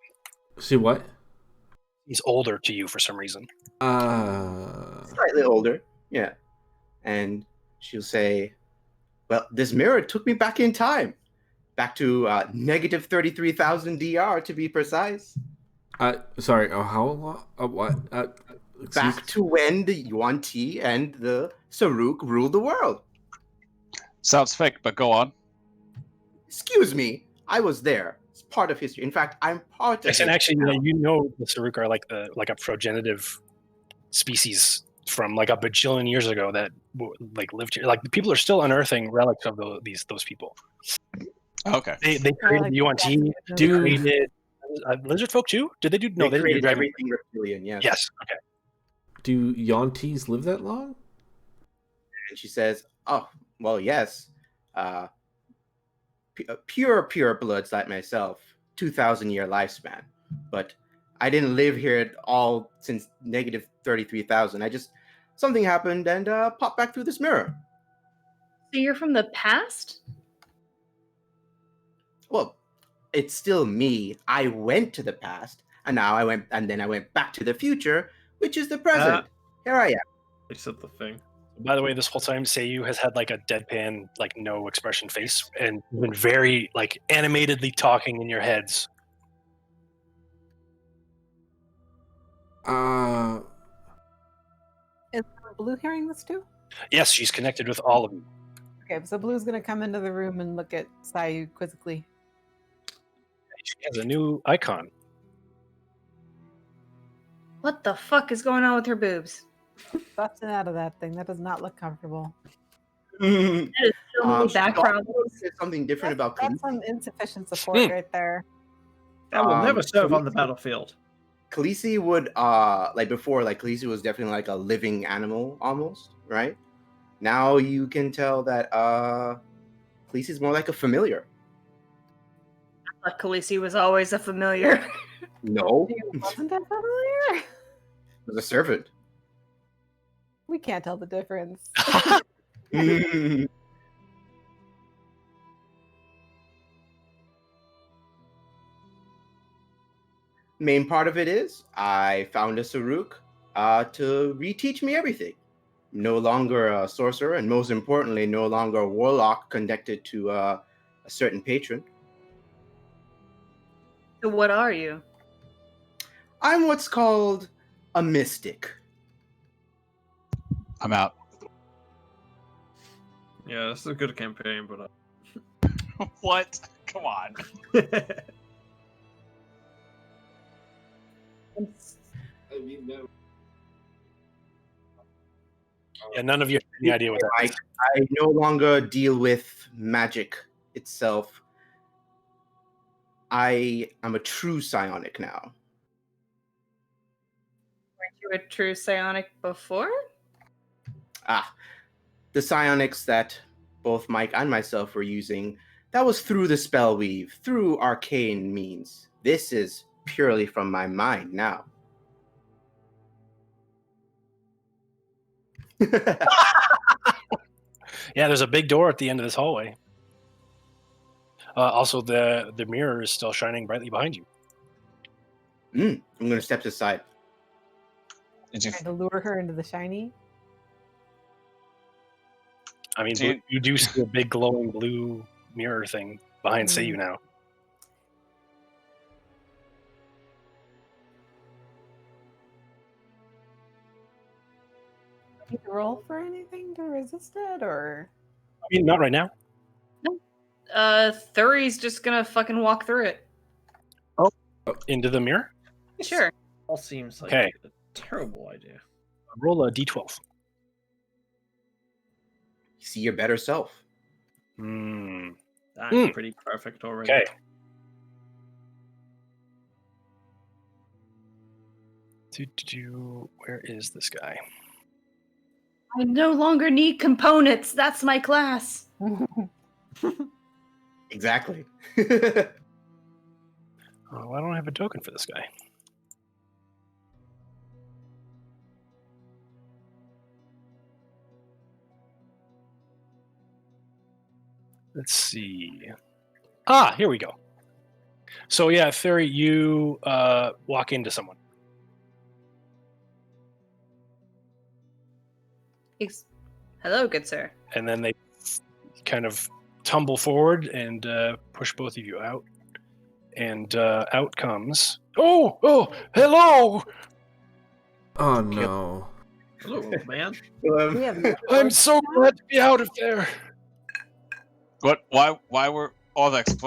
See what? He's older to you for some reason. Slightly older, yeah. And she'll say, well, this mirror took me back in time. Back to negative 33,000 DR to be precise. Sorry. How long? What? Back to when the Yuan Ti and the Ssayu'më ruled the world. Sounds fake, but go on. Excuse me, I was there. It's part of history. In fact, I'm part of Yes, and history actually, now. you know, the Ssayu'më are like a progenitive species from like a bajillion years ago that like lived here. Like the people are still unearthing relics of those people. Okay. They created like the Yuan Ti. They Dude. created lizard folk too. Did they do? No, They they didn't do created dragon. everything reptilian, yes. Yes. Okay. Do Yontis live that long? And she says, oh, well, yes. Pure bloods like myself, 2,000-year lifespan. But I didn't live here at all since negative 33,000. Something happened and popped back through this mirror. So you're from the past? Well, it's still me. I went to the past, and then I went back to the future, which is the present. Here I am. Except the thing. By the way, this whole time, Seiyu has had like a deadpan, like no expression face, and been very like animatedly talking in your heads. Is Blue hearing this too? Yes, she's connected with all of you. Okay, so Blue's gonna come into the room and look at Ssayu'më quizzically. She has a new icon. What the fuck is going on with her boobs? Busting out of that thing. That does not look comfortable. That is so many back problems. There's something different about That's some insufficient support right there. That will never serve on Khaleesi- the battlefield. Khaleesi would like before, like Khaleesi was definitely like a living animal almost, right? Now you can tell that Khaleesi's more like a familiar. I thought Khaleesi was always a familiar. No, He wasn't that familiar? was a servant. We can't tell the difference. Main part of it is I found a Ssayu'më to reteach me everything. No longer a sorcerer, and most importantly, no longer a warlock connected to a certain patron. So what are you? I'm what's called a mystic. I'm out. Yeah, this is a good campaign, but What? Come on. Yeah, none of you have any idea what that is. I no longer deal with magic itself. I am a true psionic now. Weren't you a true psionic before? The psionics that both Mike and myself were using, that was through the spell weave, through arcane means. This is purely from my mind now. Yeah, there's a big door at the end of this hallway. Also, the mirror is still shining brightly behind you. I'm going to step aside. Did you? Trying to lure her into the shiny. I mean, Do you do see a big glowing blue mirror thing behind Seiyu now. Need to roll for anything to resist it, or I mean, not right now. Thuri's just gonna fucking walk through it. Into the mirror. Sure. All seems like Okay. a terrible idea. Roll a d12. See your better self. Hmm. That's pretty perfect already. Okay. Where is this guy? I no longer need components. That's my class. Exactly. Oh, why don't I have a token for this guy? Let's see. Ah, here we go. So yeah, Thuri, you walk into someone. Hello, good sir. And then they kind of tumble forward and push both of you out. And out comes... Oh, hello! Oh no. Hello, man. we have I'm so glad to be out of there. What? Why were Orvex?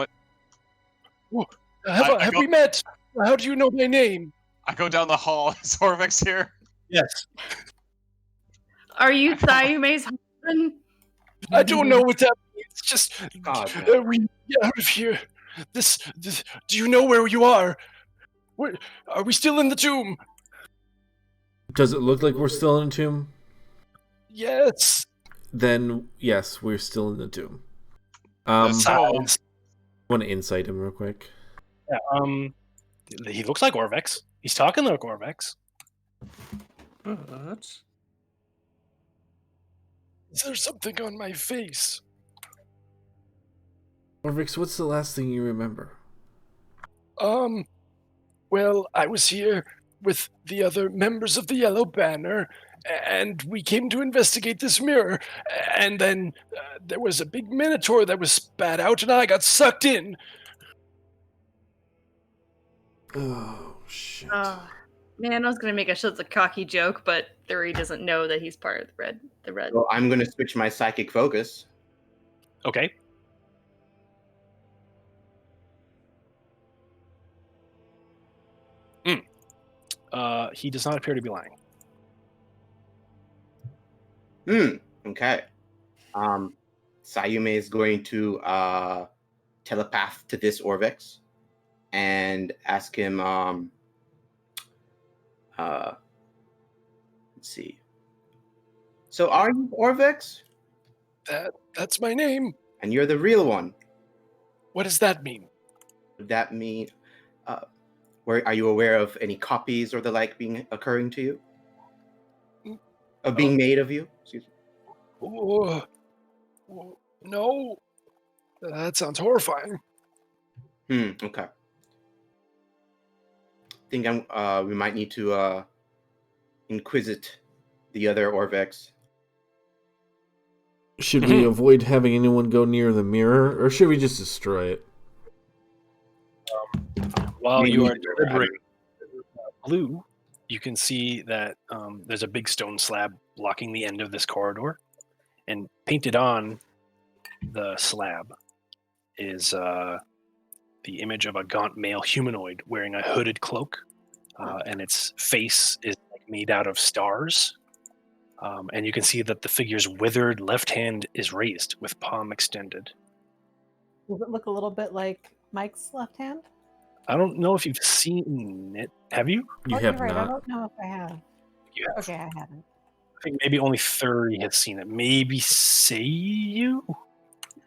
What? Have we met? How do you know my name? I go down the hall. Is Orvex here? Yes. Are you Ssayu'më's husband? I don't know what that means. It's just God, we get out of here. This. Do you know where you are? Where are we still in the tomb? Does it look like we're still in a tomb? Yes. Then yes, we're still in the tomb. Sounds. I want to insight him real quick. Yeah, he looks like Orvex. He's talking like Orvex. But Is there something on my face? Orvix, what's the last thing you remember? Well, I was here with the other members of the Yellow Banner, and we came to investigate this mirror, and then there was a big minotaur that was spat out, and I got sucked in. Oh shit. Man, I was gonna make a shit's a cocky joke, but Thuri doesn't know that he's part of the red. So I'm gonna switch my psychic focus. Okay. He does not appear to be lying. Okay. Ssayu'më is going to telepath to this Orvex and ask him. Let's see. So, are you Orvex? That's my name. And you're the real one. What does that mean? Would that mean? Where are you aware of any copies or the like occurring to you? Of being made of you? Excuse me. Oh, no. That sounds horrifying. Okay. I think we might need to inquisit the other Orvex. Should we avoid having anyone go near the mirror, or should we just destroy it? While Maybe you are either, deliberating, Blue, you can see that there's a big stone slab blocking the end of this corridor, and painted on the slab is the image of a gaunt male humanoid wearing a hooded cloak, and its face is made out of stars. And you can see that the figure's withered left hand is raised with palm extended. Does it look a little bit like Mike's left hand? I don't know if you've seen it. Have you? You You're have right. I not. don't know if I have. You have. Okay, I haven't. I think maybe only Thuri has seen it. Maybe Ssayu'më?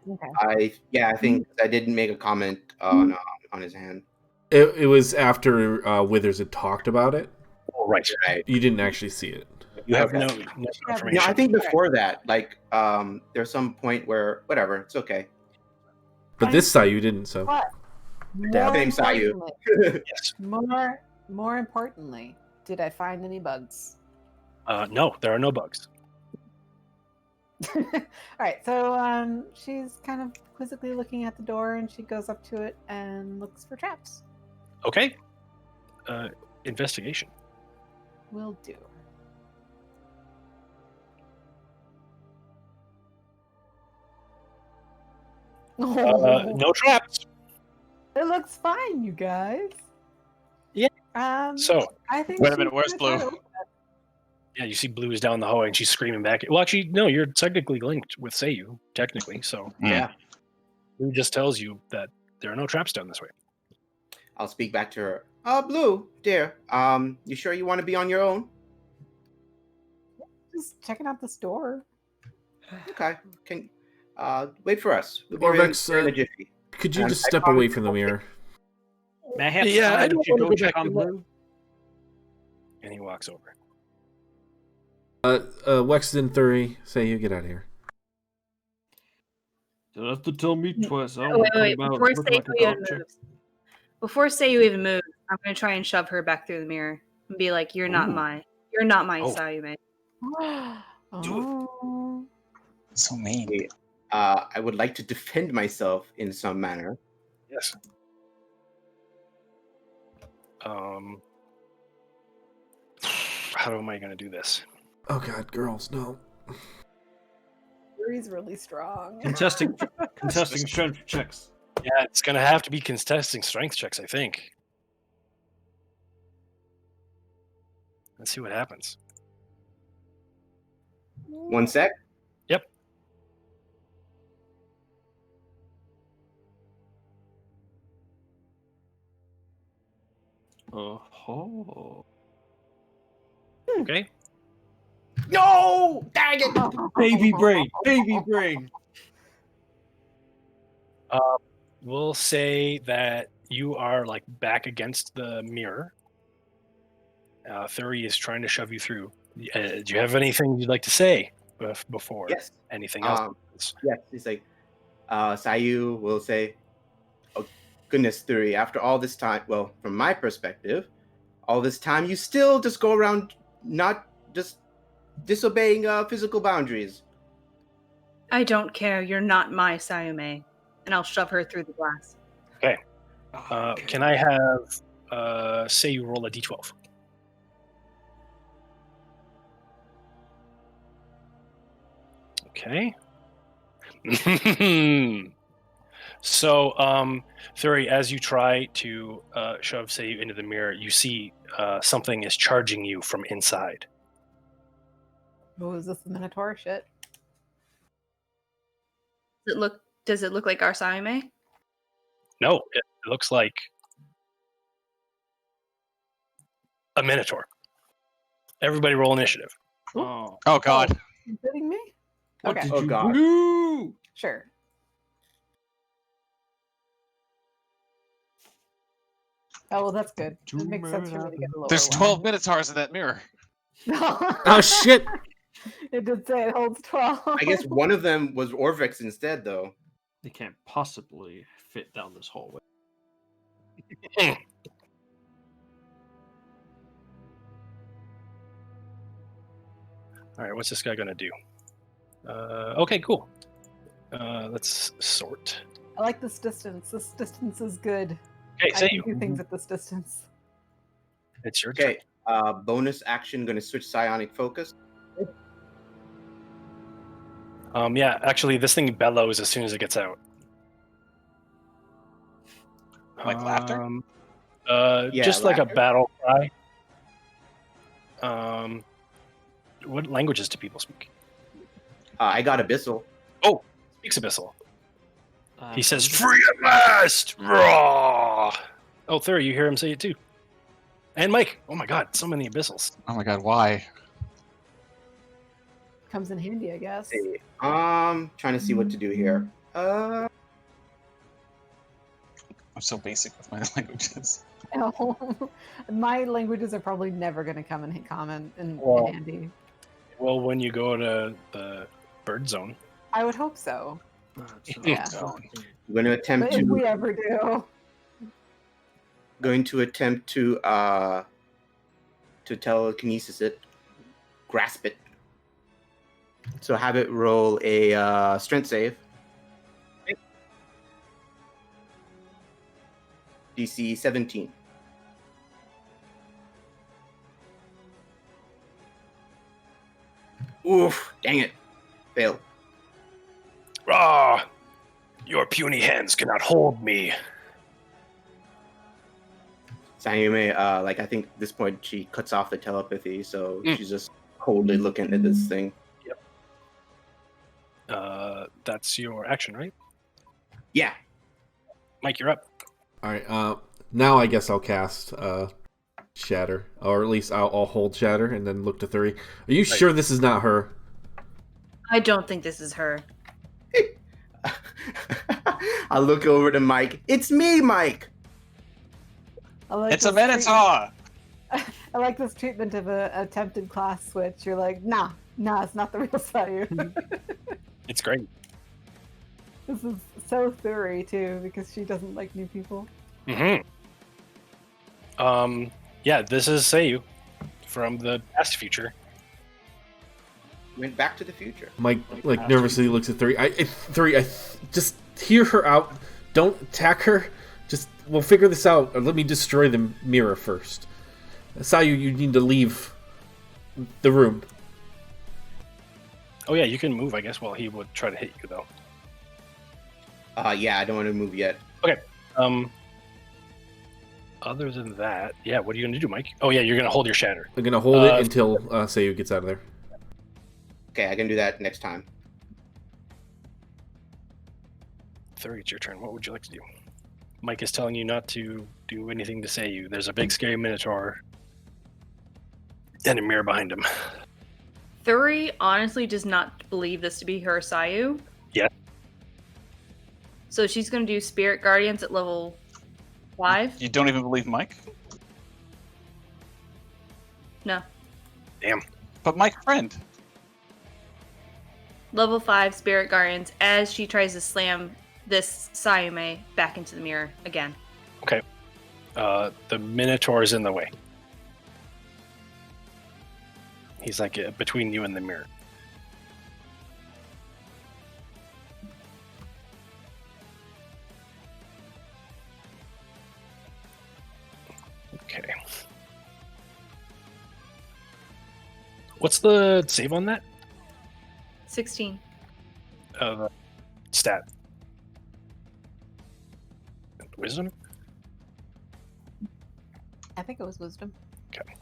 Okay. I think I didn't make a comment on his hand. It was after Withers had talked about it. Oh, right. You didn't actually see it. You have Okay. no information. No, I think before that, there's some point where whatever, it's okay. But this Sayu didn't, so. But Same Ssayu'më. Yes. more importantly, did I find any bugs? No, there are no bugs. All right, so she's kind of quizzically looking at the door, and she goes up to it and looks for traps. Okay. Investigation. Will do. No traps. It looks fine, you guys. Yeah. So, I think. Wait a minute, where's Blue? yeah, you see Blue is down the hallway and she's screaming back. Well, actually, no, you're technically linked with Ssayu'më, technically. So, Yeah. Blue just tells you that there are no traps down this way. I'll speak back to her. Blue, dear. You sure you want to be on your own? Just checking out the store. Okay. Can wait for us. We'll be Orvex, ready in a jiffy. Could you And just I step promise away you from the won't mirror? May I have Yeah, time I don't to wanna go go check back on to Blue? And he walks over. Wexton, Thuri, say you get out of here. Don't have to tell me twice. I don't Wait, want to wait, come out before looking like a Ssayu'më even dog chick. moves. Before Ssayu'më even moves, I'm gonna try and shove her back through the mirror and be like, "You're not Ooh. my Oh. Ssayu'më." Oh. So mean. Okay. I would like to defend myself in some manner. Yes. How am I going to do this? Oh god, girls, no. Yuri's really strong. Contesting strength checks. Yeah, it's going to have to be contesting strength checks, I think. Let's see what happens. 1 sec. Yep. Oh. Okay. No! Dang it! Baby brain. Baby brain. We'll say that you are like back against the mirror. Thuri is trying to shove you through. Do you have anything you'd like to say before Yes. anything else? Yes. It's like Ssayu'më will say, "Oh goodness, Thuri, after all this time, well, from my perspective, all this time you still just go around not just disobeying physical boundaries." I don't care. You're not my Ssayu'më, and I'll shove her through the glass. Okay. Can I have say you roll a d12? Okay. So, Thuri, as you try to shove Ssayu'më into the mirror, you see something is charging you from inside. Oh, is this the Minotaur shit? Does it look like our Ssayu'më? No, it looks like a Minotaur. Everybody roll initiative. Oh. Oh God. You kidding me? What Okay. did Oh, you God. do? Sure. Oh, well, that's good. It makes sense for me to get a lower There's one. 12 Minotaurs in that mirror. Oh shit! It did say it holds 12. I guess one of them was Orvex instead, though. They can't possibly fit down this hallway. All right, what's this guy gonna do? Okay, cool. Let's sort. I like this distance. This distance is good. Okay, I can Ssayu'më. do things at this distance. It's your turn. Okay. Bonus action, going to switch psionic focus. Yeah, actually, this thing bellows as soon as it gets out. Like laughter? Yeah, Just like a laughter. battle cry. What languages do people speak? I got Abyssal. Speaks Abyssal. He says, "Free at last!" Raw. Oh, Thuri, you hear him say it too. And Mike. Oh my God, so many Abyssals. Oh my God, why? Comes in handy, I guess. Trying to see what to do here. I'm so basic with my languages. My languages are probably never going to come in common in Well, handy. Well, when you go to the bird zone. I would hope so. Yeah. I'm going to attempt But if we to ever do. to telekinesis it, grasp it. So have it roll a strength save. DC 17. Oof! Dang it! Failed. Raw. Your puny hands cannot hold me. Ssayu'më, like I think at this point she cuts off the telepathy, so she's just coldly looking at this thing. That's your action, right? Yeah. Mike, you're up. All right. Now I guess I'll cast Shatter, or at least I'll hold Shatter and then look to Thuri. Are you sure this is not her? I don't think this is her. I look over to Mike. It's me, Mike. It's a Minotaur! I like this treatment of a attempted class switch. You're like, nah, it's not the real Ssayu'më. It's great. This is so Thuri too, because she doesn't like new people. Yeah, this is Ssayu'më from the past future. Went back to the future. Mike nervously looks at Thuri. Thuri, just hear her out. Don't attack her. Just we'll figure this out. Or let me destroy the mirror first. Ssayu'më, you need to leave the room. Oh yeah, you can move, I guess. Well, he would try to hit you though. Yeah, I don't want to move yet. Okay. Other than that, yeah, what are you gonna do, Mike? Oh yeah, you're gonna hold your shatter. I'm gonna hold it until Ssayu'më gets out of there. Okay, I can do that next time. Thuri, it's your turn. What would you like to do? Mike is telling you not to do anything to Ssayu'më. There's a big scary Minotaur and a mirror behind him. Thuri honestly does not believe this to be her Ssayu'më. Yeah. So she's going to do Spirit Guardians at level 5. You don't even believe Mike? No. Damn. But Mike, friend. Level 5 Spirit Guardians as she tries to slam this Ssayu'më back into the mirror again. Okay. The Minotaur is in the way. He's like between you and the mirror. Okay. What's the save on that? 16. Stat. Wisdom? I think it was wisdom. Okay.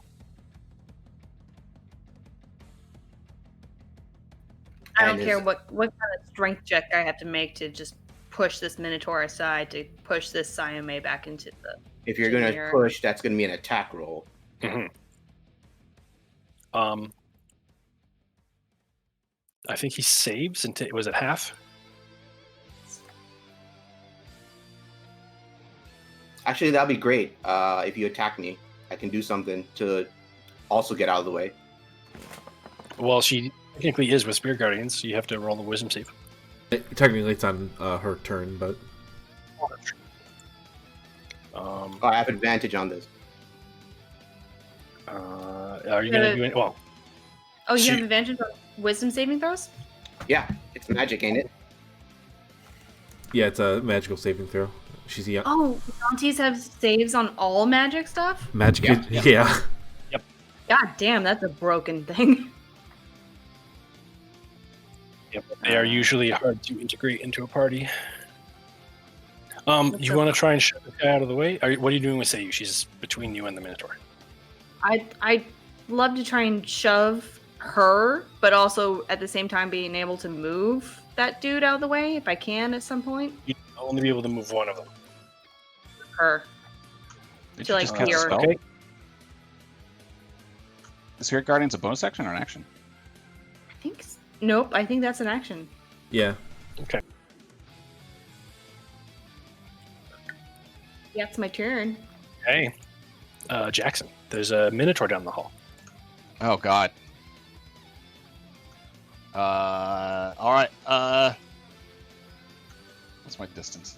I don't care what kind of strength check I have to make to just push this Minotaur aside to push this Ssayu'më back into the. If you're going to push, that's going to be an attack roll. Mm-hmm. I think he saves and was it half? Actually, that'd be great. If you attack me, I can do something to also get out of the way. Well, she technically is with Spirit Guardians, so you have to roll the wisdom save. Technically, it's on her turn, but. I have advantage on this. Are you going to do it? Well. Oh, you have advantage on wisdom saving throws? Yeah, it's magic, ain't it? Yeah, it's a magical saving throw. She's young. Oh, Dantes have saves on all magic stuff? Magic, yeah. Yep. God damn, that's a broken thing. Yep, they are usually hard to integrate into a party. You want to try and shove this guy out of the way? What are you doing with Ssayu'më? She's between you and the Minotaur. I'd love to try and shove her, but also at the same time being able to move that dude out of the way if I can at some point. You'd only be able to move one of them. Her. Did To you like just cast a here. spell? Okay. Is Spirit Guardian's a bonus action or an action? I think. Nope, I think that's an action. Yeah. Okay. Yeah, it's my turn. Hey, Jackson, there's a Minotaur down the hall. Oh, God. All right. What's my distance?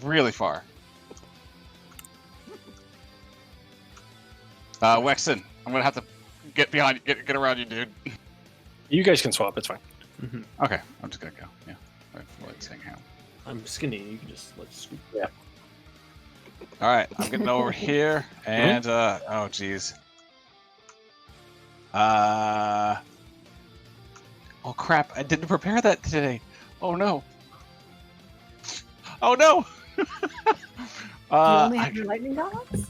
Really far. Wexton, I'm gonna have to get behind, get around you, dude. You guys can swap. It's fine. Mm-hmm. Okay, I'm just gonna go. Yeah. Let's hang out. I'm skinny. You can just scoop. Yeah. All right, I'm getting over here, and oh, geez. Oh crap! I didn't prepare that today. Oh no! Oh no! You only have your lightning dogs?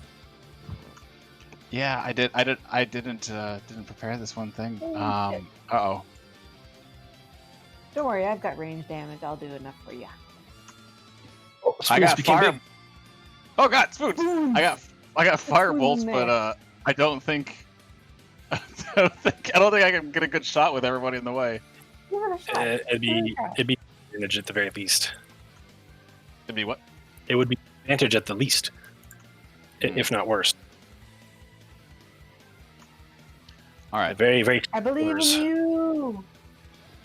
Yeah, I didn't prepare this one thing. Oh, shit. Uh-oh. Don't worry, I've got range damage. I'll do enough for you. I got became fire. big. Oh god, spoons! I got fire spoons bolts, in but there. I don't think I don't think I can get a good shot with everybody in the way. Give it a shot. It'd be advantage at the very least. It'd be what? It would be advantage at the least, if not worse. All right. Very, very. I believe in Worse. you.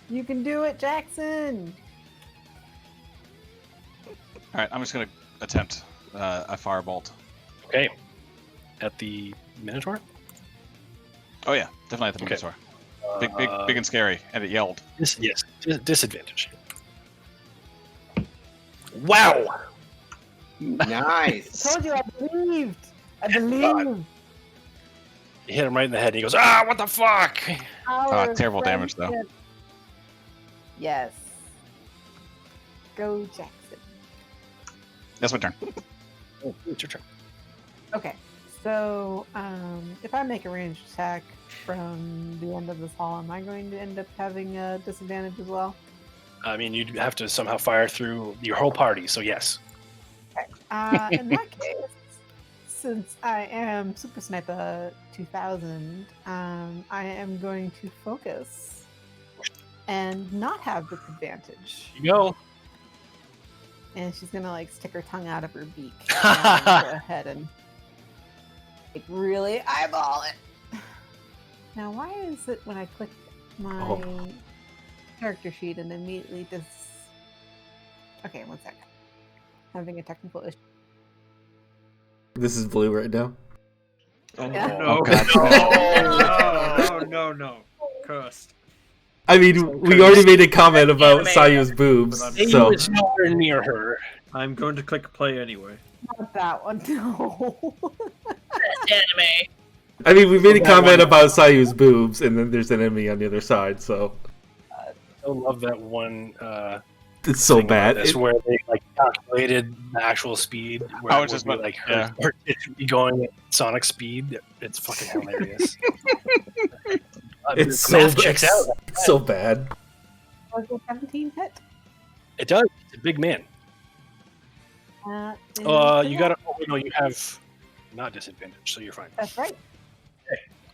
You can do it, Jackson. All right. I'm just gonna attempt a firebolt. Okay. At the Minotaur? Oh yeah, definitely at the Okay. Minotaur. Big and scary, and it yelled. Yes. Disadvantage. Wow! Nice. I told you I believed. I believed. You hit him right in the head, and he goes, "Ah, what the fuck!" Our Terrible damage, though. friendship. Yes. Go, Jackson. That's my turn. Oh, it's your turn. Okay, so if I make a ranged attack from the end of this hall, am I going to end up having a disadvantage as well? I mean, you'd have to somehow fire through your whole party, so yes. In that case, since I am Super Sniper 2000, I am going to focus and not have disadvantage. You go. And she's gonna like stick her tongue out of her beak and go ahead and like really eyeball it. Now, why is it when I click my character sheet and immediately does? Okay, one second. Having a technical issue. This is blue right now. Oh, Yeah. no. God. No. Cursed. I mean, we already made a comment about Ssayu'm's boobs, so It's nowhere near her. I'm going to click play anyway. Not that one, no. Anime. I mean, we made a That comment one. about Ssayu'm's boobs, and then there's an enemy on the other side, so I love that one. it's so thing bad. That's where they like calculated the actual speed. Where I it was just would be, about- like yeah. her, it should be going at sonic speed. It's fucking hilarious. It's The so math checks out. it's so bad. Was it 17 hit? It does. It's a big man. Is You correct. gotta. Oh, no, you have not disadvantage, so you're fine. That's right.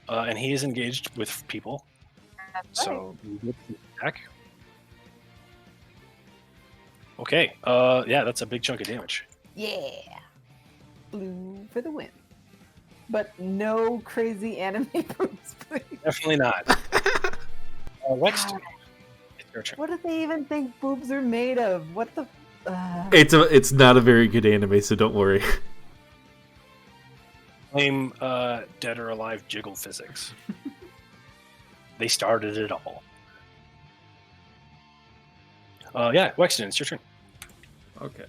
And he is engaged with people, That's right. so you get to attack. Okay. Yeah, that's a big chunk of damage. Yeah. Blue for the win. But no crazy anime boobs, please. Definitely not. Wexton, it's your turn. What do they even think boobs are made of? What the? It's not a very good anime, so don't worry. Blame dead or alive jiggle physics. They started it all. Yeah, Wexton, it's your turn. Okay.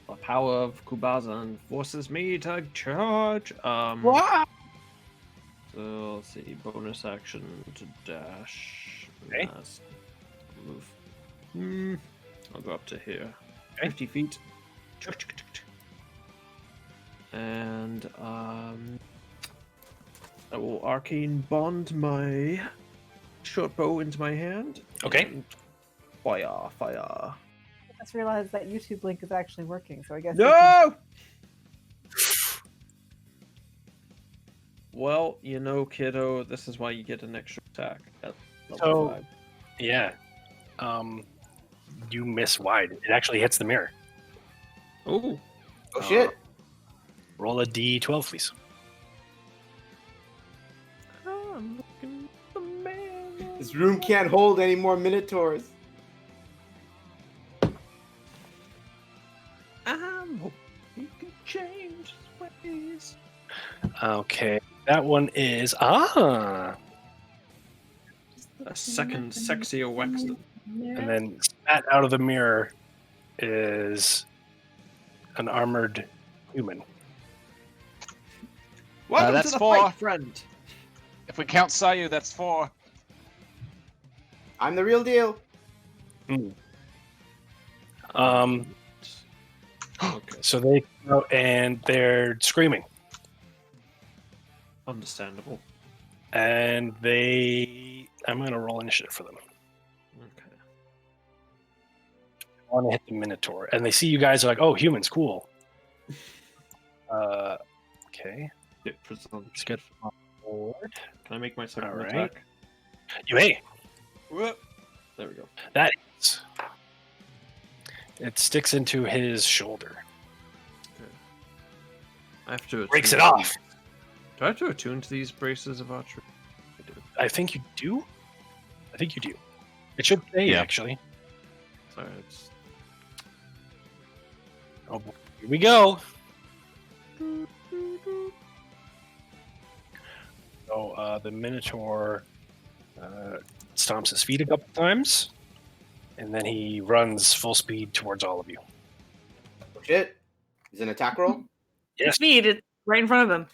The power of Kubazan forces me to charge. What? So let's see, bonus action to dash. Okay. Last move. I'll go up to here. Okay. 50 feet. And I will arcane bond my short bow into my hand. Okay. and Fire. I just realized that YouTube link is actually working, so I guess. No! Well, you know, kiddo, this is why you get an extra attack at level So- 5. Yeah. You miss wide. It actually hits the mirror. Oh, Oh shit. Roll a d12, please. I'm looking for the man. This room can't hold any more Minotaurs. I'm hoping he can change his ways. Okay. That one is A second sexier Wexton. and then spat out of the mirror is an armored human. Welcome that's to the 4. fight, friend. If we count Ssayu'më, that's 4. I'm the real deal. Okay, so they come out and they're screaming, Understandable. and I'm gonna roll initiative for them. Okay. I want to hit the Minotaur, and they see you guys are like, "Oh, humans, cool." Okay. Bit presumptuous. Let's get on board. Can I make my second All right. attack? You may. Whoop. There we go. That is. It sticks into his shoulder. Okay. I have to Breaks it attune- off. Do I have to attune to these braces of archery? I do. I think you do. It should say, Yeah. actually. Sorry, it's... Oh, boy. Here we go. So the Minotaur stomps his feet a couple times, and then he runs full speed towards all of you. Oh, shit. Is it an attack roll? Yes. Speed, it's right in front of him.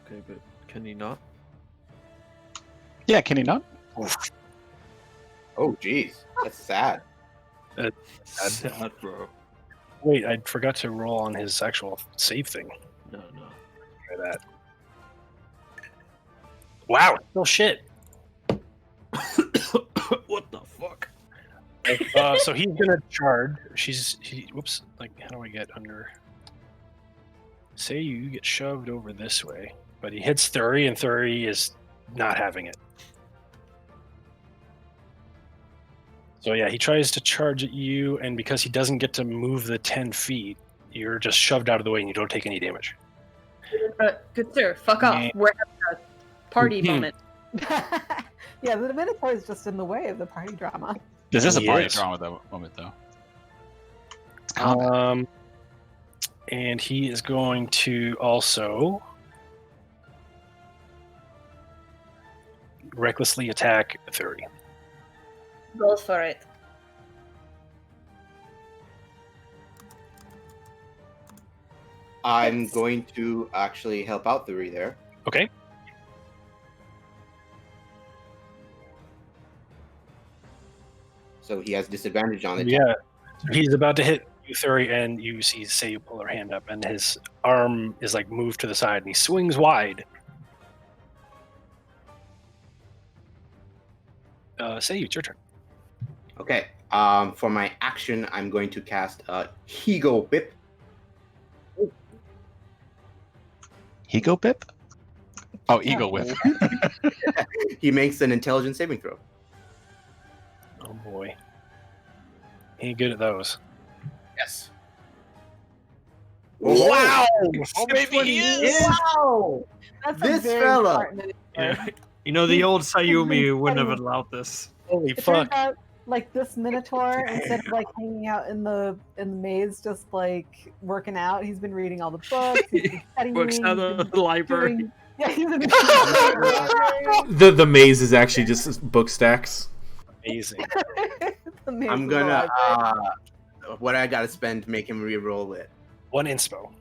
Okay, but can he not? Yeah, can he not? Oh, jeez. That's sad. Sad, bro. Wait, I forgot to roll on his actual save thing. No. Try that. Wow, no shit. What the fuck? So he's gonna charge. Whoops. Like, how do I get under? Say you get shoved over this way, but he hits Thuri, and Thuri is not having it. So yeah, he tries to charge at you, and because he doesn't get to move the 10 feet, you're just shoved out of the way, and you don't take any damage. Good sir, fuck off. Yeah. We're having a party moment. Yeah, the Minotaur is just in the way of the party drama. This is a He party is. drama at that moment, though. It's combat. And he is going to also recklessly attack Thuri. Go for it. I'm going to actually help out Thuri there. Okay. So he has disadvantage on it. Yeah. So he's about to hit you, Thuri, and you see Ssayu'më pull her hand up, and his arm is like moved to the side, and he swings wide. Ssayu'më, it's your turn. Okay. For my action, I'm going to cast Higo Whip. Ego Pip? Oh, Eagle Whip. He makes an intelligence saving throw. Oh boy. He ain't good at those. Yes. Wow! Oh, maybe he is. Wow! That's This a very fella. smart Minotaur. Yeah. You know, the old Ssayu'më wouldn't have allowed this. Holy It fuck. turns out, like, this Minotaur, instead of like hanging out in the maze, just like working out, he's been reading all the books. He's been studying. Works out he's of been the library. doing- Yeah, he's been doing the The maze is actually just book stacks. Amazing. maze I'm of the gonna library. what I gotta spend to make him re-roll it. 1 inspo.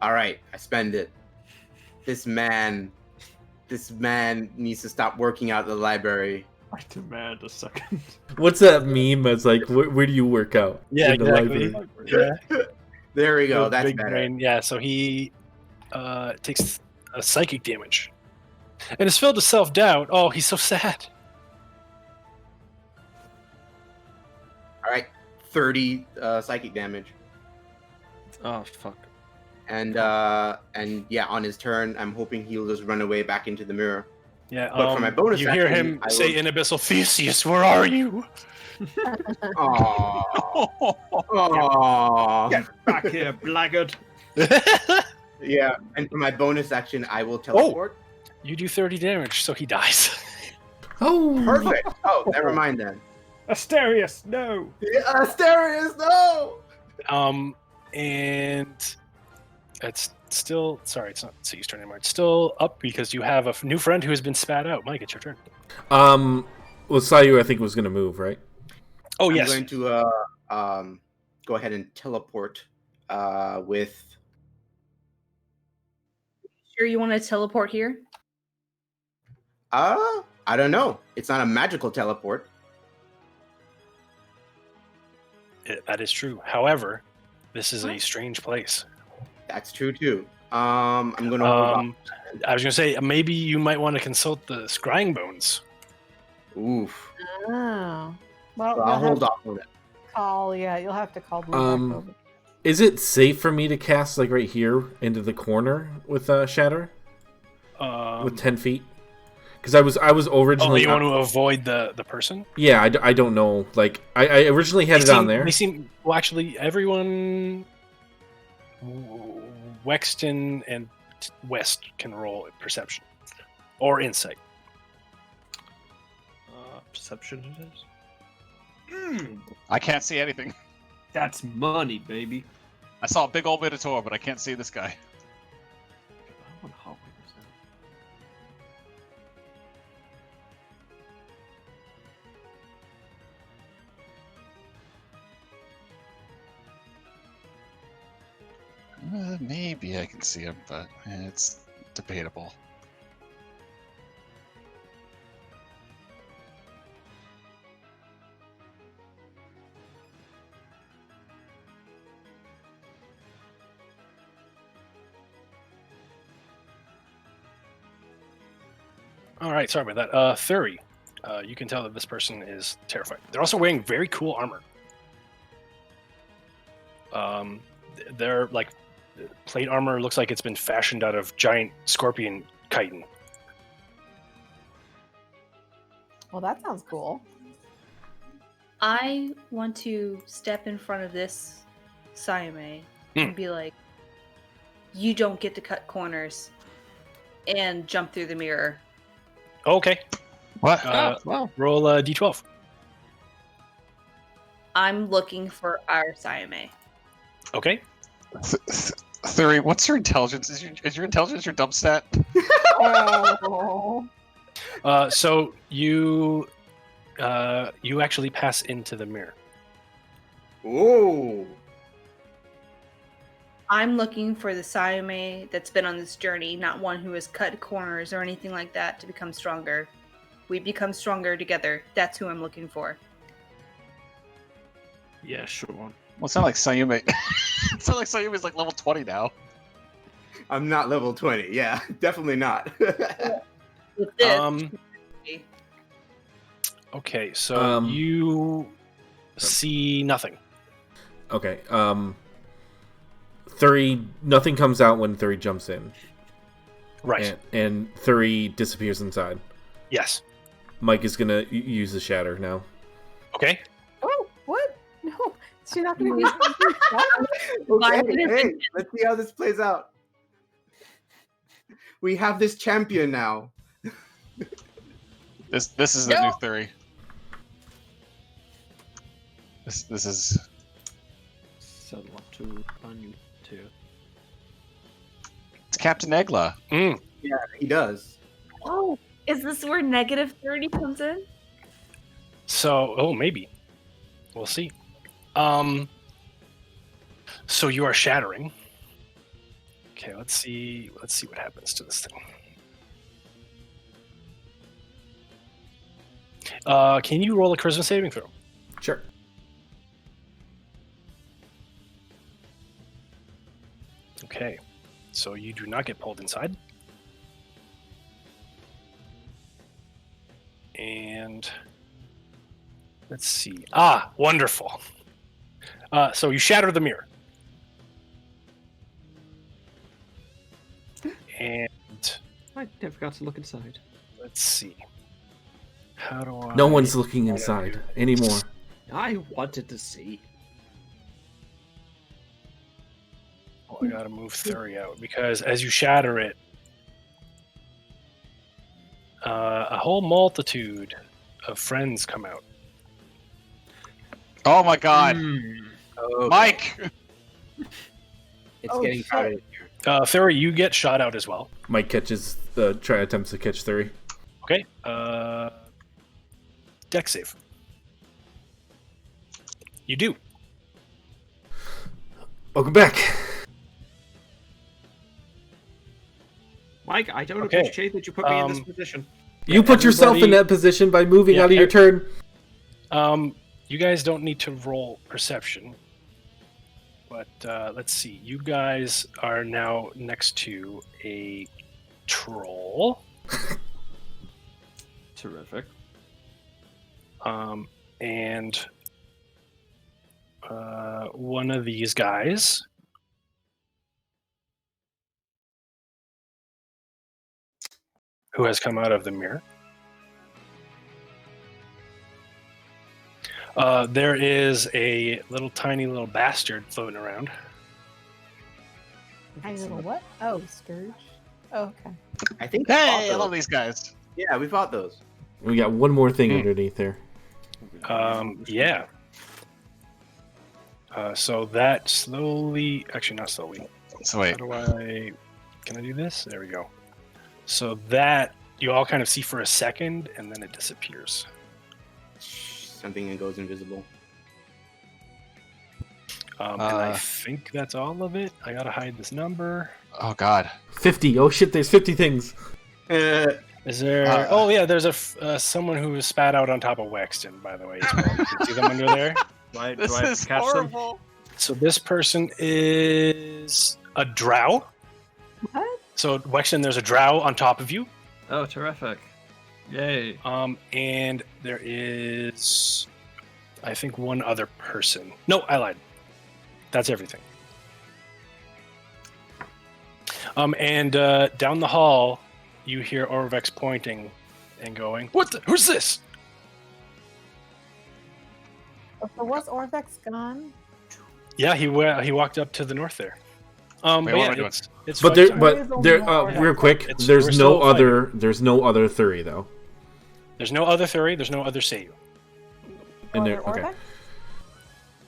All right, I spend it. This man needs to stop working out at the library. I demand a second. What's that meme? It's like, where do you work out? Yeah, In the exactly. library. Yeah. There we go. The That's big better. brain. Yeah, so he takes a psychic damage. And is filled with self-doubt. Oh, he's so sad. All right, 30 psychic damage, Oh, fuck. and yeah, on his turn, I'm hoping he'll just run away back into the mirror. Yeah, But for my bonus you hear action, him I say will- in Abyssal, Theseus, where are you? Aww. Aww. Get back here, blackguard. Yeah, and for my bonus action, I will teleport. You do 30 damage, so he dies. Oh, Perfect. Oh, never mind then. Asterius, no. Asterius, no. And it's still, sorry, it's not C's turn anymore. It's still up because you have a new friend who has been spat out. Mike, it's your turn. well, Ssayu'më, I think, was going to move, right? Oh, I'm yes. going to go ahead and teleport with. Sure, you want to teleport here? I don't know. It's not a magical teleport. That is true. However, this is a strange place. That's true too. I'm gonna hold on. I was gonna say maybe you might want to consult the scrying bones. Oof. Oh. Well, So I'll hold off on that. You'll have to call Blue back over. Is it safe for me to cast like right here into the corner with Shatter? With 10 feet? Because I was originally. You want to avoid the person? Yeah, I don't know. Like I originally had it on there. They seem well. Actually, everyone, Wexton and West can roll perception or insight. Perception it is. I can't see anything. That's money, baby. I saw a big old Minotaur, but I can't see this guy. What hallway was that? Maybe I can see him, but it's debatable. All right, sorry about that. Thuri, you can tell that this person is terrified. They're also wearing very cool armor. Their like plate armor looks like it's been fashioned out of giant scorpion chitin. Well, that sounds cool. I want to step in front of this Ssayu'më and be like, you don't get to cut corners, and jump through the mirror. Okay. What? Well, Roll a d12. I'm looking for our Ssayu'më. Okay. Thuri, what's your intelligence? Is your intelligence your dump stat? Oh. So you actually pass into the mirror. Ooh. I'm looking for the Ssayu'më that's been on this journey, not one who has cut corners or anything like that to become stronger. We become stronger together. That's who I'm looking for. yeah, sure. Well, it's not like Ssayu'më. It's not like Ssayu'më like level 20 now. I'm not level 20. Yeah, definitely not. With this, Okay, so you see nothing. Okay. Thuri, nothing comes out when Thuri jumps in. Right. And Thuri disappears inside. Yes. Mike is gonna use the shatter now. Okay. Oh, what? No, she's not going to use Okay, hey, let's see how this plays out. We have this champion now. This is the new Thuri. This is. Settle up to on you too. It's Captain Egla. Yeah, he does. Oh, is this where negative 30 comes in? So, maybe. We'll see. So you are shattering. Okay, let's see what happens to this thing. Can you roll a charisma saving throw? Sure. Okay, so you do not get pulled inside. And let's see. Wonderful. So you shatter the mirror. And I never got to look inside. let's see. How do I... No one's looking inside anymore. I wanted to see. Oh, I gotta move Thuri out because as you shatter it, a whole multitude of friends come out. Oh my god. Okay. Mike! It's getting crowded here. Thuri, you get shot out as well. Mike attempts to catch Thuri. Okay. Dex save. You do. Welcome back. Mike, I don't Okay. appreciate that you put me in this position. You put yourself in that position by moving out of your turn. You guys don't need to roll perception. But let's see. You guys are now next to a troll. Terrific. And one of these guys who has come out of the mirror. There is a tiny little bastard floating around. Tiny little what? Oh, Scourge. Oh, okay. I think. Hey, I love these guys. Yeah, we fought those. We got one more thing underneath there. Yeah. So that slowly, actually not slowly. So wait. Can I do this? There we go. So that you all kind of see for a second, and then it disappears. Something that goes invisible. And I think that's all of it. I gotta hide this number. Oh God. 50. Oh shit! There's 50 things. Is there? Oh yeah, there's a someone who was spat out on top of Wexton. By the way, as well. You can see them under there. Do I This have is to catch horrible. them? So this person is a drow. What? So Wexton, there's a drow on top of you. Oh, terrific. Yay. And there is, I think, one other person. No, I lied. That's everything. And down the hall, you hear Orvex pointing and going, Who's this? So was Orvex gone? Yeah, he walked up to the north there. Wait, what am I doing? It's But fight there, time. but there. Real quick, We're there's still no other. There's no other Thuri though. There's no other Thuri. There's no other Ssayu'më. And there, okay.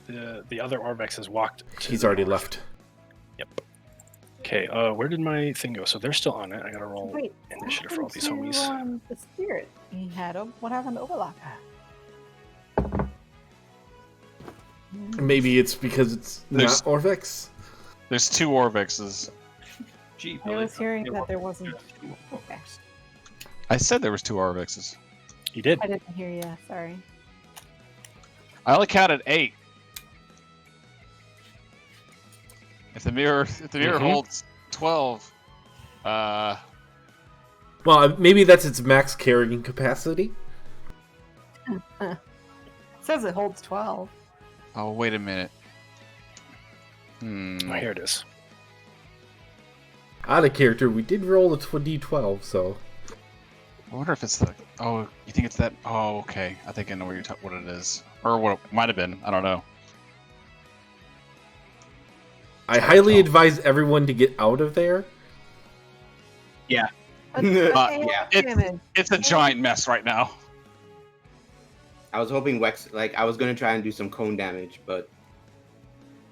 The other Orvex has walked. He's already left. Yep. Okay. Where did my thing go? So they're still on it. I gotta roll Wait, initiative for all these happened to, homies. the spirit he had. What happened to Overlock? Maybe it's because it's There's- not Orvex. There's 2 Orvexes. Gee, I was hearing that there wasn't. Okay, I said there was 2 Orvexes. You did. I didn't hear you. Sorry. I only counted 8. If the mirror holds 12, Well, maybe that's its max carrying capacity. It says it holds 12. oh wait a minute. Oh, here it is. Out of character, we did roll a d12, so I wonder if it's the. Oh, you think it's that? Oh, okay. I think I know what what it is, or what it might have been. I don't know. I highly advise everyone to get out of there. Yeah. Yeah. It's a giant mess right now. I was hoping I was gonna try and do some cone damage, but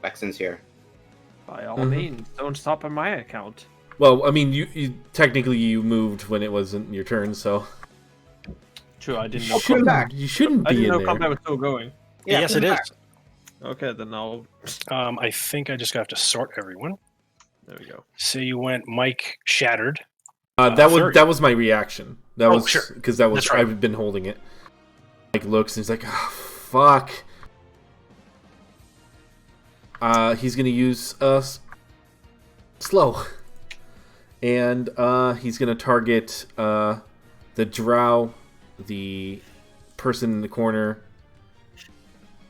Wexton's here. By all means, don't stop on my account. Well, I mean, you technically you moved when it wasn't your turn, so True, I didn't know. Come back. you shouldn't I be didn't in know combat there. was still going. Yeah, yes, come it back. is. Okay, then I'll. I think I just got to sort everyone. There we go. So you went Mike shattered. That was my reaction. That was sure. because that was That's right. I've been holding it. Mike looks and he's like, oh, "Fuck." He's gonna use slow, and he's gonna target the drow, the person in the corner,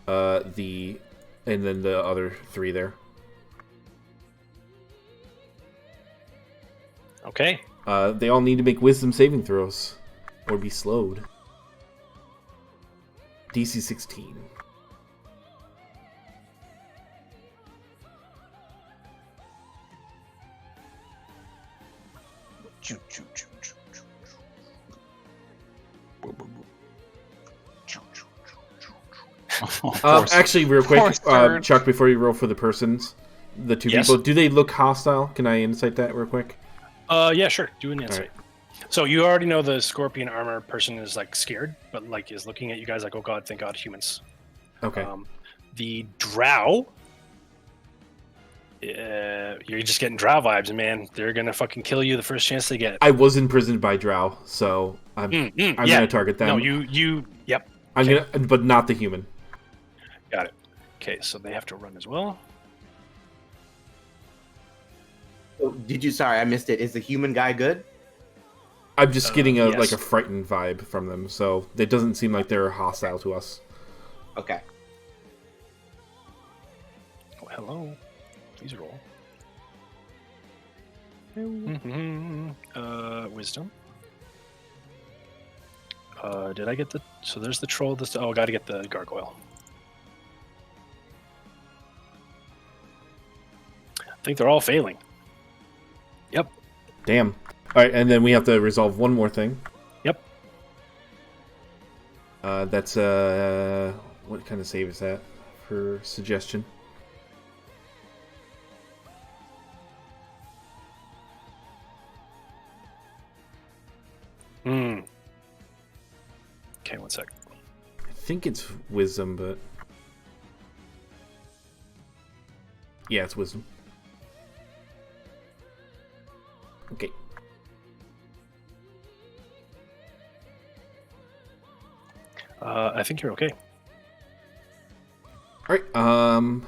and then the other 3 there. Okay. They all need to make wisdom saving throws or be slowed. DC 16. Choo, choo, choo, choo, choo, choo. Actually, real quick, Force turn. Chuck, before you roll for the persons, the 2 Yes. people, do they look hostile? Can I insight that real quick? Yeah, sure. Do an insight. So you already know the scorpion armor person is like scared, but like is looking at you guys like, oh god, thank God, humans. Okay. The drow You're just getting drow vibes, man. They're gonna fucking kill you the first chance they get. I was imprisoned by drow, so I'm gonna target them. No, you. Yep. I'm gonna, but not the human. Got it. Okay, so they have to run as well. Oh, sorry, I missed it. Is the human guy good? I'm just getting yes. like a frightened vibe from them, so it doesn't seem like they're hostile to us. Okay. Oh, hello. Please roll. Wisdom. Did I get the? So there's the troll. I got to get the gargoyle. I think they're all failing. Yep. Damn. All right, and then we have to resolve one more thing. Yep. That's what kind of save is that? For suggestion. Okay, 1 sec. I think it's wisdom, but yeah, it's wisdom. Okay. I think you're okay. All right. All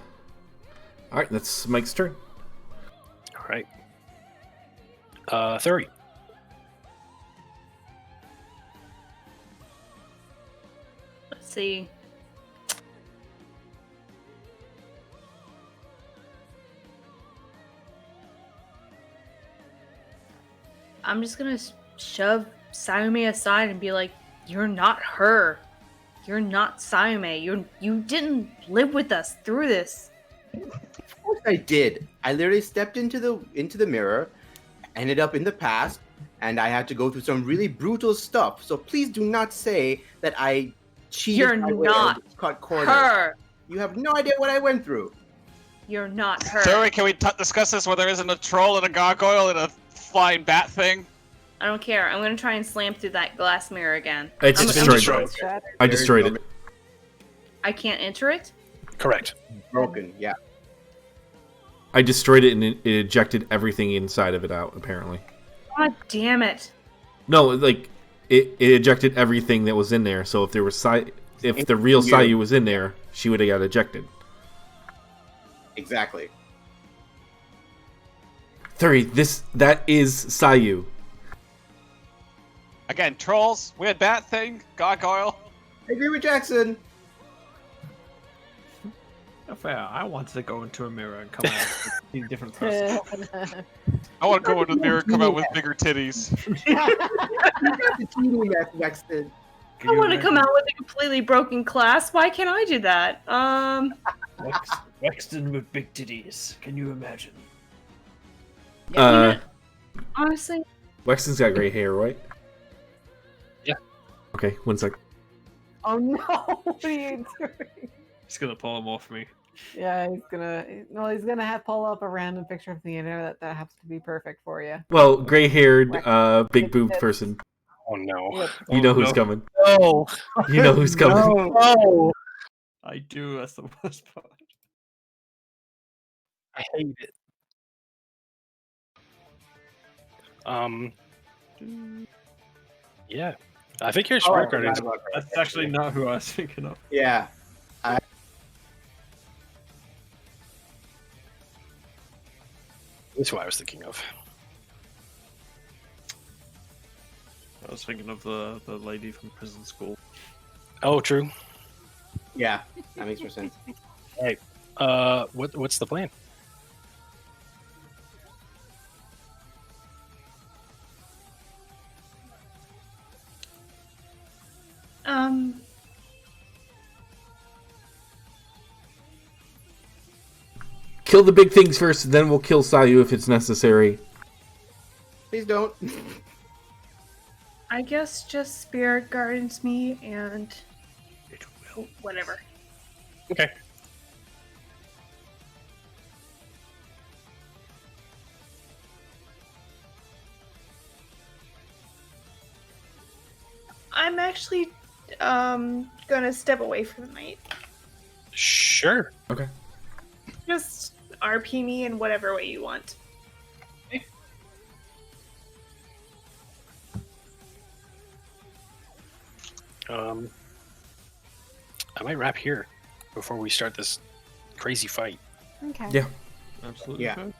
right. That's Mike's turn. All right. Thuri. Let's see. I'm just gonna shove Ssayu'më aside and be like, "You're not her. You're not Ssayu'më. You didn't live with us through this." Of course I did. I literally stepped into the mirror, ended up in the past, and I had to go through some really brutal stuff. So please do not say that I cheated. You're my way not or cut corners. her. You have no idea what I went through. You're not her. Thuri, can we discuss this where there isn't a troll and a gargoyle and a flying bat thing? I don't care. I'm gonna try and slam through that glass mirror again. It's I'm destroyed. I destroyed it. I can't enter it? Correct. Broken, yeah. I destroyed it and it ejected everything inside of it out, apparently. God damn it. No, like, it ejected everything that was in there, so if there was if the real Ssayu'më was in there, she would have got ejected. Exactly. Thuri, that is Ssayu'më. Again, trolls, weird bat thing, gargoyle. I agree with Jackson. Fair. I wanted to go into a mirror and come out with a different person. I want to go into the mirror and come out with bigger titties. Wexton. I want to come out with a completely broken class. Why can't I do that? Wexton with big titties. Can you imagine? Honestly, Wexton's got gray hair, right? Yeah. Okay, 1 sec. Oh no! What are you doing? He's gonna pull him off me. Yeah, he's gonna have pull up a random picture of the internet that happens to be perfect for you. Well, gray-haired, big boobed person. Oh no. Yep. You know who's coming. No. You know who's coming. No. I do. That's the worst part. I hate it. Yeah. I think you're smart, Guardian. That's actually not who I was thinking of. Yeah. That's who I was thinking of. I was thinking of the lady from prison school. Oh, true. Yeah, that makes more sense. Hey, what's the plan? Kill the big things first, then we'll kill Ssayu'më if it's necessary. Please don't. I guess just spirit guardians me and It will. whatever. Okay. I'm actually gonna step away for the night. Sure. Okay. Just RP me in whatever way you want. I might wrap here before we start this crazy fight. Okay. Yeah. Absolutely. Yeah. Fine.